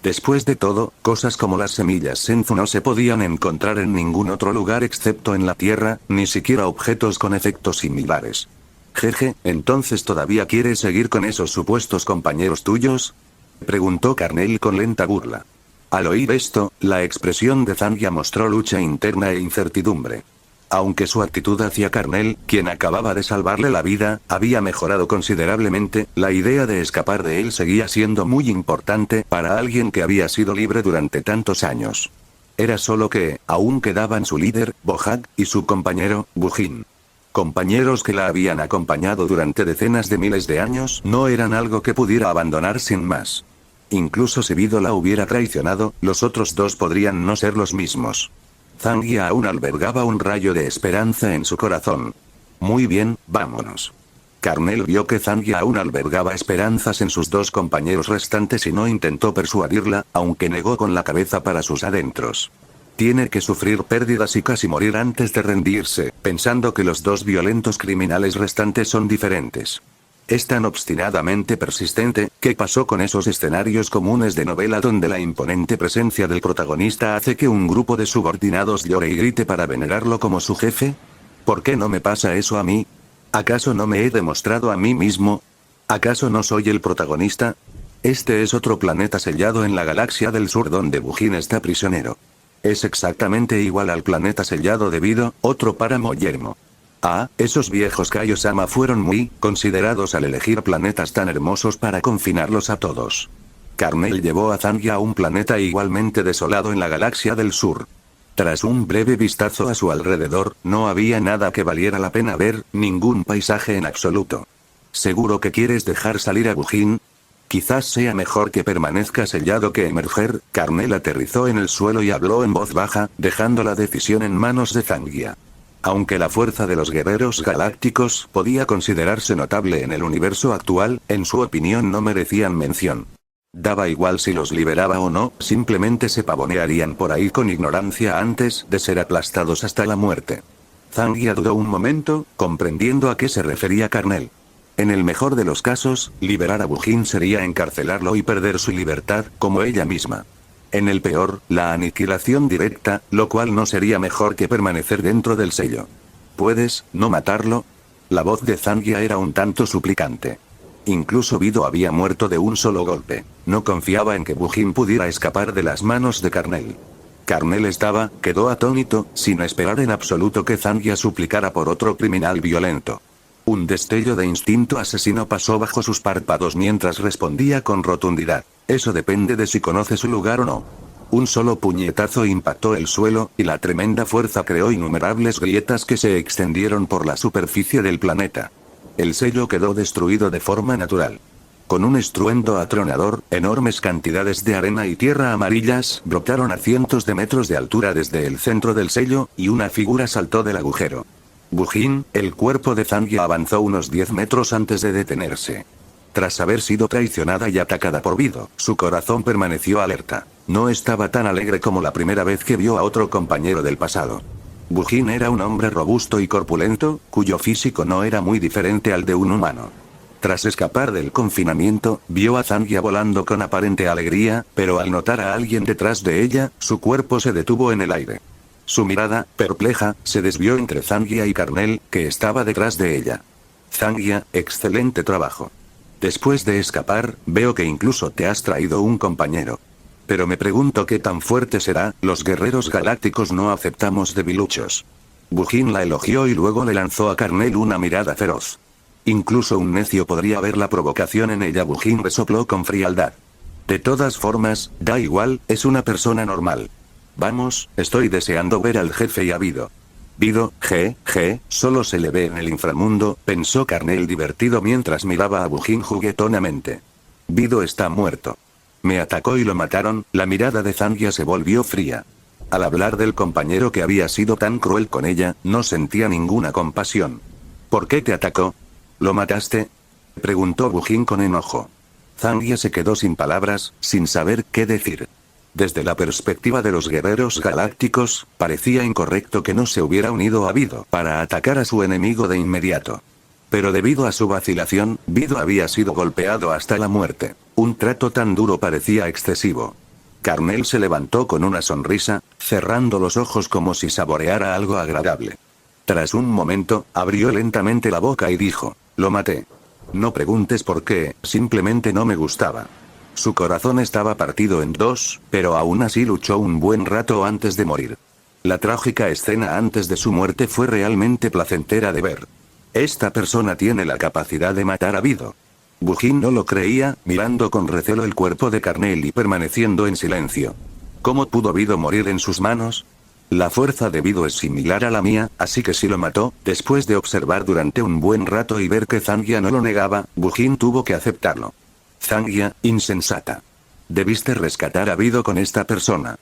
Después de todo, cosas como las semillas Senzu no se podían encontrar en ningún otro lugar excepto en la Tierra, ni siquiera objetos con efectos similares. Jeje, ¿entonces todavía quieres seguir con esos supuestos compañeros tuyos? Preguntó Carnell con lenta burla. Al oír esto, la expresión de Zangia mostró lucha interna e incertidumbre. Aunque su actitud hacia Carnell, quien acababa de salvarle la vida, había mejorado considerablemente, la idea de escapar de él seguía siendo muy importante para alguien que había sido libre durante tantos años. Era solo que, aún quedaban su líder, Bohag, y su compañero, Bujin. Compañeros que la habían acompañado durante decenas de miles de años no eran algo que pudiera abandonar sin más. Incluso si Vido la hubiera traicionado, los otros 2 podrían no ser los mismos. Zangia aún albergaba un rayo de esperanza en su corazón. Muy bien, vámonos. Carnell vio que Zangia aún albergaba esperanzas en sus 2 compañeros restantes y no intentó persuadirla, aunque negó con la cabeza para sus adentros. Tiene que sufrir pérdidas y casi morir antes de rendirse, pensando que los 2 violentos criminales restantes son diferentes. Es tan obstinadamente persistente. ¿Qué pasó con esos escenarios comunes de novela donde la imponente presencia del protagonista hace que un grupo de subordinados llore y grite para venerarlo como su jefe? ¿Por qué no me pasa eso a mí? ¿Acaso no me he demostrado a mí mismo? ¿Acaso no soy el protagonista? Este es otro planeta sellado en la galaxia del sur donde Bujin está prisionero. Es exactamente igual al planeta sellado de Vido, otro páramo yermo. Ah, esos viejos Kaiosama fueron muy considerados al elegir planetas tan hermosos para confinarlos a todos. Carnell llevó a Zangia a un planeta igualmente desolado en la galaxia del sur. Tras un breve vistazo a su alrededor, no había nada que valiera la pena ver, ningún paisaje en absoluto. ¿Seguro que quieres dejar salir a Bujin? Quizás sea mejor que permanezca sellado que emerger. Carnell aterrizó en el suelo y habló en voz baja, dejando la decisión en manos de Zangia. Aunque la fuerza de los guerreros galácticos podía considerarse notable en el universo actual, en su opinión no merecían mención. Daba igual si los liberaba o no, simplemente se pavonearían por ahí con ignorancia antes de ser aplastados hasta la muerte. Zangia dudó un momento, comprendiendo a qué se refería Carnell. En el mejor de los casos, liberar a Bujin sería encarcelarlo y perder su libertad, como ella misma. En el peor, la aniquilación directa, lo cual no sería mejor que permanecer dentro del sello. ¿Puedes no matarlo? La voz de Zangia era un tanto suplicante. Incluso Vido había muerto de un solo golpe. No confiaba en que Bujin pudiera escapar de las manos de Carnel. Carnel quedó atónito, sin esperar en absoluto que Zangia suplicara por otro criminal violento. Un destello de instinto asesino pasó bajo sus párpados mientras respondía con rotundidad. Eso depende de si conoce su lugar o no. Un solo puñetazo impactó el suelo, y la tremenda fuerza creó innumerables grietas que se extendieron por la superficie del planeta. El sello quedó destruido de forma natural. Con un estruendo atronador, enormes cantidades de arena y tierra amarillas brotaron a cientos de metros de altura desde el centro del sello, y una figura saltó del agujero. Bujin, el cuerpo de Zangia avanzó unos 10 metros antes de detenerse. Tras haber sido traicionada y atacada por Vido, su corazón permaneció alerta. No estaba tan alegre como la primera vez que vio a otro compañero del pasado. Bujin era un hombre robusto y corpulento, cuyo físico no era muy diferente al de un humano. Tras escapar del confinamiento, vio a Zangia volando con aparente alegría, pero al notar a alguien detrás de ella, su cuerpo se detuvo en el aire. Su mirada, perpleja, se desvió entre Zangia y Carnel, que estaba detrás de ella. Zangia, excelente trabajo. Después de escapar, veo que incluso te has traído un compañero. Pero me pregunto qué tan fuerte será. Los guerreros galácticos no aceptamos debiluchos. Bujin la elogió y luego le lanzó a Carnel una mirada feroz. Incluso un necio podría ver la provocación en ella. Bujin resopló con frialdad. De todas formas, da igual, es una persona normal. Vamos, estoy deseando ver al jefe y a Vido. Vido, solo se le ve en el inframundo, pensó Carnel divertido mientras miraba a Bujin juguetonamente. Vido está muerto. Me atacó y lo mataron. La mirada de Zangia se volvió fría. Al hablar del compañero que había sido tan cruel con ella, no sentía ninguna compasión. ¿Por qué te atacó? ¿Lo mataste? Preguntó Bujin con enojo. Zangia se quedó sin palabras, sin saber qué decir. Desde la perspectiva de los guerreros galácticos, parecía incorrecto que no se hubiera unido a Vido para atacar a su enemigo de inmediato. Pero debido a su vacilación, Vido había sido golpeado hasta la muerte. Un trato tan duro parecía excesivo. Carnel se levantó con una sonrisa, cerrando los ojos como si saboreara algo agradable. Tras un momento, abrió lentamente la boca y dijo: lo maté. No preguntes por qué, simplemente no me gustaba. Su corazón estaba partido en dos, pero aún así luchó un buen rato antes de morir. La trágica escena antes de su muerte fue realmente placentera de ver. Esta persona tiene la capacidad de matar a Vido. Bujin no lo creía, mirando con recelo el cuerpo de Carnel y permaneciendo en silencio. ¿Cómo pudo Vido morir en sus manos? La fuerza de Vido es similar a la mía, así que si lo mató, después de observar durante un buen rato y ver que Zangia no lo negaba, Bujin tuvo que aceptarlo. Zangia, insensata. Debiste rescatar a Vido con esta persona.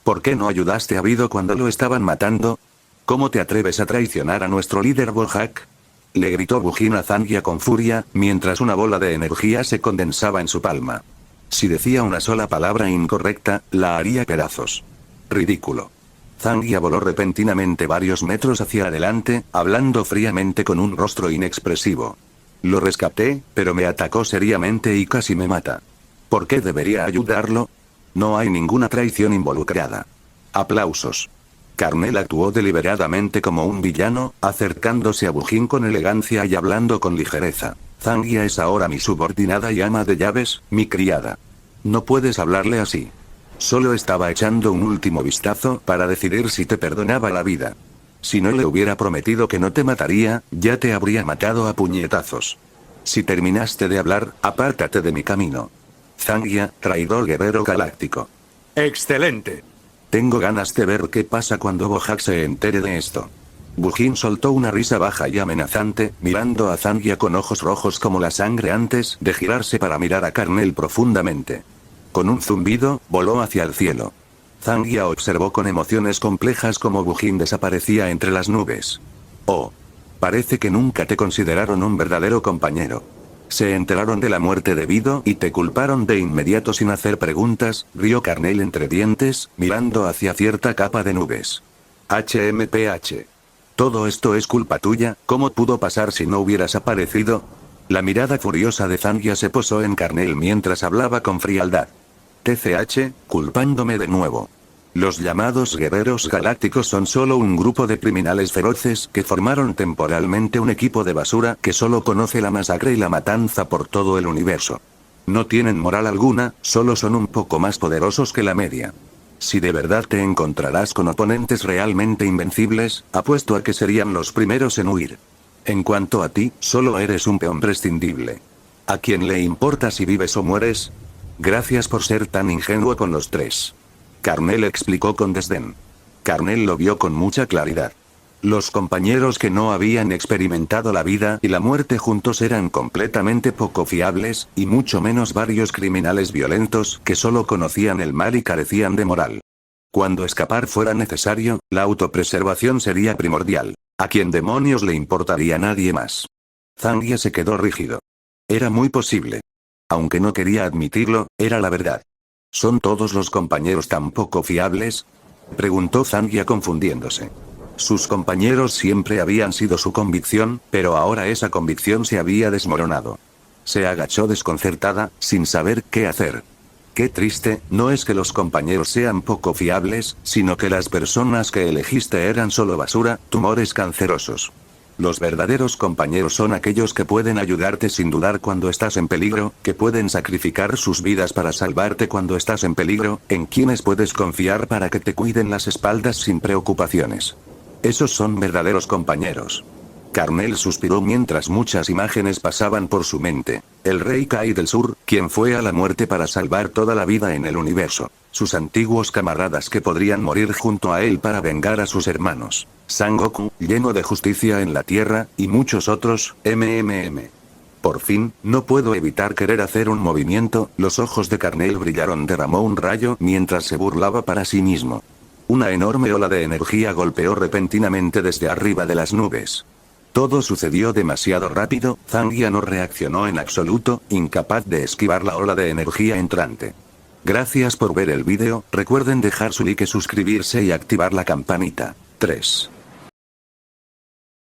¿Por qué no ayudaste a Vido cuando lo estaban matando? ¿Cómo te atreves a traicionar a nuestro líder Bojack? Le gritó Bujin a Zangia con furia, mientras una bola de energía se condensaba en su palma. Si decía una sola palabra incorrecta, la haría pedazos. Ridículo. Zangia voló repentinamente varios metros hacia adelante, hablando fríamente con un rostro inexpresivo. Lo rescaté, pero me atacó seriamente y casi me mata. ¿Por qué debería ayudarlo? No hay ninguna traición involucrada. Aplausos. Carnel actuó deliberadamente como un villano, acercándose a Bujin con elegancia y hablando con ligereza. Zangia es ahora mi subordinada y ama de llaves, mi criada. No puedes hablarle así. Solo estaba echando un último vistazo para decidir si te perdonaba la vida. Si no le hubiera prometido que no te mataría, ya te habría matado a puñetazos. Si terminaste de hablar, apártate de mi camino. Zangia, traidor guerrero galáctico. ¡Excelente! Tengo ganas de ver qué pasa cuando Bojack se entere de esto. Bujin soltó una risa baja y amenazante, mirando a Zangia con ojos rojos como la sangre antes de girarse para mirar a Carnel profundamente. Con un zumbido, voló hacia el cielo. Zangia observó con emociones complejas cómo Bujin desaparecía entre las nubes. Oh. Parece que nunca te consideraron un verdadero compañero. Se enteraron de la muerte de Vido y te culparon de inmediato sin hacer preguntas, rió Carnel entre dientes, mirando hacia cierta capa de nubes. HMPH. Todo esto es culpa tuya, ¿cómo pudo pasar si no hubieras aparecido? La mirada furiosa de Zangia se posó en Carnel mientras hablaba con frialdad. TCH, culpándome de nuevo. Los llamados guerreros galácticos son solo un grupo de criminales feroces que formaron temporalmente un equipo de basura que solo conoce la masacre y la matanza por todo el universo. No tienen moral alguna, solo son un poco más poderosos que la media. Si de verdad te encontrarás con oponentes realmente invencibles, apuesto a que serían los primeros en huir. En cuanto a ti, solo eres un peón prescindible. ¿A quién le importa si vives o mueres? Gracias por ser tan ingenuo con los tres. Carnel explicó con desdén. Carnel lo vio con mucha claridad. Los compañeros que no habían experimentado la vida y la muerte juntos eran completamente poco fiables, y mucho menos varios criminales violentos que solo conocían el mal y carecían de moral. Cuando escapar fuera necesario, la autopreservación sería primordial. ¿A quién demonios le importaría nadie más? Zangia se quedó rígido. Era muy posible. Aunque no quería admitirlo, era la verdad. ¿Son todos los compañeros tan poco fiables?, preguntó Zangia confundiéndose. Sus compañeros siempre habían sido su convicción, pero ahora esa convicción se había desmoronado. Se agachó desconcertada, sin saber qué hacer. Qué triste, no es que los compañeros sean poco fiables, sino que las personas que elegiste eran solo basura, tumores cancerosos. Los verdaderos compañeros son aquellos que pueden ayudarte sin dudar cuando estás en peligro, que pueden sacrificar sus vidas para salvarte cuando estás en peligro, en quienes puedes confiar para que te cuiden las espaldas sin preocupaciones. Esos son verdaderos compañeros. Carnel suspiró mientras muchas imágenes pasaban por su mente. El rey Kai del Sur, quien fue a la muerte para salvar toda la vida en el universo. Sus antiguos camaradas que podrían morir junto a él para vengar a sus hermanos. Sangoku, lleno de justicia en la tierra, y muchos otros, Por fin, no puedo evitar querer hacer un movimiento. Los ojos de Carnel brillaron, derramó un rayo mientras se burlaba para sí mismo. Una enorme ola de energía golpeó repentinamente desde arriba de las nubes. Todo sucedió demasiado rápido, Zangia no reaccionó en absoluto, incapaz de esquivar la ola de energía entrante. Gracias por ver el vídeo, recuerden dejar su like, suscribirse y activar la campanita. 3.